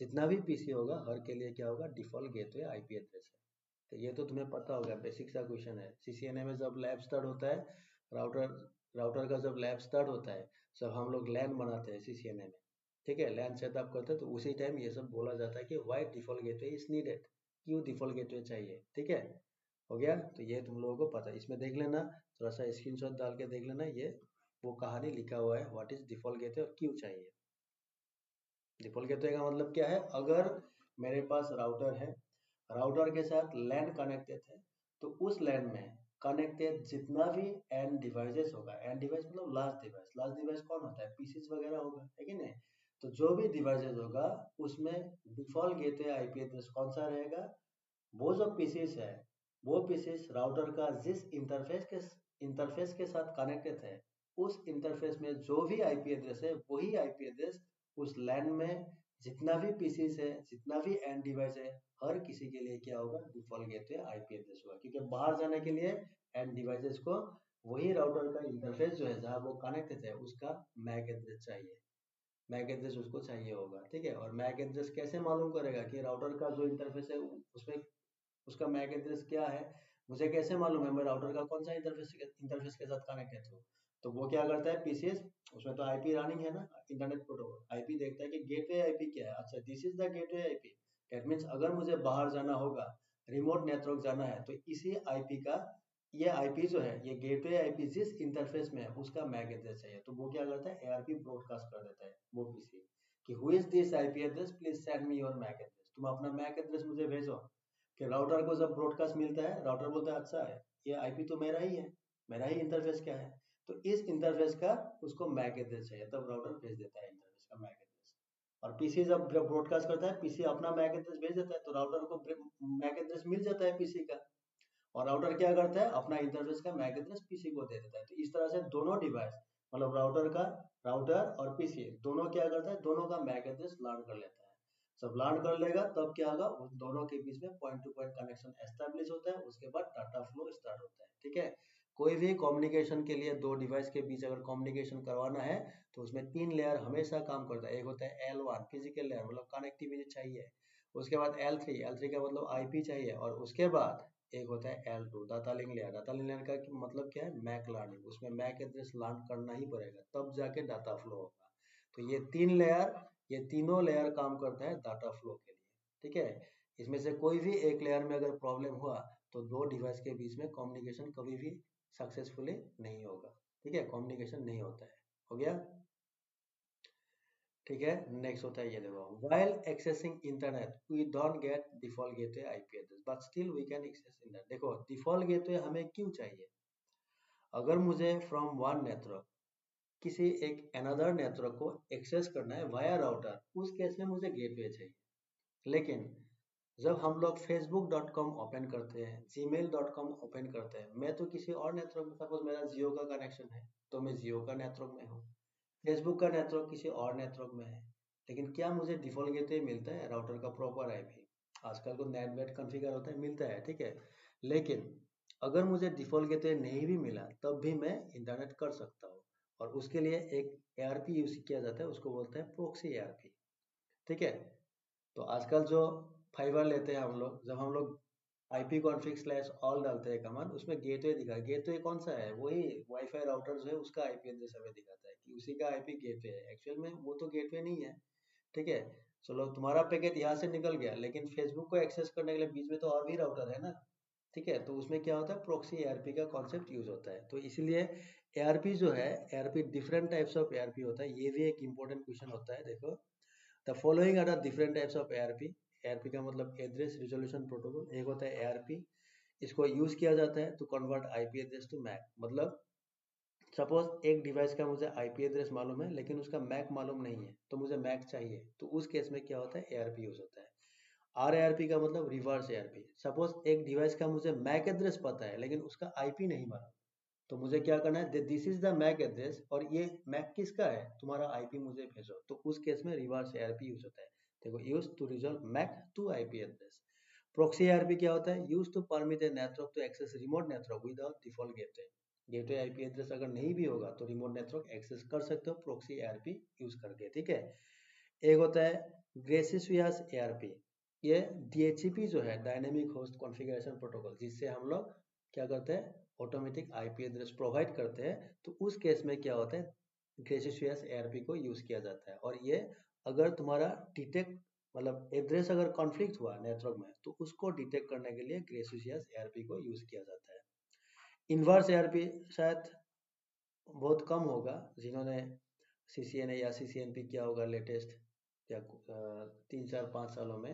S1: जितना भी पीसी होगा हर के लिए क्या होगा, डिफॉल्ट गेटवे आईपी एड्रेस है। तो ये तो तुम्हें पता होगा, बेसिक सा क्वेश्चन है, सीसीएनए में जब लैब स्टार्ट होता है, राउटर राउटर का जब लैब स्टार्ट होता है, जब हम लोग लैन बनाते हैं सीसीएनए में, ठीक है, लैन सेटअप करते हैं, तो उसी टाइम ये सब बोला जाता है कि why default gateway is needed, क्यों डिफॉल्ट गेटवे चाहिए, ठीक है, हो गया। तो ये तुम लोगों को पता है, इसमें देख लेना, थोड़ा सा स्क्रीनशॉट डाल के देख लेना, ये वो कहानी लिखा हुआ है, व्हाट इज डिफॉल्ट गेटवे और क्यों चाहिए। डिफॉल्ट गेटवे का मतलब क्या है, अगर मेरे पास राउटर है, राउटर के साथ लैन कनेक्टेड है, तो उस लैन में कनेक्टेड जितना भी एंड डिवाइसेस होगा, एंड डिवाइस मतलब लास्ट डिवाइस, लास्ट डिवाइस कौन होता है, पीसीस वगैरह होगा, है कि नहीं। तो जो भी डिवाइसेस होगा उसमें डिफॉल्ट गेटवे आईपी एड्रेस कौन सा रहेगा, वो जो पीसीस है, वो पीसीस राउटर का जिस इंटरफेस के साथ कनेक्टेड है, उस इंटरफेस में जो भी आईपी एड्रेस है, वही आईपी एड्रेस उस लैन में जितना भी पीसीस है, जितना भी एंड डिवाइस है, हर किसी के लिए क्या होगा, डिफॉल्ट गेटवे आईपी एड्रेस होगा, क्योंकि बाहर जाने के लिए एंड डिवाइसेस को वही राउटर का इंटरफेस जो है जहां वो कनेक्टेड है उसका मैक एड्रेस चाहिए, मैक एड्रेस उसको चाहिए होगा, ठीक है। और मैक एड्रेस कैसे मालूम करेगा कि राउटर का जो इंटरफेस है उसमें उसका मैक एड्रेस क्या है, मुझे कैसे मालूम है मैं राउटर का कौन सा इंटरफेस के साथ कनेक्टेड हूँ। तो वो क्या करता है पीसीएस, उसमें तो आईपी रनिंग है ना, इंटरनेट प्रोटोकॉल, आईपी देखता है कि गेटवे आईपी क्या है, अच्छा this is the gateway IP, that means अगर मुझे बाहर जाना होगा, रिमोट नेटवर्क जाना है, तो इसी आईपी का, ये आईपी जो है, ये गेटवे आईपी जिस इंटरफेस में है उसका मैक एड्रेस चाहिए, तो वो क्या करता है, एआरपी ब्रॉडकास्ट कर देता है वो पीसी कि who is this IP address, please send me your MAC address, तुम अपना मैक एड्रेस मुझे भेजो। कि राउटर को जब ब्रॉडकास्ट मिलता है, राउटर बोलता है अच्छा है, ये आईपी तो मेरा ही है, मेरा ही इंटरफेस क्या है, तो इस इंटरफेस का उसको मैक एड्रेस चाहिए, तब राउटर भेज देता है इंटरफेस का मैक एड्रेस। और पीसी जब ब्रॉडकास्ट करता है, पीसी अपना मैक एड्रेस भेज देता है, तो राउटर को मैक एड्रेस मिल जाता है पीसी का, और राउटर क्या करता है, अपना इंटरफेस का मैक एड्रेस पीसी को दे देता है। तो इस तरह से दोनों डिवाइस, मतलब राउटर और पीसी दोनों क्या करता है, दोनों का मैक एड्रेस लर्न कर लेता है। सब लर्न कर लेगा तब क्या होगा, उन दोनों के बीच में point two point connection establish होता है, उसके बाद डाटा फ्लो स्टार्ट होता है। ठीक है, कोई भी कम्युनिकेशन के लिए दो डिवाइस के बीच अगर कम्युनिकेशन करवाना है तो उसमें 3 लेयर हमेशा काम करता है। एक होता है L1 फिजिकल लेयर, मतलब कनेक्टिविटी चाहिए, उसके बाद L3 का मतलब आईपी चाहिए, और उसके बाद एक होता है L2 data link layer. Data link layer का मतलब क्या है, मैक लर्निंग, उसमें मैक एड्रेस लर्न करना ही पड़ेगा तब जाके डाटा फ्लो होगा। तो ये तीनों लेयर काम करता है डाटा फ्लो के लिए। ठीक है, इसमें से कोई भी एक लेयर में अगर प्रॉब्लम हुआ तो दो डिवाइस के बीच में कम्युनिकेशन कभी भी सक्सेसफुली नहीं होगा। ठीक है, कम्युनिकेशन नहीं होता है। हो गया? ठीक है, नेक्स्ट होता है ये देखो, while accessing internet we don't get default gateway IP address but still we can access internet। देखो डिफॉल्ट गेटवे हमें क्यों चाहिए, अगर मुझे फ्रॉम वन नेटवर्क किसी एक अनदर नेटवर्क को एक्सेस करना है वाया राउटर, उस केस में मुझे गेटवे चाहिए। लेकिन जब हम लोग facebook.com ओपन करते हैं, gmail.com ओपन करते हैं, मैं तो किसी और नेटवर्क में, सपोज मेरा जियो का कनेक्शन है तो मैं जियो का नेटवर्क में हूँ, फेसबुक का नेटवर्क किसी और नेटवर्क में है, लेकिन क्या मुझे डिफॉल्ट गेटवे मिलता है राउटर का प्रॉपर आईपी? आजकल तो नेट वेट कॉन्फ़िगर होता है, मिलता है। ठीक है, लेकिन अगर मुझे डिफॉल्ट गेटवे नहीं भी मिला तब भी मैं इंटरनेट कर सकता हूँ, और उसके लिए एक एआरपी यूज किया जाता है, उसको बोलते हैं प्रोक्सी एआरपी। ठीक है, तो आजकल जो फाइबर लेते हैं हम लोग, जब हम लोग IP कॉन्फ़िग स्लैश ऑल डालते हैं कमांड, उसमें गेटवे दिखा, गेटवे कौन सा है, वही वाईफाई राउटर जो है उसका आईपी एड्रेस हमें दिखाता है कि उसी का आईपी गेटवे है। एक्चुअल में वो तो गेटवे नहीं है। ठीक है, चलो तुम्हारा पैकेट यहाँ से निकल गया, लेकिन फेसबुक को एक्सेस करने के लिए बीच में तो और भी राउटर है ना। ठीक है, तो उसमें क्या होता है, प्रोक्सी एआरपी का कॉन्सेप्ट यूज होता है। तो इसलिए एआरपी जो है, ARP different types of ARP होता है, ये भी एक इंपॉर्टेंट क्वेश्चन होता है। देखो, the following are the different types of ARP. ARP का मतलब एड्रेस रिजोल्यूशन प्रोटोकॉल। एक होता है एआरपी, इसको यूज किया जाता है to convert IP address to MAC. मतलब सपोज एक डिवाइस का मुझे आईपी एड्रेस मालूम है लेकिन उसका मैक मालूम नहीं है, तो मुझे मैक चाहिए, तो उस केस में क्या होता है, एआरपी यूज होता है। RARP का मतलब रिवर्स एआरपी। सपोज एक डिवाइस का मुझे मैक एड्रेस पता है लेकिन उसका आईपी नहीं मालूम, तो मुझे क्या करना है, this is the MAC address और ये मैक किसका है, तुम्हारा आईपी मुझे भेजो, तो उस केस में रिवर्स एआरपी यूज होता है। देखो, use to resolve MAC to IP address. Proxy ARP क्या होता है, use to permit a network to access remote network without default gateway. Gateway IP address अगर नहीं भी होगा तो रिमोट नेटवर्क एक्सेस कर सकते हो प्रॉक्सी एआरपी यूज करके। ठीक है, एक होता है ग्रेसियस एआरपी। ये DHCP जो है, डायनेमिक होस्ट कॉन्फ़िगरेशन प्रोटोकॉल, जिससे हम लोग क्या करते हैं, ऑटोमेटिक आईपी एड्रेस प्रोवाइड करते हैं। तो उस केस में क्या होता है, ग्रेसियस एआरपी को यूज किया जाता है। और ये अगर तुम्हारा डिटेक्ट, मतलब एड्रेस अगर कॉन्फ्लिक्ट हुआ नेटवर्क में, तो उसको डिटेक्ट करने के लिए ग्रेसियस एआरपी को यूज किया जाता है। इनवर्स एआरपी शायद बहुत कम होगा, जिन्होंने CCNA या CCNP किया होगा लेटेस्ट, या 3 4 5 सालों में।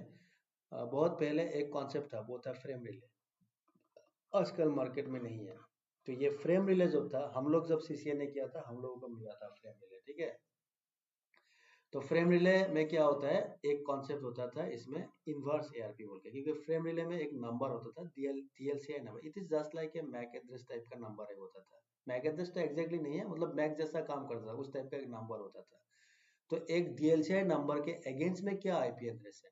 S1: बहुत पहले एक कॉन्सेप्ट था, वो था फ्रेम रिले, आजकल मार्केट में नहीं है। तो ये फ्रेम रिले जो था, हम लोग जब CCNA किया था, हम लोगों को मिला था फ्रेम रिले। ठीक है, तो फ्रेम रिले में क्या होता है, एक कॉन्सेप्ट होता था इसमें इनवर्स एआरपी बोल के, क्योंकि फ्रेम रिले में एक नंबर होता था, DLCI number, it is just like a MAC address type का नंबर है होता था। मैक एड्रेस तो एग्जैक्टली नहीं है, मतलब मैक जैसा काम करता था, उस टाइप का एक नंबर होता था। तो एक DLCI नंबर के अगेंस्ट में क्या आईपी एड्रेस है,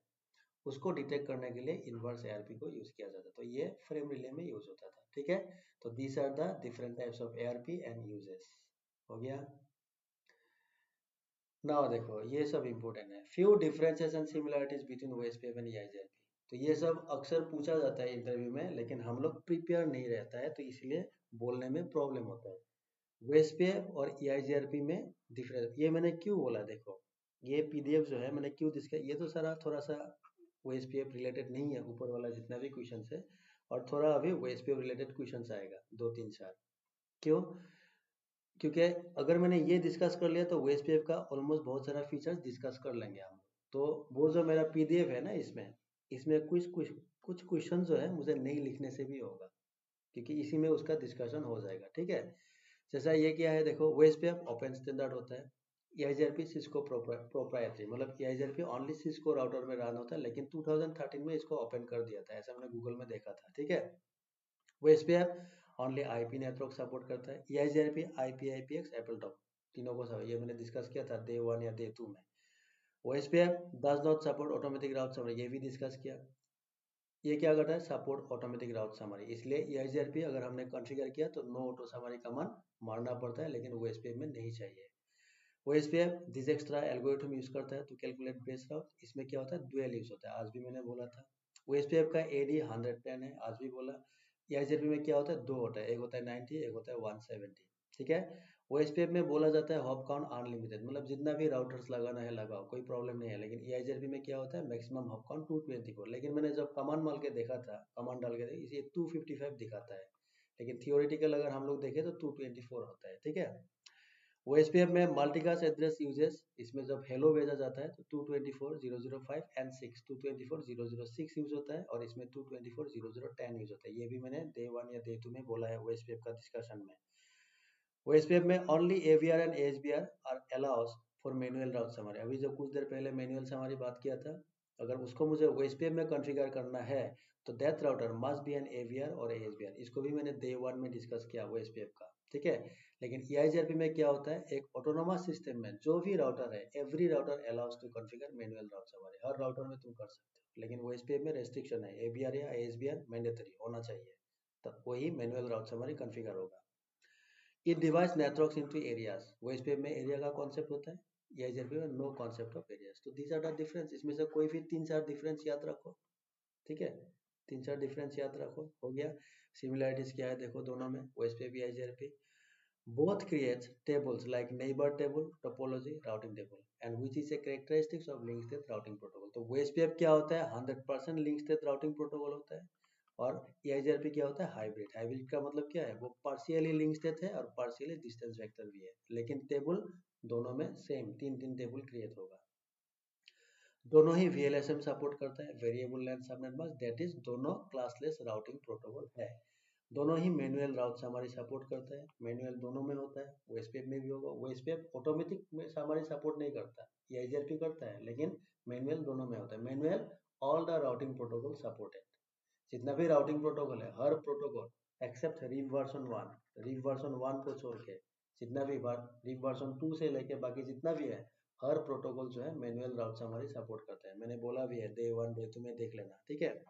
S1: उसको डिटेक्ट करने के लिए इनवर्स एआरपी को यूज किया जाता है। तो ये फ्रेम रिले में यूज होता था। ठीक है, तो these are the different types of ARP and uses. हो गया? नाउ देखो, ये सब इंपॉर्टेंट है, few differences and similarities between OSPF and EIGRP। तो ये सब अक्सर पूछा जाता है इंटरव्यू में, लेकिन हम लोग प्रिपेयर नहीं रहता है, तो इसलिए बोलने में प्रॉब्लम होता है। OSPF और EIGRP में डिफरेंस, ये मैंने क्यों बोला, देखो ये PDF जो है मैंने क्यों डिस्कस, ये तो सारा थोड़ा सा OSPF रिलेटेड नहीं है, ऊपर वाला जितना भी क्वेश्चन है, और थोड़ा अभी OSPF रिलेटेड क्वेश्चन आएगा 2 3 4। क्यों? क्योंकि अगर मैंने ये डिस्कस कर लिया तो OSPF का ऑलमोस्ट बहुत सारा फीचर्स डिस्कस कर लेंगे हम। तो वो जो मेरा PDF है ना, इसमें इसमें कुछ कुछ कुछ क्वेश्चन जो है मुझे नहीं लिखने से भी होगा, क्योंकि इसी में उसका डिस्कशन हो जाएगा, ठीक है। जैसा ये क्या है देखो, OSPF ओपन स्टैंडर्ड होता है, EIGRP सिस्को प्रोप्राइटरी, मतलब EIGRP ओनली सिस्को राउटर में रन होता है, लेकिन 2013 में इसको ओपन कर दिया था, ऐसा मैंने गूगल में देखा था, ठीक है। OSPF only IP network support करता है, EIGRP IP IPX एपलटॉप तीनों को ये मैंने डिस्कस किया था डे 1 या डे 2 में। OSPF does not support automatic route summary, ये भी डिस्कस किया। ये क्या करता है, सपोर्ट ऑटोमेटिक राउट समरी, इसलिए EIGRP अगर हमने कॉन्फ़िगर किया तो नो ऑटो समरी कमांड मारना पड़ता है, लेकिन OSPF में नहीं चाहिए। OSPF this extra algorithm use करता है टू कैलकुलेट बेस राउट, इसमें क्या होता है, डुअल यूज होता है, आज भी मैंने बोला था। OSPF का AD 110 है, आज भी बोला। EIGRP में क्या होता है, दो होता है, एक होता है 90, एक होता है 170, ठीक है। OSPF में बोला जाता है हॉप काउंट अनलिमिटेड, मतलब जितना भी राउटर्स लगाना है लगाओ, कोई प्रॉब्लम नहीं है, लेकिन EIGRP में क्या होता है, मैक्सिमम हॉप काउंट 224, लेकिन मैंने जब कमांड डाल के देखा था, कमांड डाल के इसे 255 दिखाता है, लेकिन थियोरेटिकल अगर हम लोग देखें तो 224 होता है, ठीक है। OSPF में मल्टीकास्ट एड्रेस यूजेस, इसमें जब हेलो भेजा जाता है तो 224.0.0.5 एंड 6 224.0.0.6 यूज होता है, और इसमें 224.0.0.10 यूज होता है, ये भी मैंने डे 1 या डे 2 में बोला है OSPF का डिस्कशन में। OSPF में only AVR and ASBR are allows for manual route summary, अभी जो कुछ देर पहले मैनुअल समरी बात किया था, अगर उसको मुझे OSPF में कॉन्फ़िगर करना है तो that router must be an AVR और ASBR, इसको भी मैंने डे 1 में डिस्कस किया OSPF का, ठीक है। लेकिन EIGRP में क्या होता है, एक ऑटोनोमस सिस्टम में जो भी राउटर है, every router allows to configure manual route summary, हर राउटर में तुम कर सकते हो, लेकिन OSPF में रेस्ट्रिक्शन है, AVR या ASBR मैंडेटरी होना चाहिए, तब वही मैनुअल राउट समरी कॉन्फ़िगर होगा। It divides networks into areas, OSPF में एरिया का कॉन्सेप्ट होता है, EIGRP में नो कॉन्सेप्ट ऑफ एरियाज, तो दीज आर द डिफरेंस, इसमें से कोई भी 3-4 डिफरेंस याद रखो, ठीक है। 3-4 डिफरेंस याद रखो, हो गया। सिमिलरिटीज क्या है देखो दोनों में, OSPF EIGRP both creates tables like neighbor table, topology, routing table, and which is a characteristics of link state routing protocol। तो OSPF क्या होता है, 100% link state routing protocol होता है, और EIGRP क्या होता है, हाइब्रिड। हाइब्रिड का मतलब क्या है, वो पार्शियली लिंक स्टेट है और पार्शियली डिस्टेंस वेक्टर भी है, लेकिन टेबल दोनों में सेम 3-3 टेबल क्रिएट होगा। दोनों ही VLSM सपोर्ट करता है, variable length subnet mask, that is दोनों क्लासलेस राउटिंग प्रोटोकॉल है। दोनों ही मैनुअल राउट समरी सपोर्ट करता है, मैनुअल दोनों में होता है, OSPF में भी होगा। OSPF ऑटोमेटिक में समरी सपोर्ट नहीं करता, EIGRP करता है, लेकिन मैनुअल दोनों में होता है। Manual all the routing protocol supported, जितना भी राउटिंग प्रोटोकॉल है, हर प्रोटोकॉल एक्सेप्ट रिव वर्जन 1, रिव वर्जन 1 को छोड़ के जितना भी रिव वर्जन 2 से लेके बाकी जितना भी है, हर प्रोटोकॉल जो है मैनुअल राउट समरी सपोर्ट करता है, मैंने बोला भी है, डे 1 डे 2 में देख लेना, ठीक है।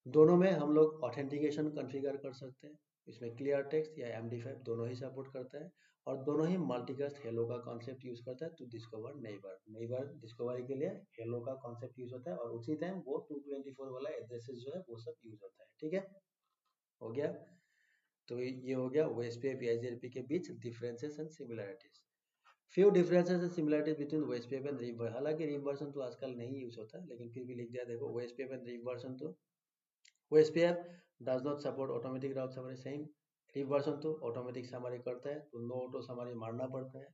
S1: दोनों में हम लोग ऑथेंटिकेशन कॉन्फ़िगर कर सकते हैं, इसमें क्लियर टेक्स्ट या MD5 दोनों ही सपोर्ट करता है, और दोनों ही मल्टीकास्ट हेलो का कॉन्सेप्ट यूज करता है to discover neighbour, neighbour discovery के लिए हेलो का कॉन्सेप्ट यूज होता है, और उसी टाइम वो 224 वाला एड्रेसेस जो है वो सब यूज होता है, ठीक है, हो गया। तो ये हो गया OSPF EIGRP के बीच differences and similarities. Few differences and similarities between OSPF and RIP, हालांकि रिव वर्जन तो आजकल नहीं यूज होता, लेकिन फिर भी लिख दिया देखो, OSPF एंड रिव वर्जन तो OSPF does not support automatic route summary, same। RIP version तो ऑटोमेटिक समरी करता है, तो नो ऑटो समरी मारना पड़ता है।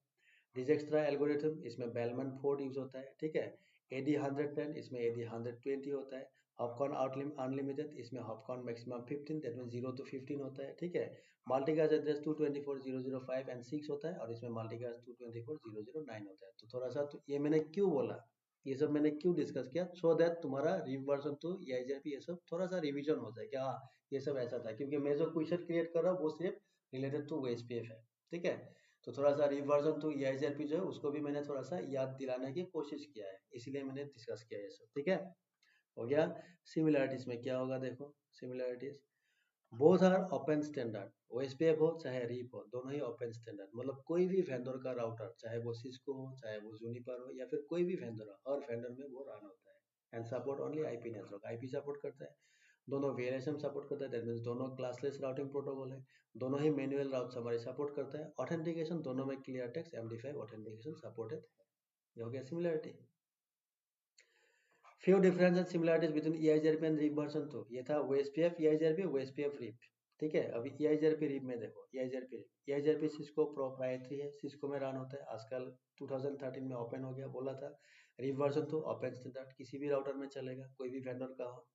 S1: डिजक्स्ट्रा एल्गोरिथम, इसमें बेलमैन फोर्ड यूज होता है, ठीक है। AD 110, इसमें AD 120 होता है। हॉपकॉन अनलिमिटेड, इसमें हॉपकॉन मैक्सिमम 15, दैट मीन 0 to 15 होता है, ठीक है। मल्टीकास्ट एड्रेस 224.0.0.5 एंड 6 होता है, और इसमें मल्टीकास्ट 224.0.0.9 होता है। तो थोड़ा सा तो ये मैंने क्यों बोला, ये सब मैंने क्यों डिस्कस किया, सो दैट तुम्हारा रिव वर्जन तो EIGRP ये सब थोड़ा सा रिवीजन हो जाए कि हाँ ये सब ऐसा था, क्योंकि मैं जो क्वेश्चन क्रिएट कर रहा हूँ वो सिर्फ रिलेटेड टू OSPF है, ठीक है। तो थोड़ा सा रिवर्जन टू EIGRP जो है उसको भी मैंने थोड़ा सा याद दिलाने की कोशिश किया है, इसीलिए मैंने डिस्कस किया ये सब, ठीक है, हो गया। सिमिलरिटीज में क्या होगा देखो, similarities both are open standard, OSPF हो चाहे रिप हो, दोनों ही ओपन स्टैंडर्ड, मतलब कोई भी वेंडर का राउटर, चाहे वो सिस्को हो चाहे वो जूनिपर हो या फिर कोई भी वेंडर हो, हर वेंडर में वो रन होता है, and support only IP network, IP support करता है। दोनों VLSM सपोर्ट करता है, दैट मीन्स दोनों क्लासलेस राउटिंग प्रोटोकॉल है। दोनों ही मैनुअल राउट समरी सपोर्ट करता है। ऑथेंटिकेशन दोनों में clear text MD5 authentication supported है, ये हो गया similarity. Few difference and similarities between EIGRP and RIP version, तो ये था OSPF EIGRP OSPF रिप, ठीक है। अभी EIGRP रिप में देखो, EIGRP सिस्को प्रोप्राइटरी है, सिस्को में रन होता है, आजकल 2013 में ओपन हो गया, बोला था। रिप वर्जन तो ओपन स्टैंडर्ड, किसी भी राउटर में चलेगा, कोई भी वेंडर का हो।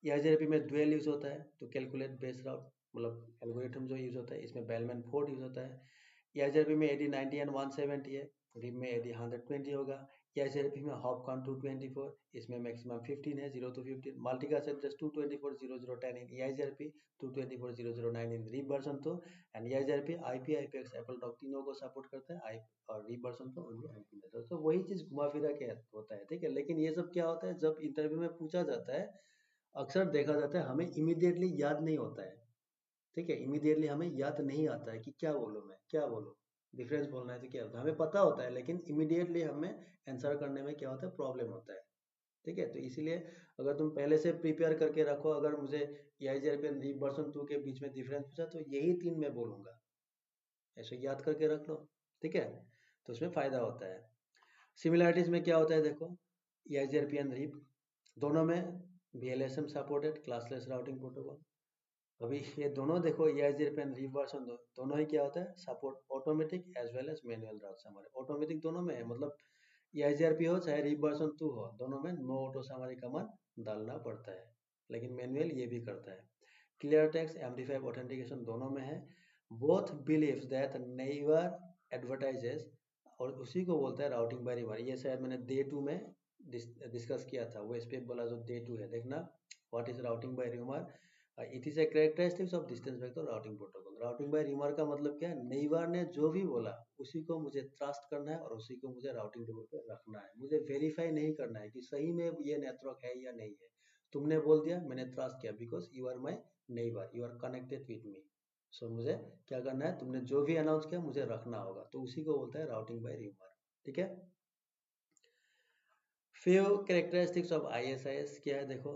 S1: EIGRP में डुअल यूज होता है टू कैलकुलेट बेस राउट, मतलब एल्गोरिथम जो यूज होता है इसमें बेलमैन फोर्ड यूज होता है। EIGRP में AD 90 एंड 170 है, RIP में AD 120 होगा। EIGRP में हॉप काउंट 224, इसमें मैक्सिमम 15 है, 0 to 15। Multicast address 224.0010 in EIGRP, 224.009 in RIP version 2। And EIGRP IP, IPX, एपलटॉक तीनों को सपोर्ट करता है, और RIP वर्जन तो ओनली IP मेथड। तो वही चीज घुमा फिरा के होता है, ठीक है। लेकिन ये सब क्या होता है, जब इंटरव्यू में पूछा जाता है, अक्सर देखा जाता है हमें इमीडिएटली याद नहीं होता है, ठीक है। इमीडिएटली हमें याद नहीं आता है कि क्या बोलूं, मैं क्या बोलूं, डिफरेंस बोलना है तो क्या होता है, हमें पता होता है लेकिन इमीडिएटली हमें आंसर करने में क्या होता है, प्रॉब्लम होता है, ठीक है। तो इसीलिए अगर तुम पहले से प्रिपेयर करके रखो, अगर मुझे EIGRP और RIP वर्जन 2 के बीच में डिफरेंस पूछा तो यही तीन मैं बोलूंगा, ऐसे याद करके रख लो, ठीक है। तो उसमें फायदा होता है। सिमिलरिटीज में क्या होता है देखो, EIGRP एंड RIP दोनों में VLSM supported classless routing protocol. अभी ये दोनों देखो, EIGRP एंड RIP वर्जन दोनों ही क्या होता है, support automatic as well as manual routes. हमारे ऑटोमेटिक दोनों में है, मतलब EIGRP हो चाहे RIP वर्जन 2 हो, दोनों में नो ऑटो हमारी कमांड डालना पड़ता है, लेकिन मैनुअल ये भी करता है। क्लियर टेक्स्ट MD5 ऑथेंटिकेशन दोनों में है। बोथ बिलीव्स दैट नेवर एडवर्टाइजेस, और उसी को बोलता है राउटिंग बाय रिवर। ये शायद मैंने डे 2 में डिस्कस किया था, वो स्पेप वाला जो डे 2 है, देखना व्हाट इज राउटिंग बाय रिवर। It is a characteristics of distance vector routing protocol. Routing by rumour का मतलब क्या है, नेइवर ने जो भी बोला उसी को मुझे ट्रस्ट करना है और उसी को मुझे राउटिंग टेबल पे रखना है। मुझे वेरीफाई नहीं करना है कि सही में ये नेटवर्क है या नहीं है। तुमने बोल दिया, मैंने ट्रस्ट किया, because you are my neighbour, you are connected with me. So मुझे क्या करना है, तुमने जो भी अनाउंस किया मुझे रखना होगा, तो उसी को बोलता है राउटिंग बाय रिमर, ठीक है। few characteristics of ISIS क्या है देखो,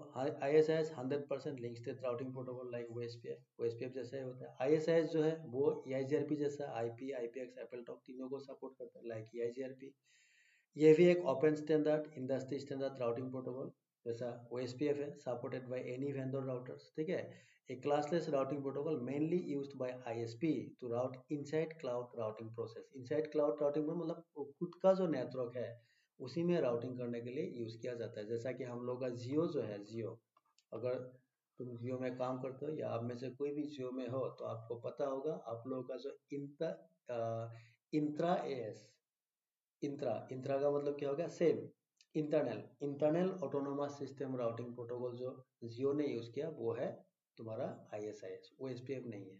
S1: ISIS 100% link state routing protocol like OSPF जैसा ही होता है। ISIS जो है वो EIGRP जैसा IP, IPX, एपलटॉक तीनों को सपोर्ट करता है लाइक EIGRP। ये भी एक open standard industry standard routing protocol जैसा OSPF है, supported by any vendor routers, ठीक है। एक classless routing protocol mainly used by ISP to route inside cloud routing process. Inside cloud routing में मतलब खुद का जो नेटवर्क है उसी में राउटिंग करने के लिए यूज किया जाता है। जैसा कि हम लोग का जियो जो है, जियो, अगर तुम जियो में काम करते हो या आप में से कोई भी जियो में हो तो आपको पता होगा, आप लोगों का जो इंट्रा एएस, इंट्रा इंट्रा का मतलब क्या हो गया, same internal autonomous system routing protocol जो जियो ने यूज किया वो है तुम्हारा ISIS, वो OSPF नहीं है।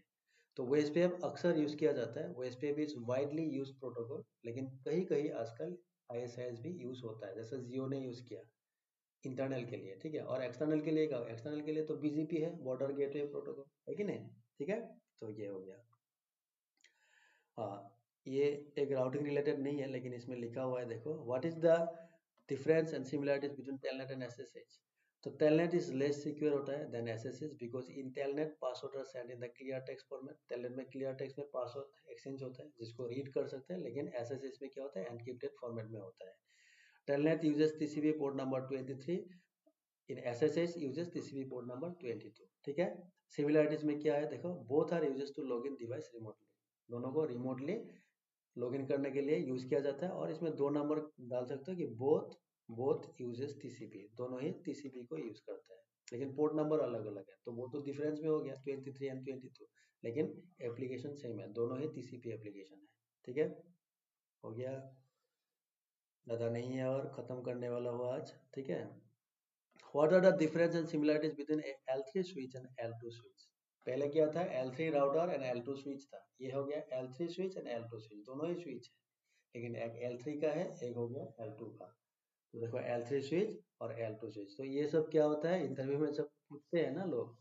S1: तो वो OSPF अक्सर यूज किया जाता है, वो OSPF is widely use protocol, लेकिन कहीं कहीं आजकल ISIS भी यूज होता है, जैसे जियो ने यूज किया इंटरनल के लिए, ठीक है। और एक्सटर्नल के लिए क्या, एक्सटर्नल के लिए तो BGP है, बॉर्डर गेटवे प्रोटोकॉल, है कि नहीं, ठीक है। तो ये हो गया। हाँ, ये एक राउटिंग रिलेटेड नहीं है लेकिन इसमें लिखा हुआ है देखो, what is the difference and similarities between telnet and SSH। तो टेलनेट इज लेस सिक्योर होता है than SSH, because in telnet password are send in the clear text format. Telnet में क्लियर टेक्स्ट में पासवर्ड एक्सचेंज होता है जिसको read कर सकते हैं, लेकिन SSH में क्या होता है, एनक्रिप्टेड फॉर्मेट में होता है। Telnet uses TCP port number 23, in SSH uses TCP port number 22, ठीक है। सिमिलरिटीज में क्या है देखो, both are uses to log in device remotely, दोनों को रिमोटली लॉगिन करने के लिए यूज किया जाता है। और इसमें दो नंबर डाल सकते हो कि बोथ बोथ यूजेस TCP, दोनों ही TCP को यूज करता है, लेकिन पोर्ट नंबर अलग अलग है, तो वो तो डिफरेंस में हो गया 23 एंड 22, लेकिन एप्लीकेशन सेम है, दोनों ही TCP एप्लीकेशन है, ठीक है। हो गया, ज़्यादा नहीं है और खत्म करने वाला हुआ आज, ठीक है। What are the difference and similarities between a L3 switch and L2 switch? पहले क्या था, L3 router and L2 switch था, ये हो गया L3 switch and L2 switch, दोनों ही स्विच है, लेकिन एक L3 का है, एक हो गया L2 का। तो देखो L3 स्विच और L2 स्विच, तो ये सब क्या होता है, इंटरव्यू में जब पूछते हैं ना लोग,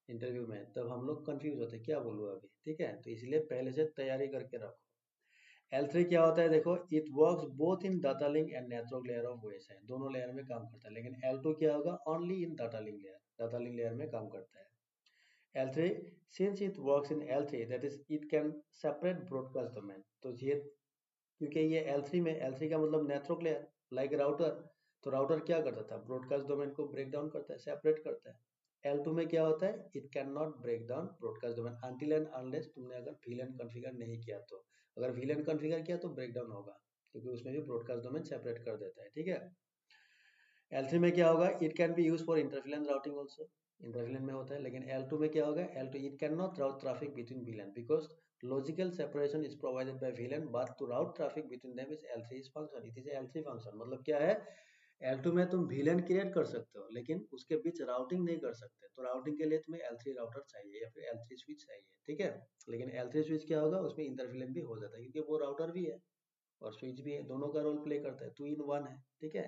S1: इंटरव्यू में तब हम लोग कंफ्यूज होते हैं क्या बोलूँ अभी, ठीक है। तो इसलिए पहले से तैयारी करके रखो। L3 क्या होता है देखो, it works both in data link and network layer of OSI, दोनों लेयर में काम करता है। लेकिन L2 क्या होगा, only in data link layer, data link layer में काम करता है। L3, since it works in L3, that is it can separate broadcast domain, तो ये क्योंकि ये L3 में, L3 का मतलब नेटवर्क लेयर लाइक राउटर, तो राउटर क्या करता था, ब्रॉडकास्ट डोमेन को ब्रेक डाउन करता है, सेपरेट करता है। L2 में क्या होता है, it can not break down broadcast domain until and unless तुमने अगर VLAN कॉन्फ़िगर नहीं किया तो, अगर VLAN कॉन्फ़िगर किया तो ब्रेक डाउन होगा, क्योंकि उसमें भी ब्रॉडकास्ट डोमेन सेपरेट कर देता है, ठीक है। L3 में क्या होगा, it can be use for inter VLAN routing also, inter VLAN में होता है, लेकिन L2 में क्या होगा, L2 it can not route traffic between VLAN because logical separation is provided by VLAN but to route traffic between them is L3 is function, it is L3 function. मतलब क्या है, L2 में तुम VLAN create कर सकते हो लेकिन उसके बीच राउटिंग नहीं कर सकते, तो राउटिंग के लिए तुम्हें L3 राउटर चाहिए या फिर L3 स्विच चाहिए, ठीक है। लेकिन L3 स्विच क्या होगा, उसमें इंटरविलन भी हो जाता है क्योंकि वो राउटर भी है और स्विच भी है, दोनों का रोल प्ले करता है, 2 in 1 है, ठीक है।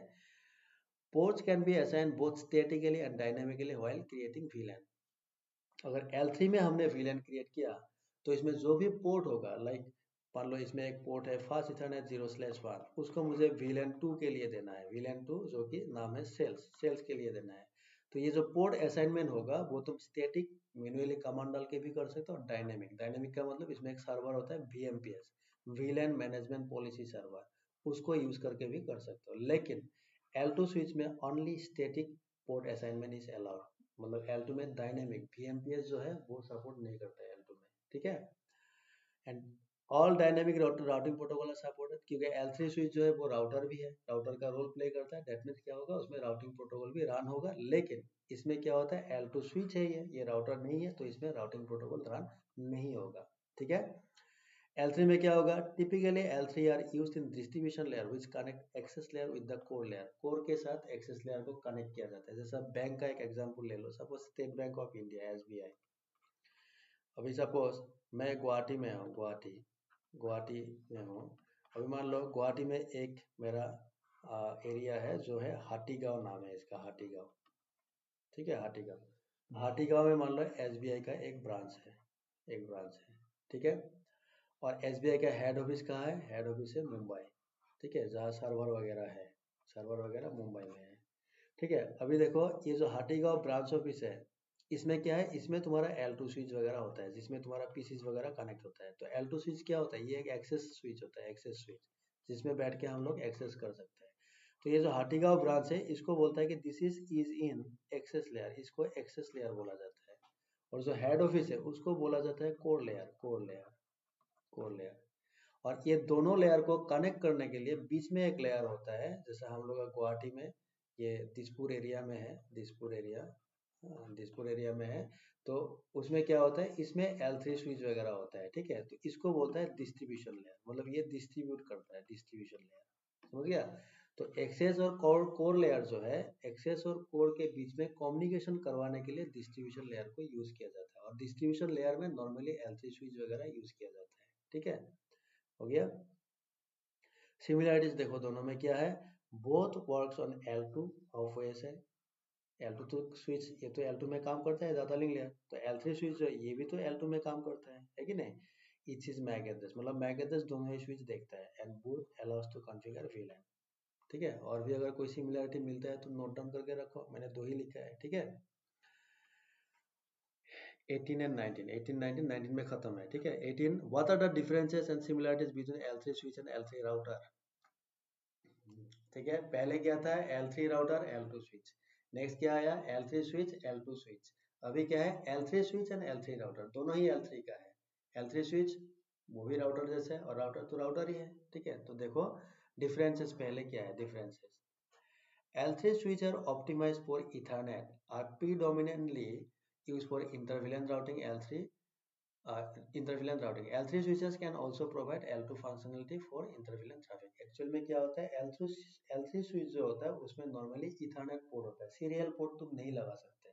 S1: Ports can be assigned both statically and dynamically while creating VLAN। अगर L3 में हमने VLAN क्रिएट किया तो इसमें जो भी पोर्ट होगा, लाइक मान लो इसमें एक पोर्ट है फास्ट इथरनेट 0/1, उसको मुझे VLAN 2 के लिए देना है, VLAN 2 जो कि नाम है सेल्स के लिए देना है। तो ये जो पोर्ट असाइनमेंट होगा वो तुम स्टैटिक मैन्युअली कमांड डाल के भी कर सकते हो, और डायनेमिक का मतलब इसमें एक सर्वर होता है VMPS, VLAN management policy server, उसको यूज करके भी कर सकते हो। लेकिन L2 स्विच में only static port assignment is allowed, मतलब L2 में डायनेमिक VMPS जो है वो सपोर्ट नहीं करता है L2 में, ठीक है। And all dynamic routing protocol supported, क्योंकि L3 स्विच जो है वो राउटर भी है, राउटर का रोल प्ले करता है, दैट मीन्स क्या होगा, उसमें राउटिंग प्रोटोकॉल भी रन होगा। लेकिन इसमें क्या होता है, L2 स्विच है, ये राउटर नहीं है, तो इसमें राउटिंग प्रोटोकॉल रन नहीं होगा, ठीक है। L3 में क्या होगा, typically L3 are used in distribution layer which connect access layer with the core layer, core के साथ एक्सेस लेयर को कनेक्ट किया जाता है। जैसा बैंक का एक एग्जांपल ले लो, suppose state bank of India SBI। अभी सपोज मैं गुवाहाटी में हूँ, गुवाहाटी में हूँ। अभी मान लो गुवाहाटी में एक मेरा एरिया है जो है हाटीगांव, नाम है इसका हाटीगांव, ठीक है, हाटीगांव। हाटीगांव में मान लो SBI का एक ब्रांच है, ठीक है। और SBI का हेड ऑफिस कहाँ है, हेड ऑफिस है मुंबई, ठीक है, जहाँ सर्वर वगैरह है, सर्वर वगैरह मुंबई में है, ठीक है। अभी देखो ये जो हाटीगांव ब्रांच ऑफिस है, इसमें क्या है, इसमें तुम्हारा L2 स्विच वगैरह होता है जिसमें तुम्हारा पीसीज वगैरह कनेक्ट होता है। तो L2 स्विच क्या होता है, ये एक एक्सेस स्विच होता है, एक्सेस स्विच, जिसमें बैठ के हम लोग एक्सेस कर सकते हैं। तो ये जो हाटीगांव ब्रांच है इसको बोलता है कि this is in excess layer, इसको एक्सेस लेयर बोला जाता है। और जो हेड ऑफिस है उसको बोला जाता है कोर लेयर। और ये दोनों लेयर को कनेक्ट करने के लिए बीच में एक लेयर होता है, जैसे हम लोग गुवाहाटी में ये दिसपुर एरिया में है, दिसपुर एरिया में है। तो उसमें क्या होता है, इसमें L3 स्विच वगैरह होता है, ठीक है। तो इसको बोलता है डिस्ट्रीब्यूशन लेयर, मतलब ये डिस्ट्रीब्यूट करता है, डिस्ट्रीब्यूशन लेयर, समझ गया। तो एक्सेस और कोर लेयर जो है, एक्सेस और कोर के बीच में कम्युनिकेशन करवाने के लिए डिस्ट्रीब्यूशन लेयर को यूज किया जाता है, और डिस्ट्रीब्यूशन लेयर में नॉर्मली L3 स्विच वगैरह यूज किया जाता है, ठीक है, हो गया। सिमिलरिटीज देखो दोनों में क्या है, both works on L2 of OS है। L2 तो स्विच, ये तो L2 में काम करता है डाटा लिंक लेयर, तो L3 स्विच जो है ये भी तो L2 में काम करता है कि नहीं। ईच इज मैक एड्रेस, मतलब मैक एड्रेस दोनों ही स्विच देखता है, and both allows to configure VLAN, ठीक है। और भी अगर कोई सिमिलरिटी मिलता है तो नोट डाउन करके रखो, मैंने 2 ही लिखा है, ठीक है। 18 एंड 19, 18 19, 19 में खत्म है, ठीक है। 18, what are the differences and similarities between L3 switch and L3 router, ठीक है। पहले क्या था, L3 router L2 switch, next क्या आया, L3 स्विच L2 स्विच। अभी क्या है, L3 switch and L3 router, दोनों ही L3 का है। L3 स्विच वो भी राउटर जैसे है, और राउटर तो राउटर ही है, ठीक है। तो देखो डिफरेंसेस, पहले क्या है differences, L3 switch are optimized for Ethernet, are predominantly used for inter-VLAN routing. L3 switches can also provide L2 functionality for inter-VLAN traffic. Actual में क्या होता है, L3 स्विच जो होता है उसमें नॉर्मली इथरनेट पोर्ट होता है, सीरियल पोर्ट तुम नहीं लगा सकते।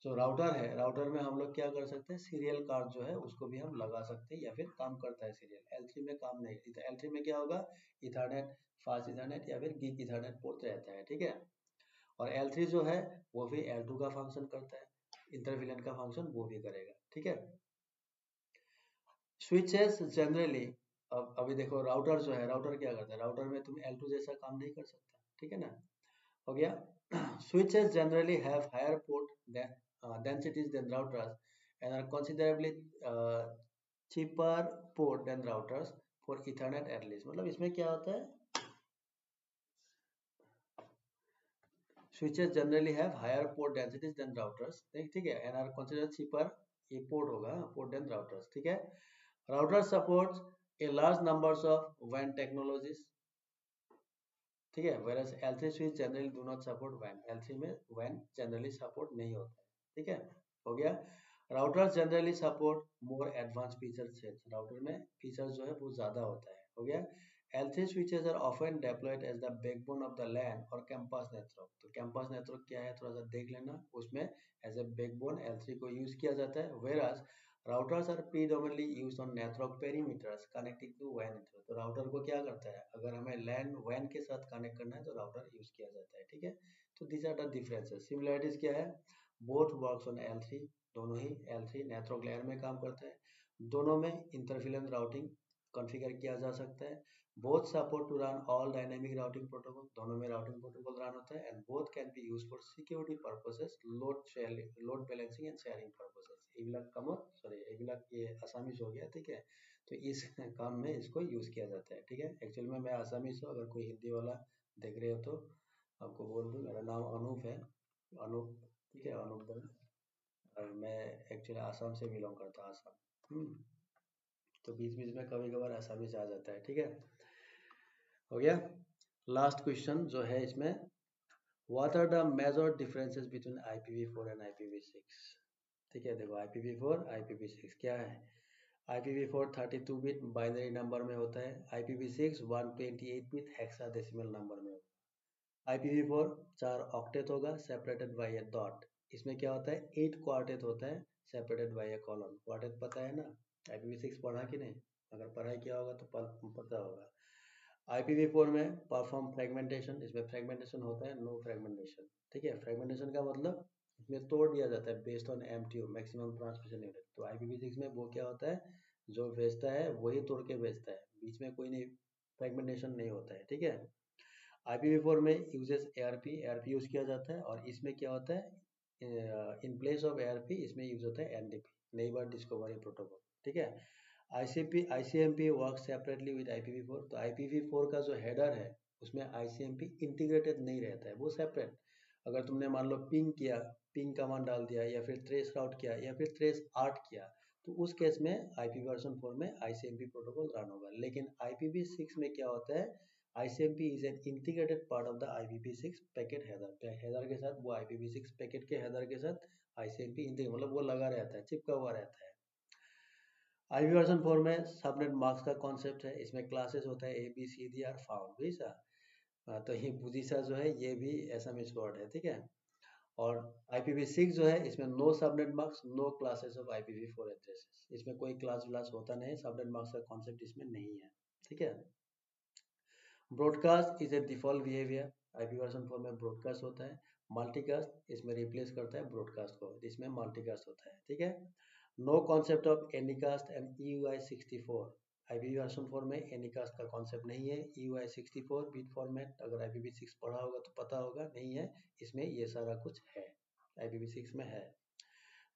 S1: जो राउटर है, राउटर में हम लोग क्या कर सकते हैं, सीरियल कार्ड जो है उसको भी हम लगा सकते हैं, या फिर काम करता है सीरियल। L3 में काम नहीं, L3 में क्या होगा, इथरनेट, फास्ट इथरनेट या फिर गीग इथरनेट पोर्ट रहता है, ठीक है। और L3 जो है वो भी L2 का फंक्शन करता है, इंटर-VLAN का फंक्शन वो भी करेगा, ठीक है। स्विचेस जनरली, अब अभी देखो राउटर जो है, राउटर क्या करता है, राउटर में तुम L2 जैसा काम नहीं कर सकता, ठीक है ना, हो गया। Switches generally have higher port densities than routers and are considerably cheaper port than routers for Ethernet at least। मतलब इसमें क्या होता है, switches generally have higher port densities than routers, ठीक है, and are considered cheaper, ये port होगा, port then routers, ठीक है। Router supports a large numbers of WAN technologies, ठीक है, whereas L3 switch generally do not support WAN, L3 में WAN generally support नहीं होता है, ठीक है, हो गया। Routers generally support more advance feature sets, router में फीचर्स जो है बहुत ज्यादा होता है, हो गया। L3 switches are often deployed as the backbone of the LAN और campus network, तो campus network क्या है थोड़ा सा देख लेना, उसमें एज ए बैकबोन L3 को यूज किया जाता है, whereas routers are predominantly used on network perimeters connecting to WAN network, तो राउटर को क्या करता है, अगर हमें LAN WAN के साथ कनेक्ट करना है तो राउटर यूज किया जाता है, ठीक है। तो these are the differences, similarities क्या है, both works on L3, दोनों ही L3 नेटवर्क लेयर में काम करता है, दोनों में इंटरफेरेंस राउटिंग कॉन्फ़िगर किया जा सकता है, both support to run all dynamic routing protocol, दोनों में routing protocol run होता है, and both can be used for security purposes, load sharing, load balancing and sharing purposes, এইবিলাক কামত सॉरी এইবিলাক ये आसामीज हो गया, ठीक है। तो इस काम में इसको यूज किया जाता है, ठीक है। एक्चुअल में मैं आसामीज हूँ, अगर कोई हिंदी वाला देख रहे हो तो आपको बोल दूँ, मेरा नाम अनूप है, अनूप, ठीक है, अनूप दवे, और मैं एक्चुअली आसाम से बिलोंग करता हूँ, आसाम। तो बीच बीच में कभी कभार आसामीज आ जाता है, ठीक है, हो गया। लास्ट क्वेश्चन जो है इसमें, what are the major differences between IPv4 and IPv6, ठीक है। देखो IPv4 IPv6 क्या है, IPv4 32 बिट बाइनरी नंबर में होता है, IPv6 128 बिट हेक्साडेसिमल नंबर में होता है। IPv4 4 ऑक्टेट होगा सेपरेटेड बाय ए डॉट, इसमें क्या होता है 8 क्वार्टेट होता है separated by A colon, quartet पता है ना, IPv6 पढ़ा कि नहीं, अगर पढ़ाई किया होगा तो पता होगा। IPv4 में परफॉर्म फ्रेगमेंटेशन, इसमें फ्रेगमेंटेशन होता है, नो फ्रेगमेंटेशन, ठीक है। फ्रेगमेंटेशन का मतलब इसमें तोड़ दिया जाता है based on MTU, maximum transmission unit, तो IPv6 में वो क्या होता है, जो भेजता है वही तोड़ के भेजता है, बीच में कोई नहीं फ्रेगमेंटेशन नहीं होता है, ठीक है। IPv4 में यूजेस ARP यूज किया जाता है, और इसमें क्या होता है इन प्लेस ऑफ ARP इसमें यूज होता है NDP, नेबर डिस्कवरी प्रोटोकॉल, ठीक है। ICMP work separately with IPv4, तो IPv4 का जो हेडर है उसमें ICMP इंटीग्रेटेड नहीं रहता है, वो सेपरेट। अगर तुमने मान लो पिंग किया, पिंग कमांड डाल दिया, या फिर ट्रेस राउट किया, या फिर ट्रेस आर्ट किया, तो उस केस में IPv4 में ICMP प्रोटोकॉल रन होगा। लेकिन IPv6 में क्या होता है, ICMP is an integrated part of the IPv6 packet header, header के साथ वो IPv6 पैकेट के हेडर के साथ ICMP मतलब वो लगा रहता है, चिपका हुआ रहता है। IPv4 में सबनेट मार्क्स का कॉन्सेप्ट है, इसमें क्लासेस होता है ABCD और फाउंड, वैसा। तो ये बुजीसा जो है ये भी एसएमएस वर्ड है, ठीक है। और IPv6 जो है इसमें no subnet masks, no classes of IPv4 addresses, इसमें कोई क्लास व्लास होता नहीं, सबनेट मार्क्स का कॉन्सेप्ट इसमें नहीं है, ठीक है। Broadcast is a default behaviour, IPv4 में ब्रॉडकास्ट होता है, मल्टीकास्ट इसमें रिप्लेस करता है ब्रॉडकास्ट को, इसमें मल्टीकास्ट होता है, ठीक है। No concept of anycast and EUI64, IPv4 में एनीकास्ट का कॉन्सेप्ट नहीं है, EUI64 बिट फॉर्मेट, अगर IPv6 पढ़ा होगा तो पता होगा, नहीं है, इसमें ये सारा कुछ है, IPv6 में है।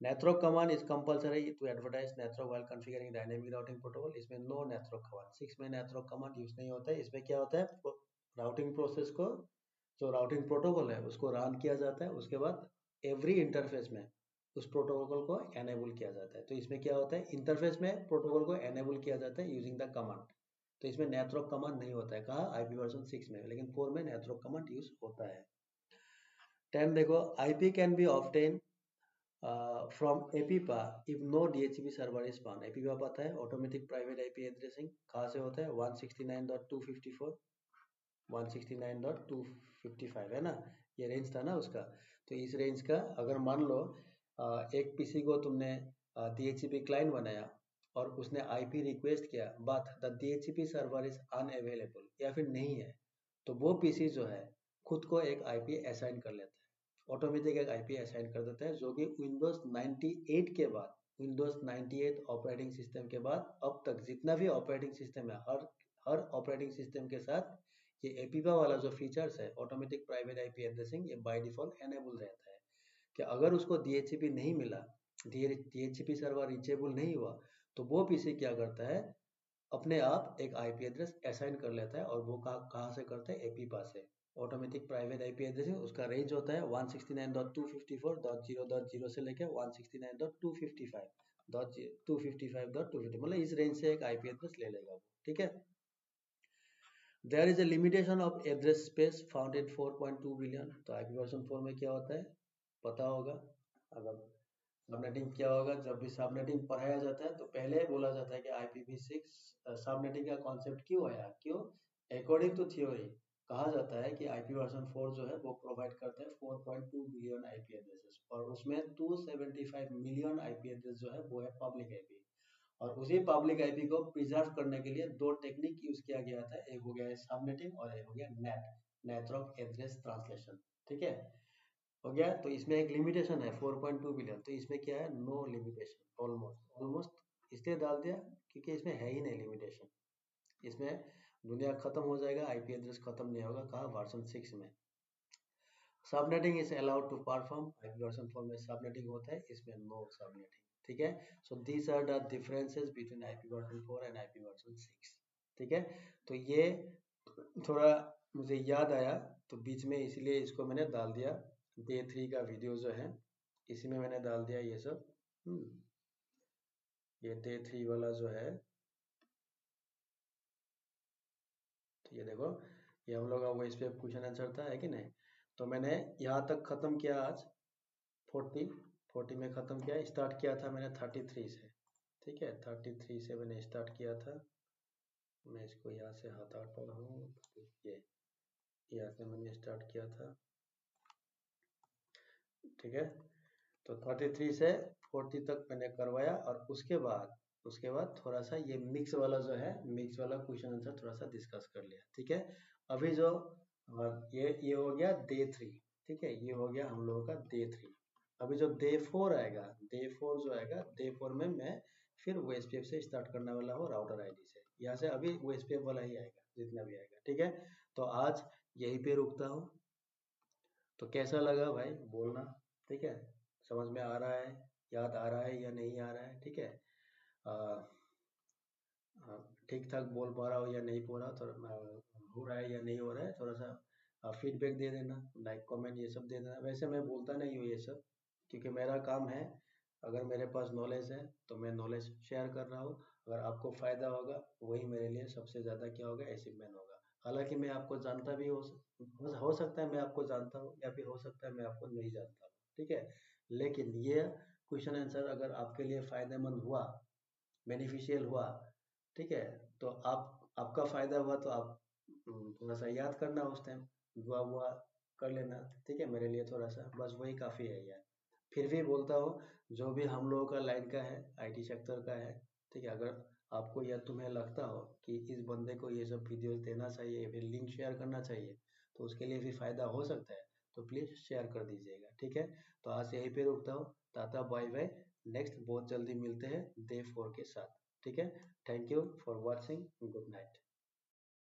S1: Network command is compulsory to advertise network while configuring dynamic routing protocol, इसमें नो नेटवर्क कमांड, 6 में नेटवर्क कमांड यूज नहीं होता है। इसमें क्या होता है, राउटिंग प्रोसेस को, जो राउटिंग प्रोटोकॉल है उसको रन किया जाता है, उसके बाद एवरी इंटरफेस में उस प्रोटोकॉल को एनेबल किया जाता है। तो इसमें क्या होता है, इंटरफेस में प्रोटोकॉल को एनेबल किया जाता है यूजिंग द कमांड, तो इसमें नेटवर्क कमांड नहीं होता है, कहा IPv6 में, लेकिन 4 में नेटवर्क कमांड यूज होता है। 10 देखो, IP can be obtain from APIPA if no DHCP server is found, APIPA पता है, ऑटोमेटिक प्राइवेट IP एड्रेसिंग, कहाँ से होता है 169.254 169.255 है ना, ये रेंज था ना उसका। तो इस रेंज का अगर मान लो एक पीसी को तुमने DHCP क्लाइंट बनाया और उसने IP रिक्वेस्ट किया, but the DHCP server is unavailable या फिर नहीं है, तो वो पीसी जो है खुद को एक IP असाइन कर लेता है, ऑटोमेटिक एक IP असाइन कर देता है, जो कि विंडोज 98 के बाद, विंडोज 98 ऑपरेटिंग सिस्टम के बाद अब तक जितना भी ऑपरेटिंग सिस्टम है, हर ऑपरेटिंग सिस्टम के साथ ये एपीपा वाला जो फीचर्स है, ऑटोमेटिक प्राइवेट IP एड्रेसिंग, ये बाय डिफॉल्ट एनेबल रहता है, कि अगर उसको DHCP नहीं मिला, DHCP सर्वर रीचेबल नहीं हुआ, तो वो पीसी क्या करता है, अपने आप एक IP एड्रेस असाइन कर लेता है, और वो कहाँ से करता है, एपीपा से। ऑटोमेटिक प्राइवेट IP एड्रेस है, उसका रेंज होता है 169.254.0.0 से लेकर 169.255.255.250, मतलब इस रेंज से एक IP एड्रेस ले लेगा वो, ठीक है। There is a limitation of address space found in 4.2 billion, तो IPv4 में क्या होता है पता होगा, अगर सबनेटिंग क्या होगा, जब भी सबनेटिंग पढ़ाया जाता है तो पहले बोला जाता है कि IPv6 सबनेटिंग का कॉन्सेप्ट क्यों आया, क्यों? अकॉर्डिंग टू थ्योरी कहा जाता है कि IP वर्जन 4 जो है वो प्रोवाइड करते हैं 4.2 बिलियन IP एड्रेसेस, और उसमें 275 मिलियन IP एड्रेस जो है वो है पब्लिक IP। और उसी पब्लिक आईपी को प्रिजर्व करने के लिए दो टेक्निक यूज किया गया था, एक हो गया सबनेटिंग और एक हो गया नेटवर्क एड्रेस ट्रांसलेशन। ठीक है, हो गया। तो इसमें एक लिमिटेशन है 4.2 बिलियन, तो इसमें क्या है, नो लिमिटेशन, ऑलमोस्ट ऑलमोस्ट इसलिए डाल दिया क्योंकि इसमें है ही नहीं लिमिटेशन। इसमें दुनिया खत्म हो जाएगा, आईपी एड्रेस खत्म नहीं होगा, कहा वर्जन 6 में। Subnetting is allowed to perform, IP version 4 में सबनेटिंग होता है, इसमें नो सबनेटिंग। ठीक है, so these are the differences between IP version 4 and IP version 6। ठीक है, तो ये थोड़ा मुझे याद आया तो बीच में, इसलिए इसको मैंने डाल दिया। डे 3 का वीडियो जो है इसी में मैंने डाल दिया ये सब। ये डे 3 वाला जो है, तो ये देखो, ये हम लोग का वो इस पे क्वेश्चन आंसर था, है कि नहीं? तो मैंने यहाँ तक खत्म किया आज, 40 में खत्म किया, स्टार्ट किया था मैंने 33 से। ठीक है, 33 से मैंने स्टार्ट किया था। मैं इसको यहाँ से हटाता हूँ, ये यहाँ से मैंने स्टार्ट किया था। ठीक है, तो 33 से 40 तक मैंने करवाया, और उसके बाद थोड़ा सा ये मिक्स वाला जो है, मिक्स वाला क्वेश्चन आंसर थोड़ा सा डिस्कस कर लिया। ठीक है, अभी जो ये हो गया डे 3। ठीक है, ये हो गया हम लोगों का डे 3। अभी जो डे 4 आएगा, डे 4 जो आएगा, डे 4 में मैं फिर वो एसपीएफ से स्टार्ट करने वाला हूँ, राउटर आईडी से। यहाँ से अभी वो एसपीएफ वाला ही आएगा, जितना भी आएगा। ठीक है, तो आज यहीं पे रुकता हूँ। तो कैसा लगा भाई बोलना? ठीक है, समझ में आ रहा है, याद आ रहा है या नहीं आ रहा है? ठीक है, आ, ठीक ठाक बोल पा रहा हो या नहीं पा रहा, थोड़ा हो रहा है या नहीं हो रहा है, थोड़ा सा फीडबैक दे देना, लाइक कमेंट ये सब दे देना। वैसे मैं बोलता नहीं हूँ ये सब, क्योंकि मेरा काम है, अगर मेरे पास नॉलेज है तो मैं नॉलेज शेयर कर रहा हूँ। अगर आपको फायदा होगा, वही मेरे लिए सबसे ज़्यादा क्या होगा, अचीवमेंट होगा। हालांकि मैं आपको जानता भी हो सकता है मैं आपको जानता हूँ, या फिर हो सकता है मैं आपको नहीं जानता हूँ। ठीक है, लेकिन ये क्वेश्चन आंसर अगर आपके लिए फायदेमंद हुआ, बेनिफिशियल हुआ, ठीक है, तो आपका फायदा हुआ तो आप थोड़ा सा याद करना, उस टाइम दुआ वुआ कर लेना। ठीक है, मेरे लिए थोड़ा सा बस वही काफ़ी है यार। फिर भी बोलता हूँ, जो भी हम लोगों का लाइन का है, आईटी सेक्टर का है, ठीक है, अगर आपको या तुम्हें लगता हो कि इस बंदे को ये सब वीडियोस देना चाहिए, फिर लिंक शेयर करना चाहिए, तो उसके लिए भी फायदा हो सकता है, तो प्लीज़ शेयर कर दीजिएगा। ठीक है, तो आज यहीं पे रुकता हूँ, टाटा बाय बाय। नेक्स्ट बहुत जल्दी मिलते हैं डे 4 के साथ। ठीक है, thank you for watching, good night.